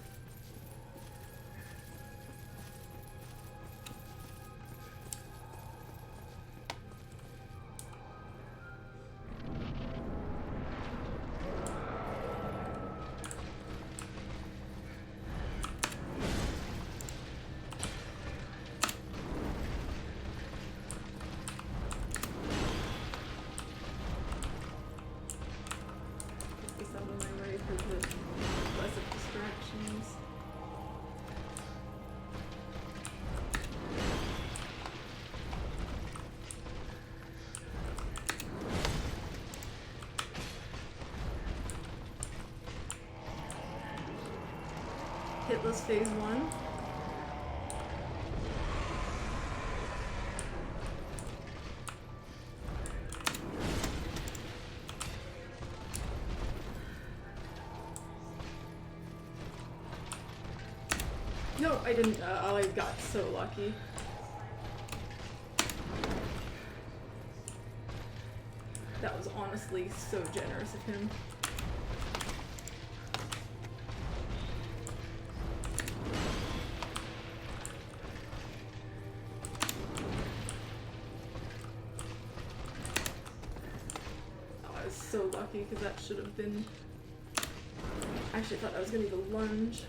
Hitless phase 1. No, I didn't. I got so lucky. That was honestly so generous of him. So lucky because that should have been. Actually, I thought that was gonna be the lunge.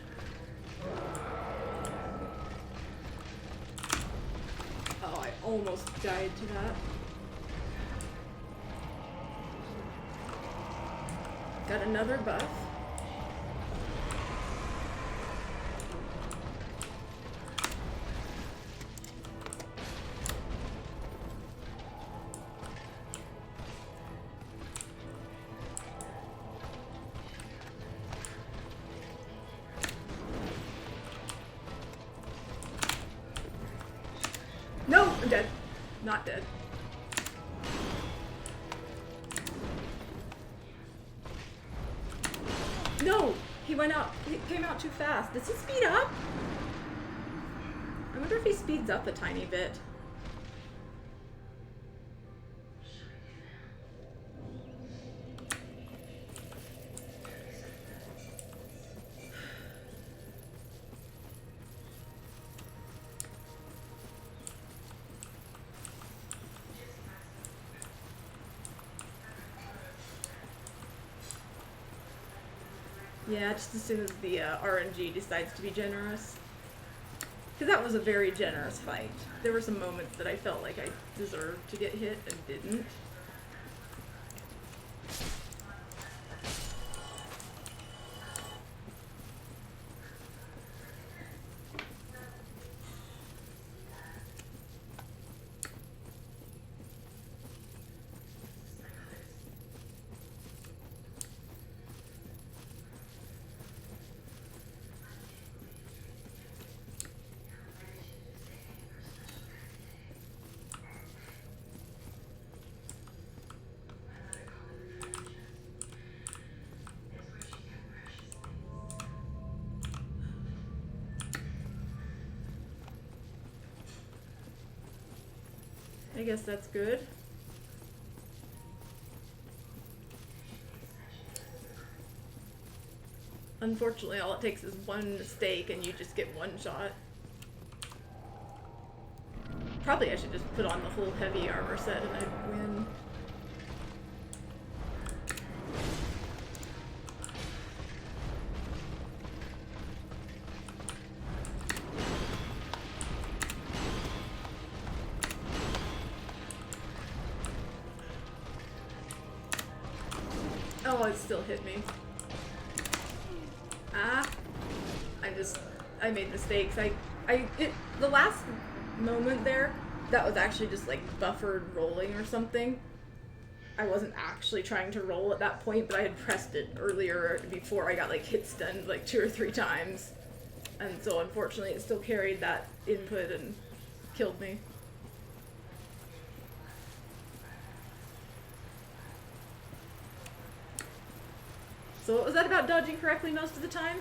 Oh, I almost died to that. Got another buff. No, I'm dead. Not dead. No! He went out. He came out too fast. Does he speed up? I wonder if he speeds up a tiny bit. Yeah, just as soon as the RNG decides to be generous. Because that was a very generous fight. There were some moments that I felt like I deserved to get hit and didn't. I guess that's good. Unfortunately, all it takes is one mistake and you just get one shot. Probably I should just put on the whole heavy armor set and I'd win. Oh, it still hit me. Ah. I made mistakes. The last moment there, that was actually just like buffered rolling or something. I wasn't actually trying to roll at that point, but I had pressed it earlier before I got like hit stunned like 2 or 3 times. And so unfortunately it still carried that input and killed me. So what was that about dodging correctly most of the time?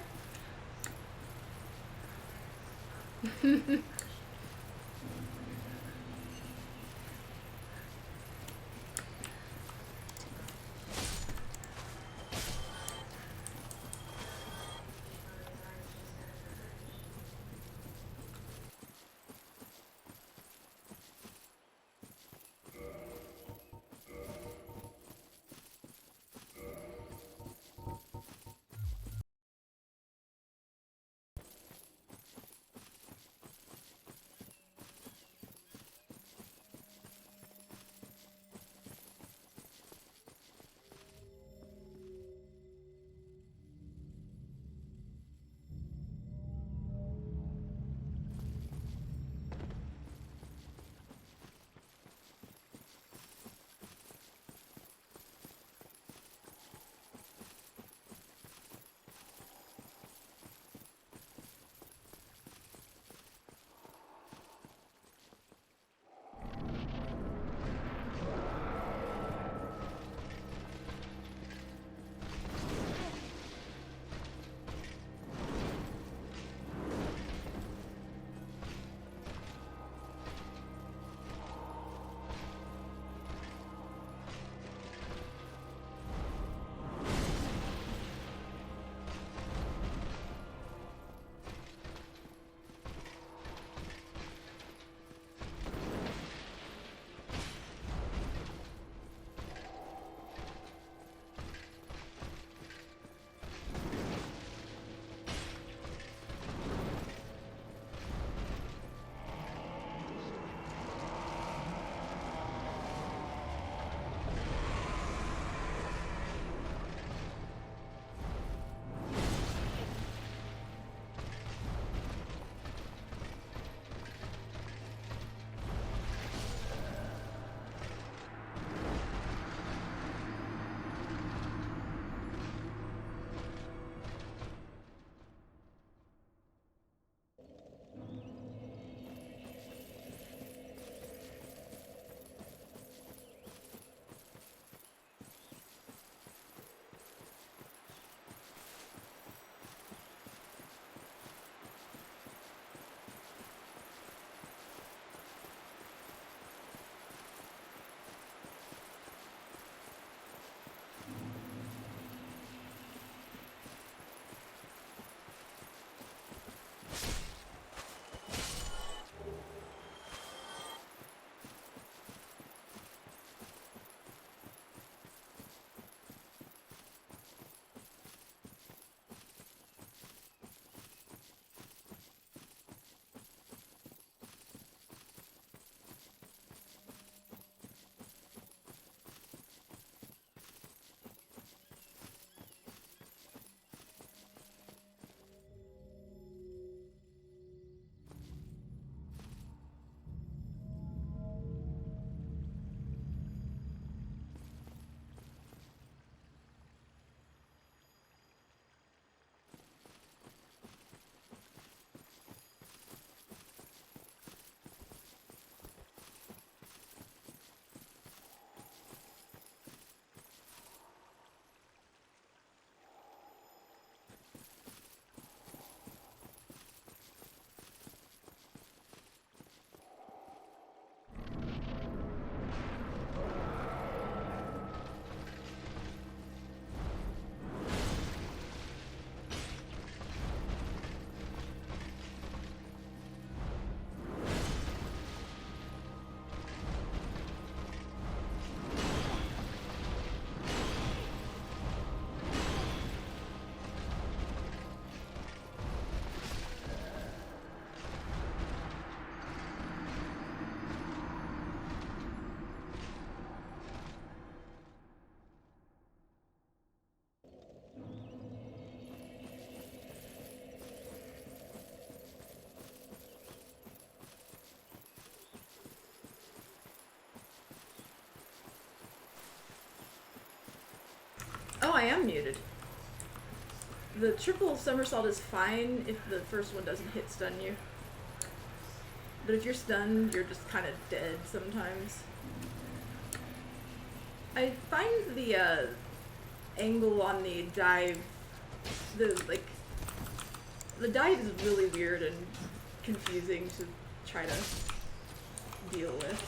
am muted. The triple somersault is fine if the first one doesn't hit stun you. But if you're stunned, you're just kind of dead sometimes. I find the angle on the dive, the dive is really weird and confusing to try to deal with.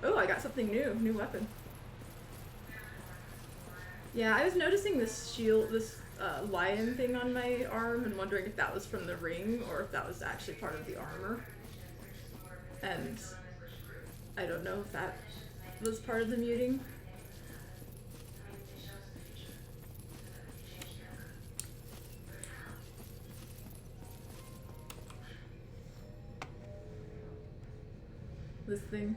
Oh, I got something new weapon. Yeah, I was noticing this shield, this lion thing on my arm and wondering if that was from the ring or if that was actually part of the armor. And I don't know if that was part of the muting. This thing.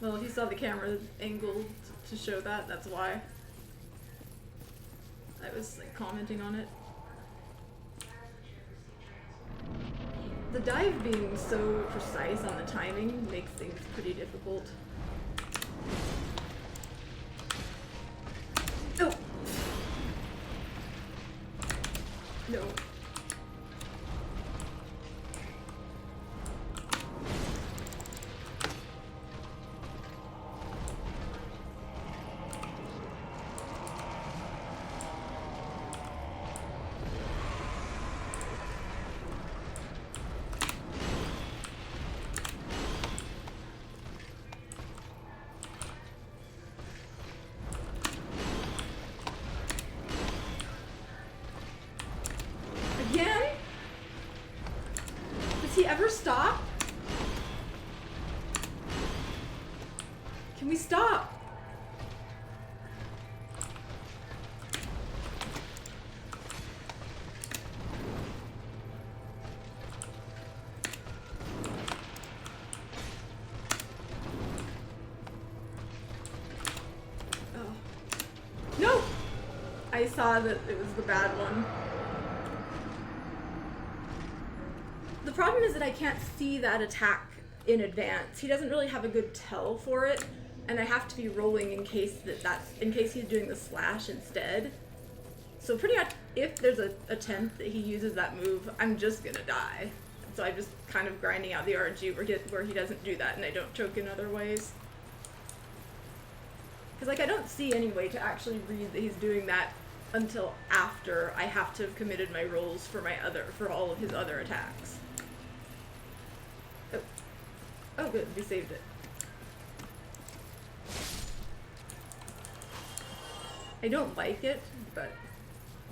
Well, if you saw the camera angled to show that, that's why. I was like commenting on it. The dive being so precise on the timing makes things pretty difficult. Oh! No. Again? Does he ever stop? Can we stop? Oh. No! I saw that it was the bad one. The problem is that I can't see that attack in advance. He doesn't really have a good tell for it, and I have to be rolling in case in case he's doing the slash instead. So pretty much, if there's a attempt that he uses that move, I'm just gonna die. So I'm just kind of grinding out the RNG where he doesn't do that, and I don't choke in other ways. Because like I don't see any way to actually read that he's doing that until after I have to have committed my rolls for all of his other attacks. Oh good, we saved it. I don't like it, but,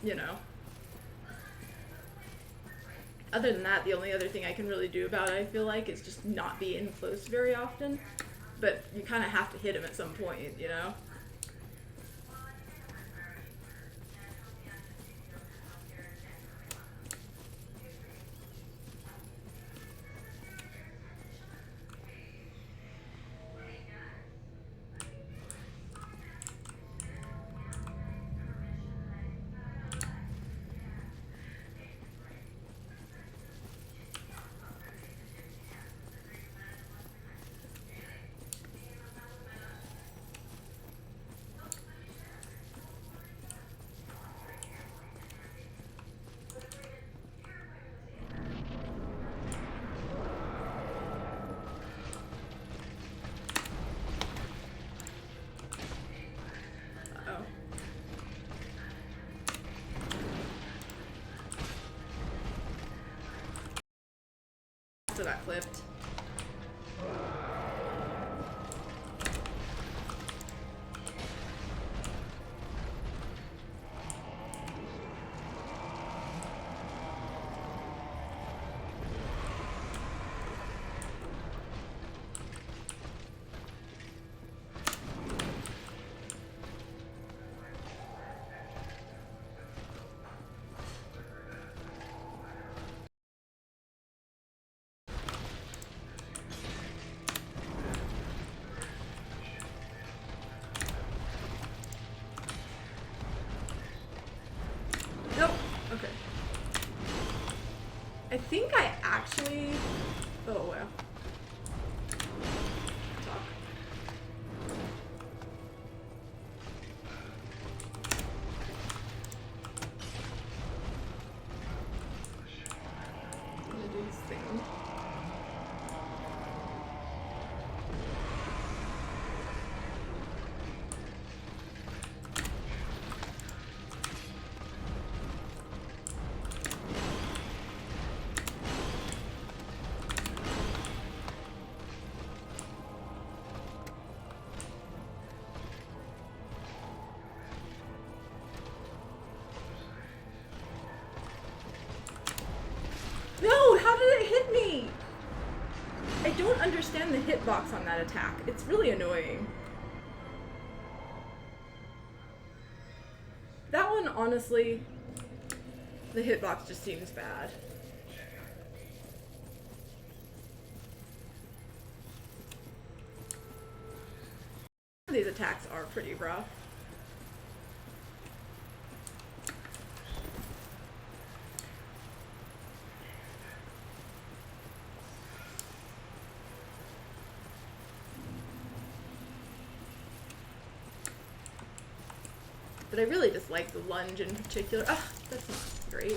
you know. Other than that, the only other thing I can really do about it, I feel like, is just not be in close very often. But you kind of have to hit him at some point, you know? So that clipped. actually... Oh, wow. Talk. I'm gonna do this thing. No! How did it hit me? I don't understand the hitbox on that attack. It's really annoying. That one, honestly, the hitbox just seems bad. These attacks are pretty rough. But I really dislike the lunge in particular. Ah, that's not great.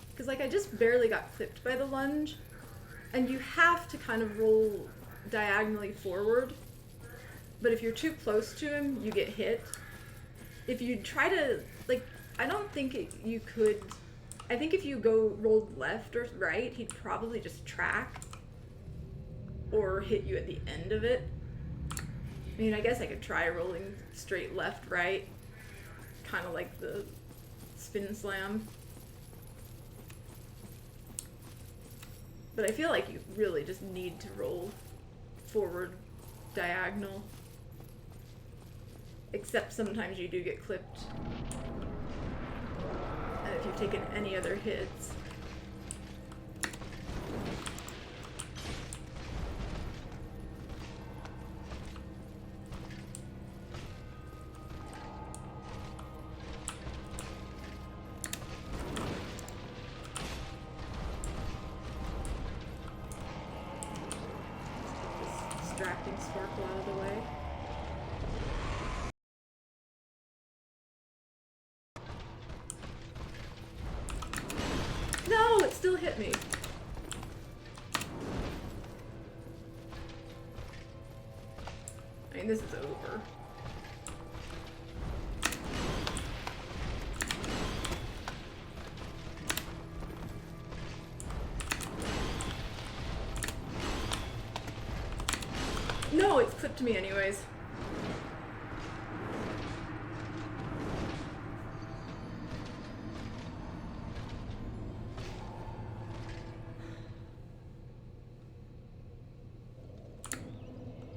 Because, like, I just barely got clipped by the lunge, and you have to kind of roll diagonally forward. But if you're too close to him, you get hit. If you try to, like, I don't think you could... I think if you rolled left or right, he'd probably just track. Or hit you at the end of it. I mean, I guess I could try rolling straight left, right. Kind of like the spin slam. But I feel like you really just need to roll forward diagonal. Except sometimes you do get clipped. And if you've taken any other hits. This distracting sparkle out of the way. No, it still hit me. I mean, this is over. No, it's clipped me anyways.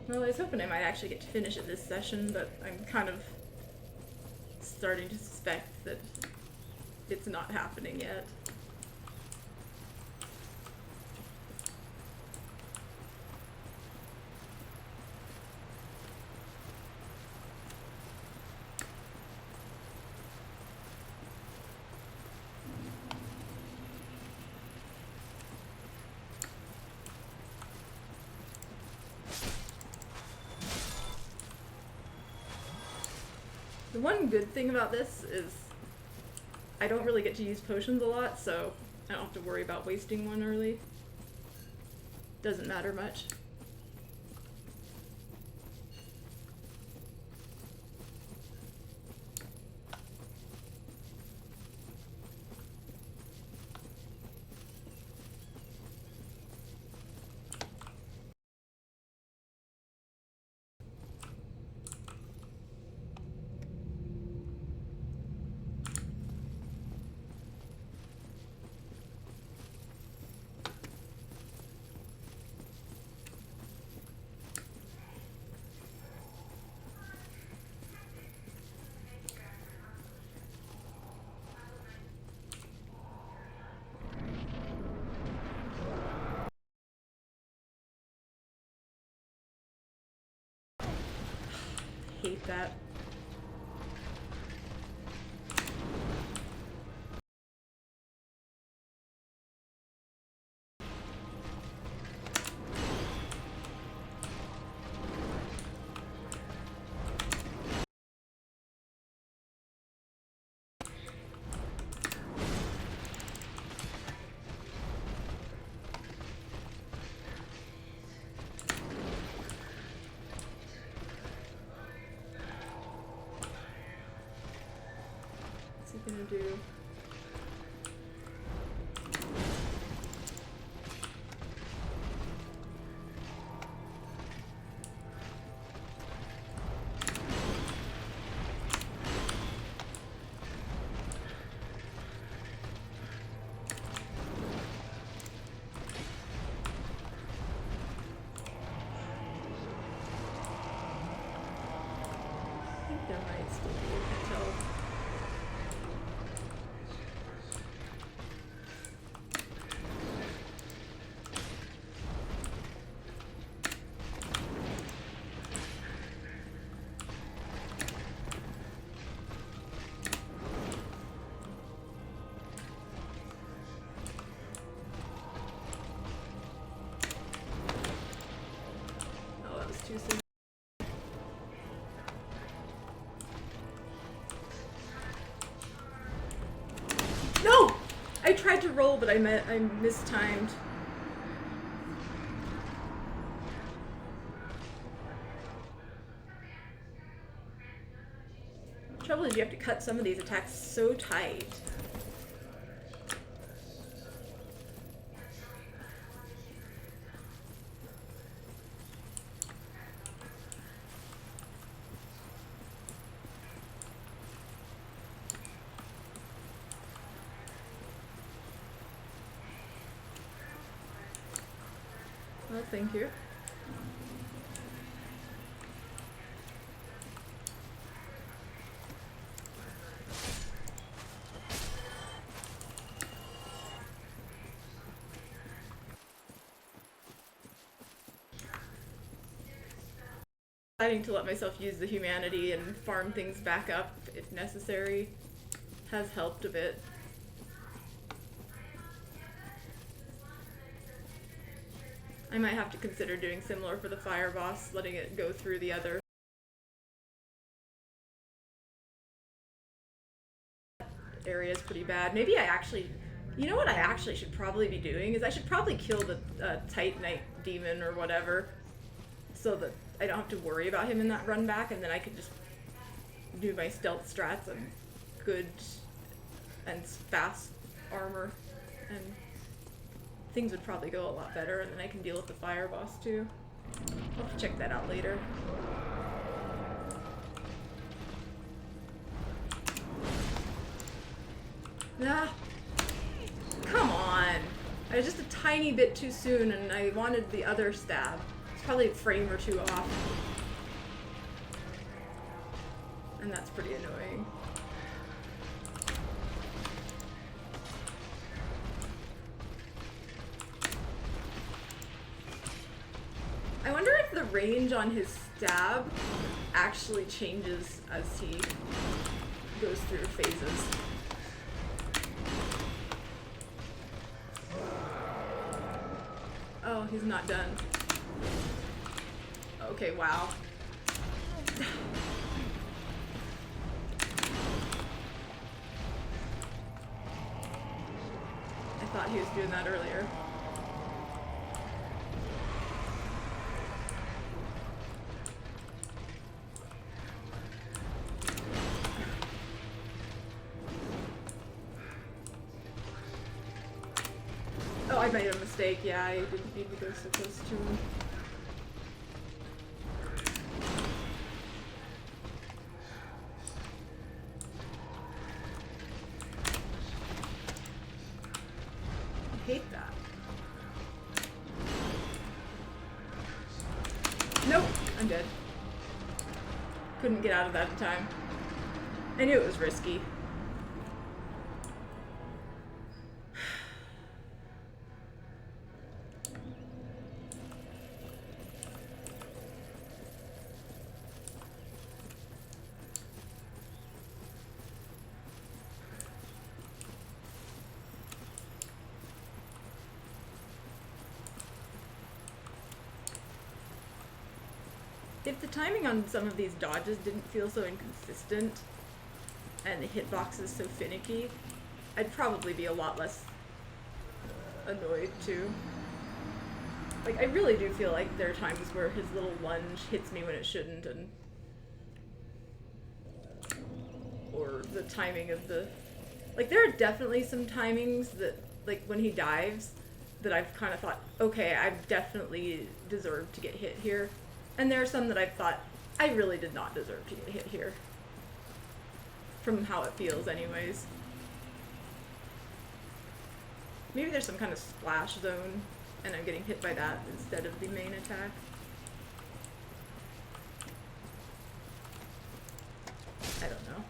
Well, I was hoping I might actually get to finish it this session, but I'm kind of starting to suspect that it's not happening yet. The one good thing about this is I don't really get to use potions a lot, so I don't have to worry about wasting one early. Doesn't matter much. hate that. What's he gonna do? I think there might still be a tell. Oh, that was too soon. No! I tried to roll, but I mistimed. The trouble is you have to cut some of these attacks so tight. Well, thank you. Deciding to let myself use the humanity and farm things back up if necessary has helped a bit. I might have to consider doing similar for the fire boss, letting it go through the other areas pretty bad. Maybe I actually, you know what I actually should probably be doing is I should probably kill the Titanite demon or whatever, so that I don't have to worry about him in that run back, and then I could just do my stealth strats and good and fast armor, and things would probably go a lot better, and then I can deal with the fire boss too. I'll have to check that out later. Ah, come on. I was just a tiny bit too soon, and I wanted the other stab. It's probably a frame or two off. And that's pretty annoying. I wonder if the range on his stab actually changes as he goes through phases. Oh, he's not done. Okay, wow. I thought he was doing that earlier. Oh, I made a mistake. Yeah, I didn't need to go so close to him. I hate that. Nope, I'm dead. Couldn't get out of that in time. I knew it was risky. if the timing on some of these dodges didn't feel so inconsistent and the hitbox is so finicky, I'd probably be a lot less annoyed too. Like, I really do feel like there are times where his little lunge hits me when it shouldn't, and or the timing of the, like, there are definitely some timings that, like, when he dives, that I've kind of thought, okay, I've definitely deserved to get hit here. And there are some that I've thought, I really did not deserve to get hit here. From how it feels anyways. Maybe there's some kind of splash zone, and I'm getting hit by that instead of the main attack. I don't know.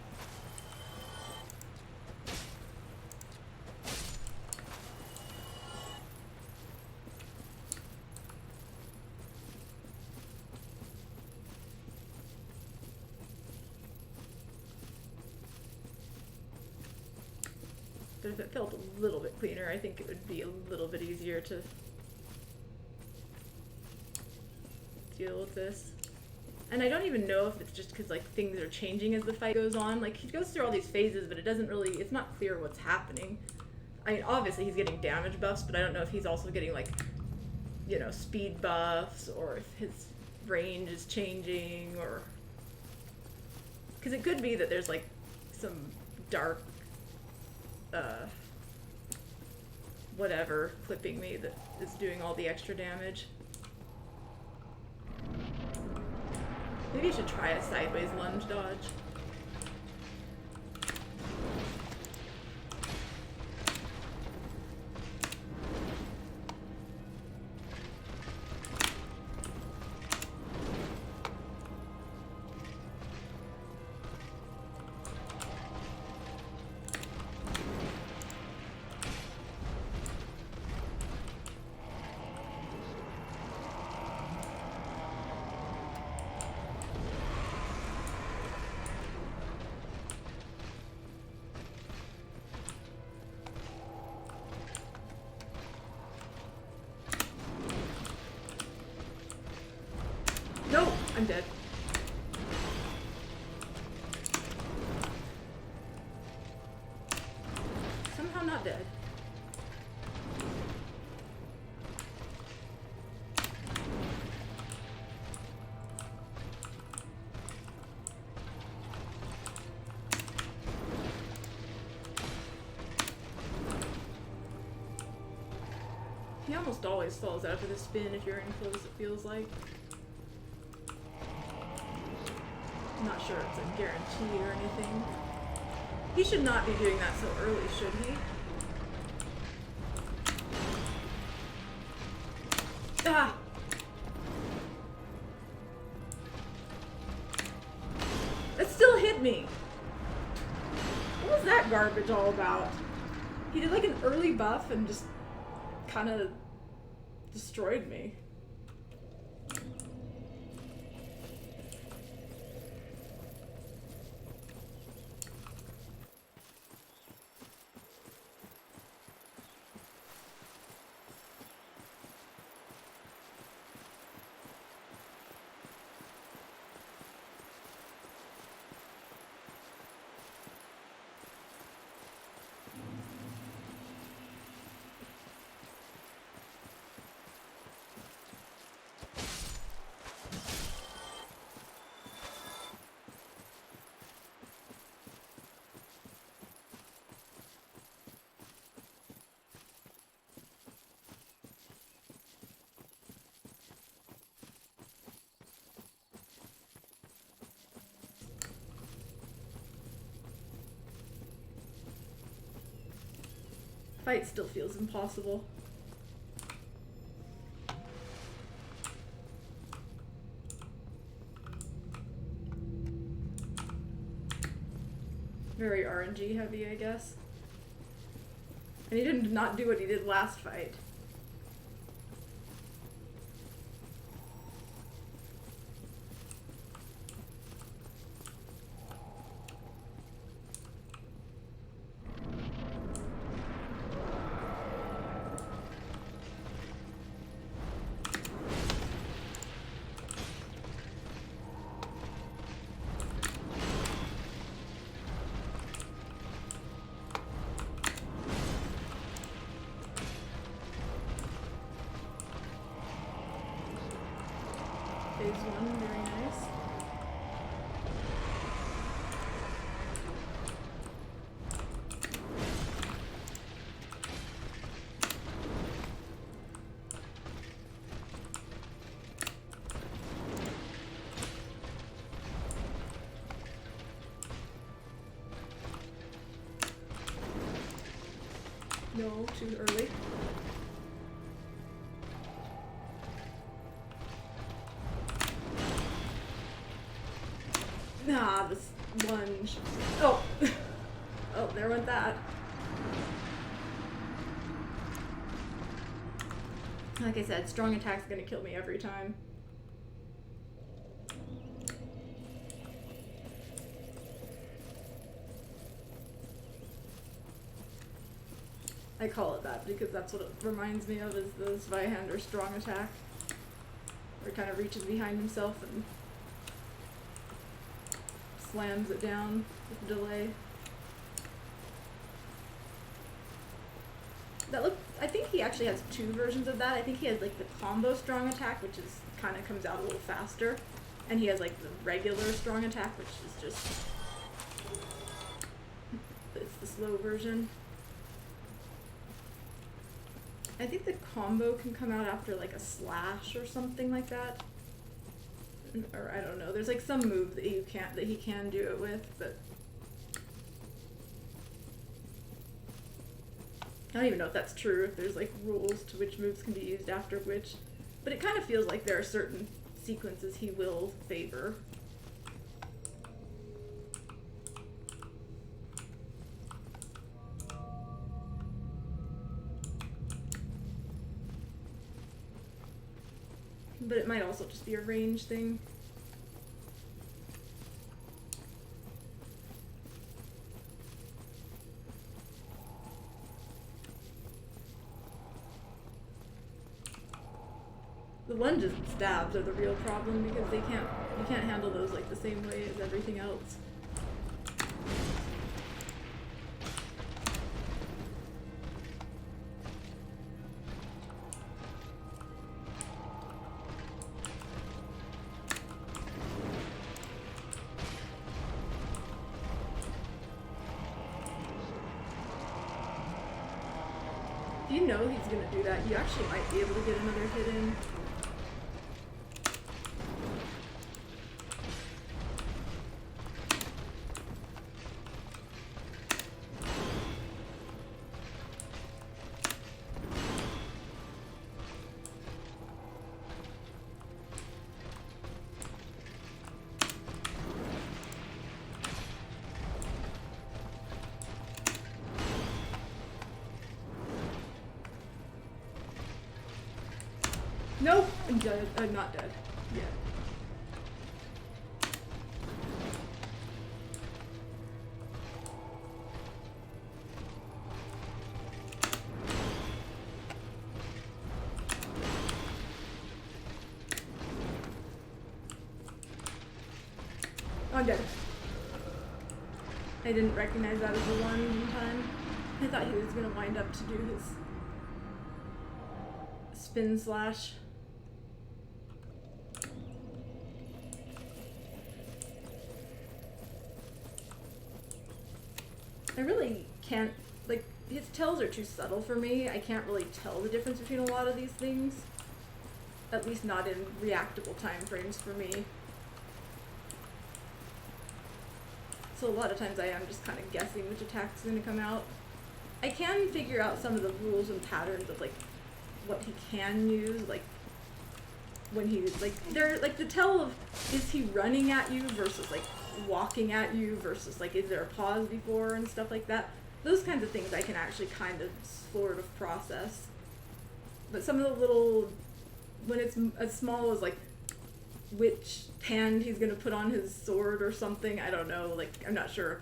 But if it felt a little bit cleaner, I think it would be a little bit easier to deal with this. And I don't even know if it's just because, like, things are changing as the fight goes on. Like, he goes through all these phases, but it doesn't really, it's not clear what's happening. I mean, obviously he's getting damage buffs, but I don't know if he's also getting, like, you know, speed buffs, or if his range is changing, or... Because it could be that there's, like, some dark whatever clipping me that is doing all the extra damage. Maybe you should try a sideways lunge dodge. No, I'm dead. Somehow not dead. He almost always falls out of the spin if you're in close, it feels like. I'm not sure it's a guarantee or anything. He should not be doing that so early, should he? Ah! It still hit me! What was that garbage all about? He did like an early buff and just kind of destroyed me. Fight still feels impossible. Very RNG heavy, I guess. And he did not do what he did last fight. Phase 1, very nice. No, too early. Nah, this lunge. Oh! Oh, there went that. Like I said, strong attack's gonna kill me every time. I call it that because that's what it reminds me of, is the Zweihander strong attack. Where he kind of reaches behind himself and slams it down with delay. That look, I think he actually has two versions of that. I think he has like the combo strong attack, which is kind of comes out a little faster, and he has like the regular strong attack, which is just, it's the slow version. I think the combo can come out after like a slash or something like that. Or I don't know. There's like some move that he can do it with, but I don't even know if that's true, if there's like rules to which moves can be used after which. But it kind of feels like there are certain sequences he will favor. But it might also just be a range thing. The lunges and stabs are the real problem because you can't handle those like the same way as everything else. If you know he's gonna do that, you actually might be able to get another hit in. Nope, I'm dead. I'm not dead yet. I'm dead. I didn't recognize that as a one in time. I thought he was gonna wind up to do his spin slash. I really can't, like, his tells are too subtle for me. I can't really tell the difference between a lot of these things. At least not in reactable time frames for me. So a lot of times I am just kind of guessing which attack's going to come out. I can figure out some of the rules and patterns of, like, what he can use, like, when he's, like, they're, like, the tell of, is he running at you versus, like, walking at you versus, like, is there a pause before and stuff like that. Those kinds of things I can actually kind of sort of process. But some of the little, when it's as small as, like, which hand he's gonna put on his sword or something, I don't know, like, I'm not sure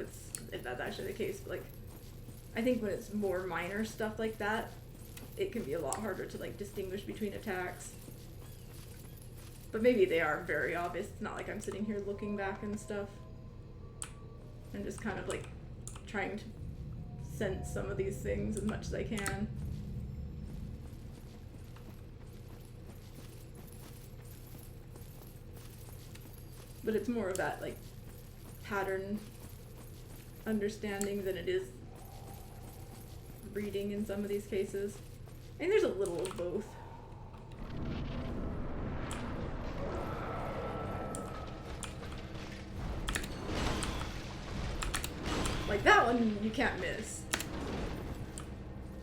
if that's actually the case, but, like, I think when it's more minor stuff like that, it can be a lot harder to, like, distinguish between attacks. But maybe they are very obvious. It's not like I'm sitting here looking back and stuff. I'm just kind of, like, trying to sense some of these things as much as I can. but it's more of that like pattern understanding than it is reading in some of these cases. And there's a little of both. Like that one you can't miss.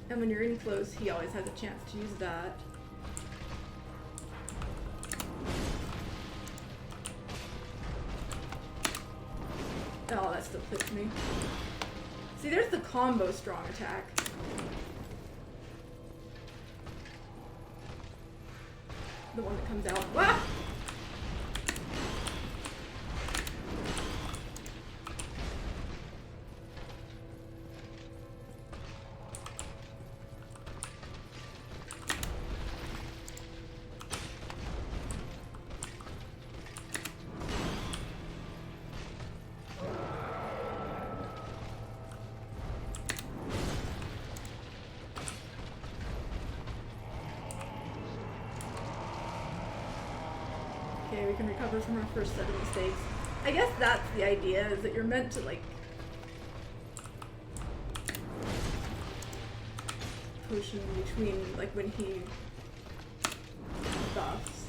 And when you're in close, he always has a chance to use that. Oh, that still hits me. See, there's the combo strong attack. The one that comes out. Wah! Okay, we can recover from our first set of mistakes. I guess that's the idea, is that you're meant to, like, potion between, like, when he buffs.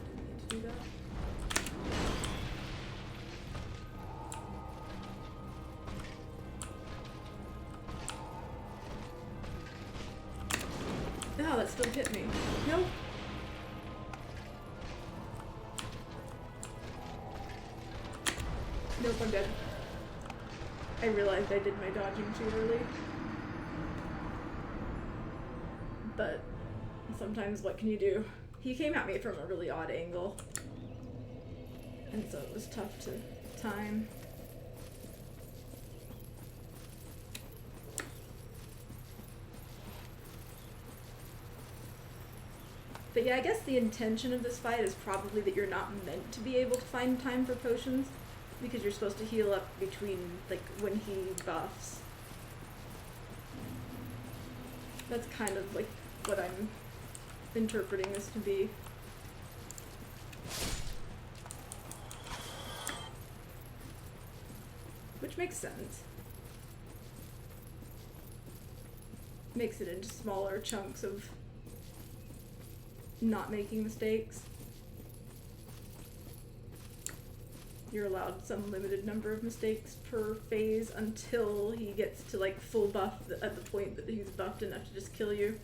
Didn't need to do that. Oh, that still hit me. Nope. Nope, I'm dead. I realized I did my dodging too early. But sometimes what can you do? He came at me from a really odd angle. And so it was tough to time. But yeah, I guess the intention of this fight is probably that you're not meant to be able to find time for potions, because you're supposed to heal up between, like, when he buffs. That's kind of, like, what I'm interpreting this to be. Which makes sense. Makes it into smaller chunks of not making mistakes. You're allowed some limited number of mistakes per phase until he gets to like full buff at the point that he's buffed enough to just kill you.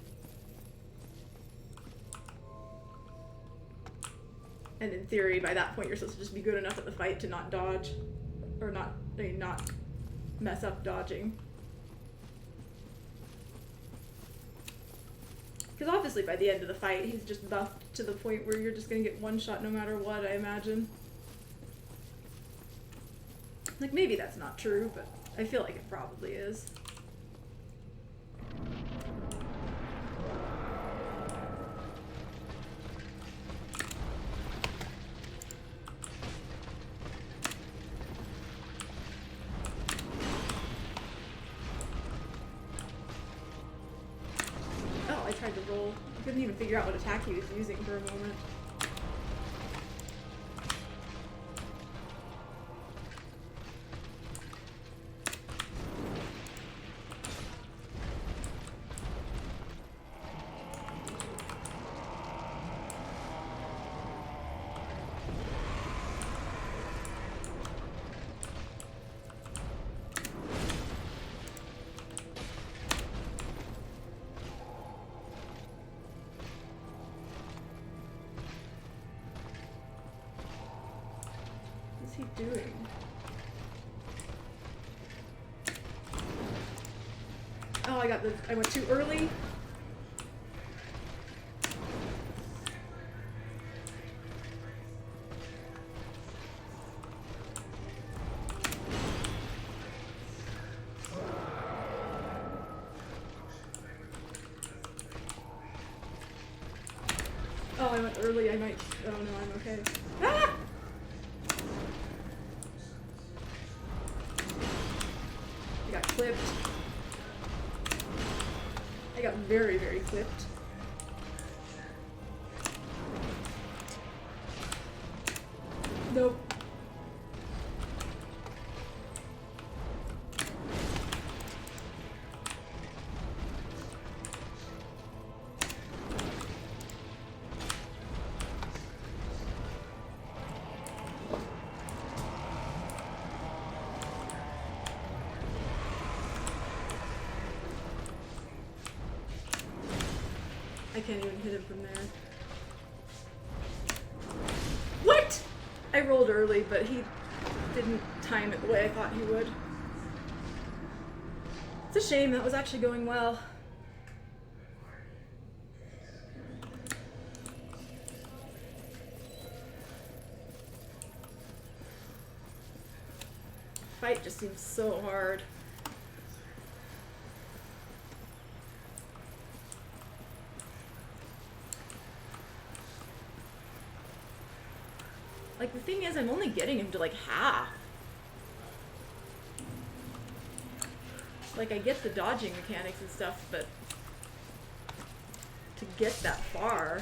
And in theory, by that point, you're supposed to just be good enough at the fight to not dodge, or not mess up dodging. Because obviously by the end of the fight, he's just buffed to the point where you're just gonna get one shot no matter what, I imagine. Like, maybe that's not true, but I feel like it probably is. I tried to roll. I couldn't even figure out what attack he was using for a moment. What's he doing? Oh, I went too early. Oh, I went early. I might. Oh no, I'm okay. Ah! I got clipped. I got very, very clipped. Nope. I can't even hit him from there. What? I rolled early, but he didn't time it the way I thought he would. It's a shame, that was actually going well. Fight just seems so hard. Like, the thing is, I'm only getting him to, like, half. Like, I get the dodging mechanics and stuff, but to get that far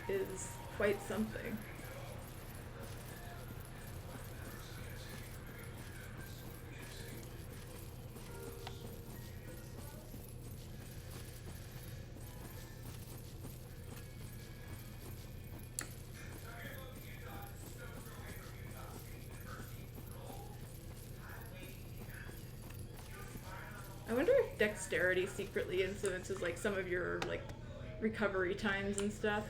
is quite something. I wonder if dexterity secretly influences like some of your like recovery times and stuff.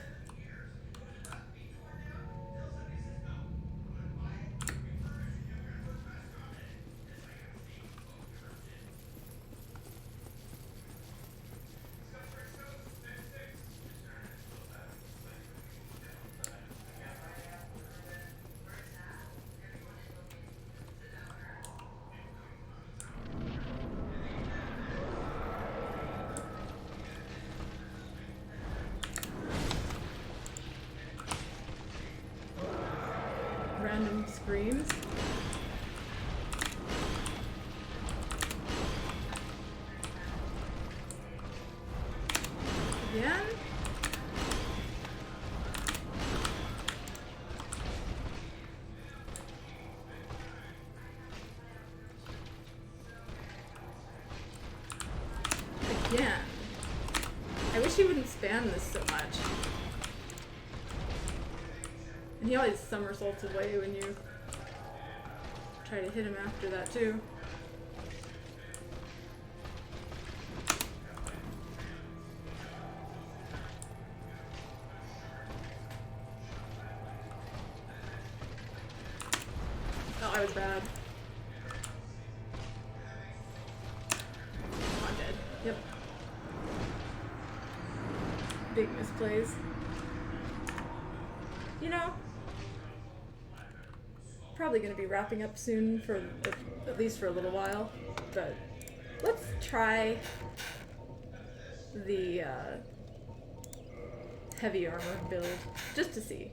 Random screams. Again? Again. I wish he wouldn't spam this so much. And he always somersaults away when you try to hit him after that too. Oh, I was bad. Oh, I'm dead. Yep. Big misplays. You know, probably going to be wrapping up soon for at least for a little while, but let's try the heavy armor build just to see.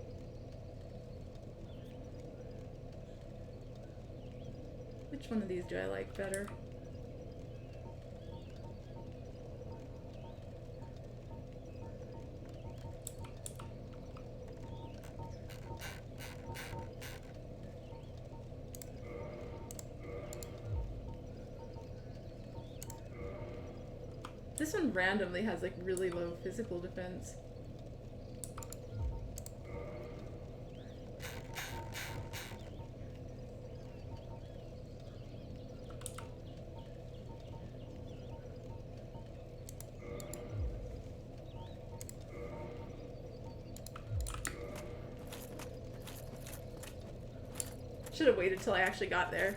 Which one of these do I like better? This one randomly has like really low physical defense. Should have waited till I actually got there.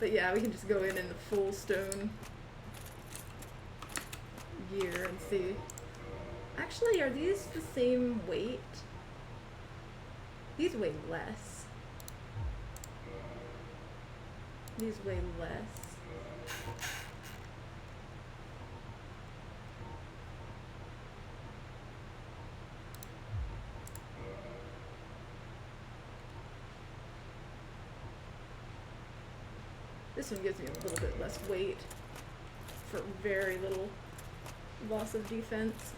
But yeah, we can just go in the full stone gear and see. Actually, are these the same weight? These weigh less. These weigh less. This one gives me a little bit less weight for very little loss of defense.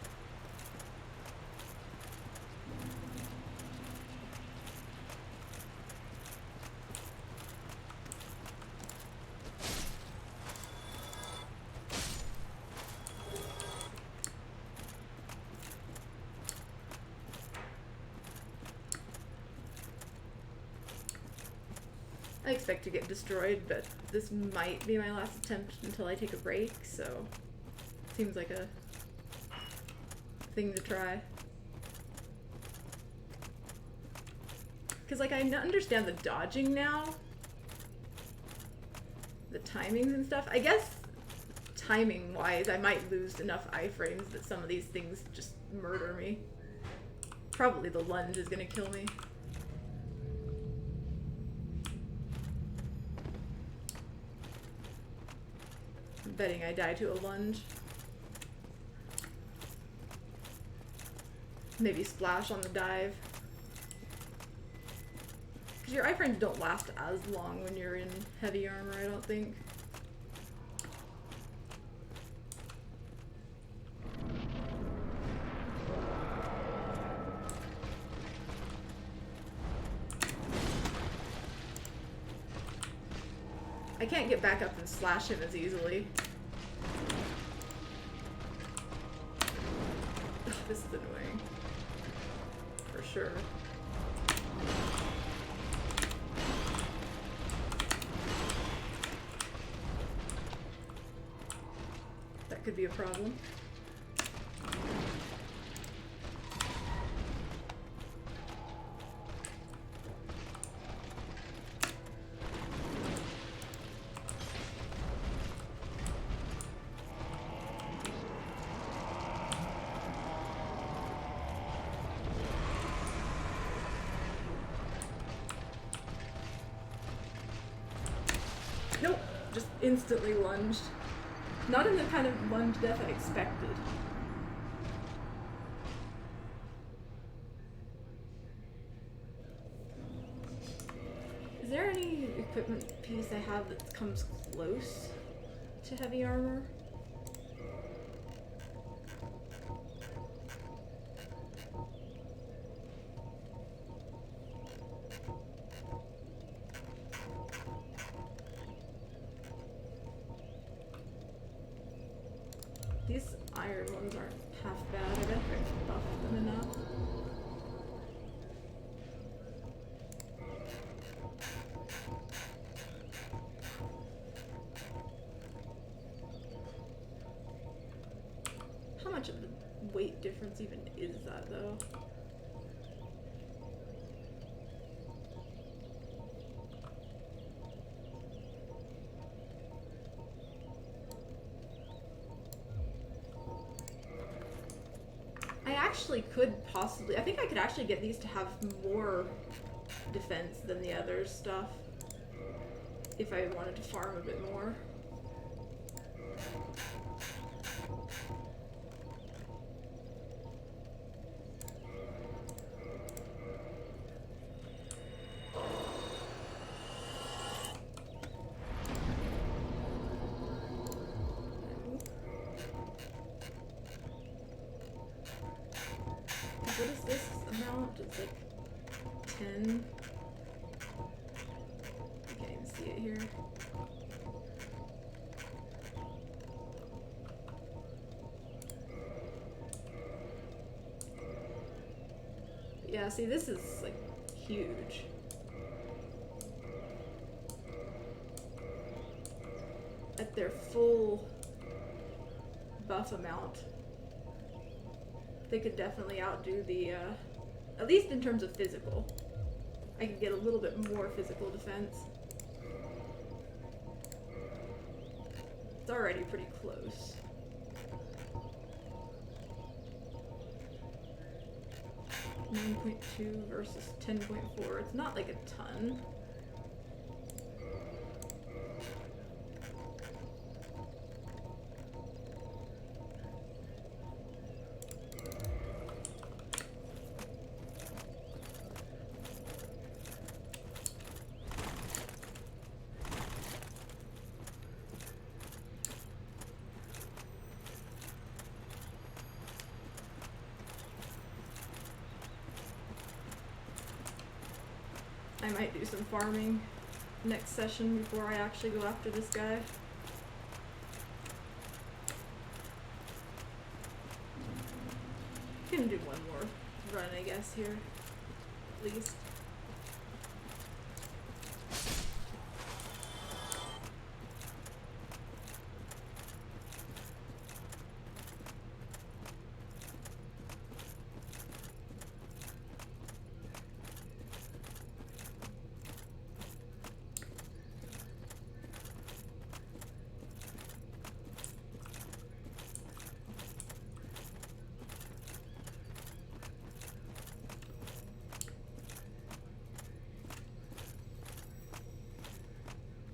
I expect to get destroyed, but this might be my last attempt until I take a break, so seems like a thing to try. Because, like, I understand the dodging now. The timings and stuff. I guess timing-wise, I might lose enough iframes that some of these things just murder me. Probably the lunge is gonna kill me. I'm betting I die to a lunge. Maybe splash on the dive. Because your iframes don't last as long when you're in heavy armor, I don't think. I can't get back up and slash him as easily. Ugh, this is annoying. For sure. That could be a problem. Nope, just instantly lunged. Not in the kind of lunge death I expected. Is there any equipment piece I have that comes close to heavy armor? These iron ones aren't half bad. I bet if I buff them enough. How much of the weight difference even is that, though? I actually could possibly, I think I could actually get these to have more defense than the other stuff if I wanted to farm a bit more. What is this amount? It's like 10. I can't even see it here. Yeah, see, this is like huge. At their full buff amount, they could definitely outdo the, at least in terms of physical. I could get a little bit more physical defense. It's already pretty close. .2 versus 10.4. It's not like a ton. I might do some farming next session before I actually go after this guy. Gonna do one more run, I guess, here. At least.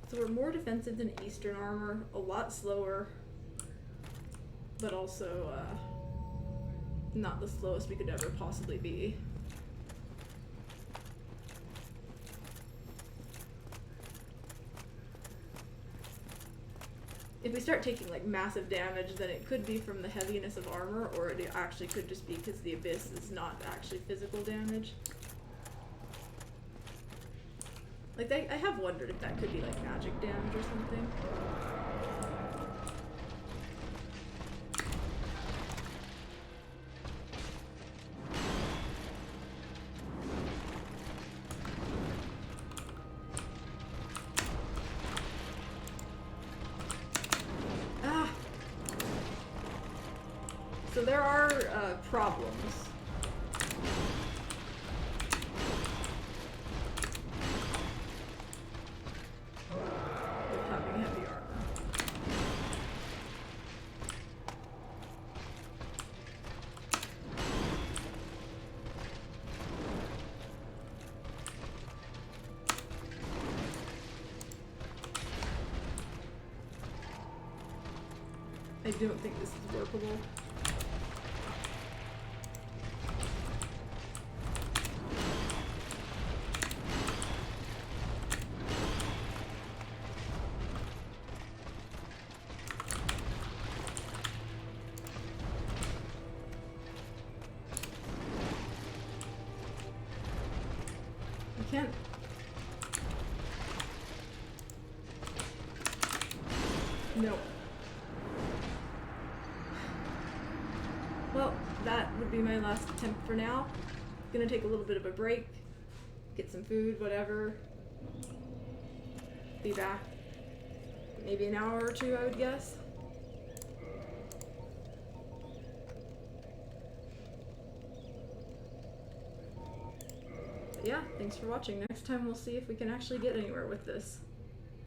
So we're more defensive than Eastern armor, a lot slower, but also not the slowest we could ever possibly be. If we start taking like massive damage, then it could be from the heaviness of armor, or it actually could just be because the Abyss is not actually physical damage. Like, I have wondered if that could be, like, magic damage or something. Ah! So there are, problems. I don't think this is workable. I can't. No. Well, that would be my last attempt for now. Gonna take a little bit of a break, get some food, whatever. Be back maybe an hour or two, I would guess. But yeah, thanks for watching. Next time we'll see if we can actually get anywhere with this.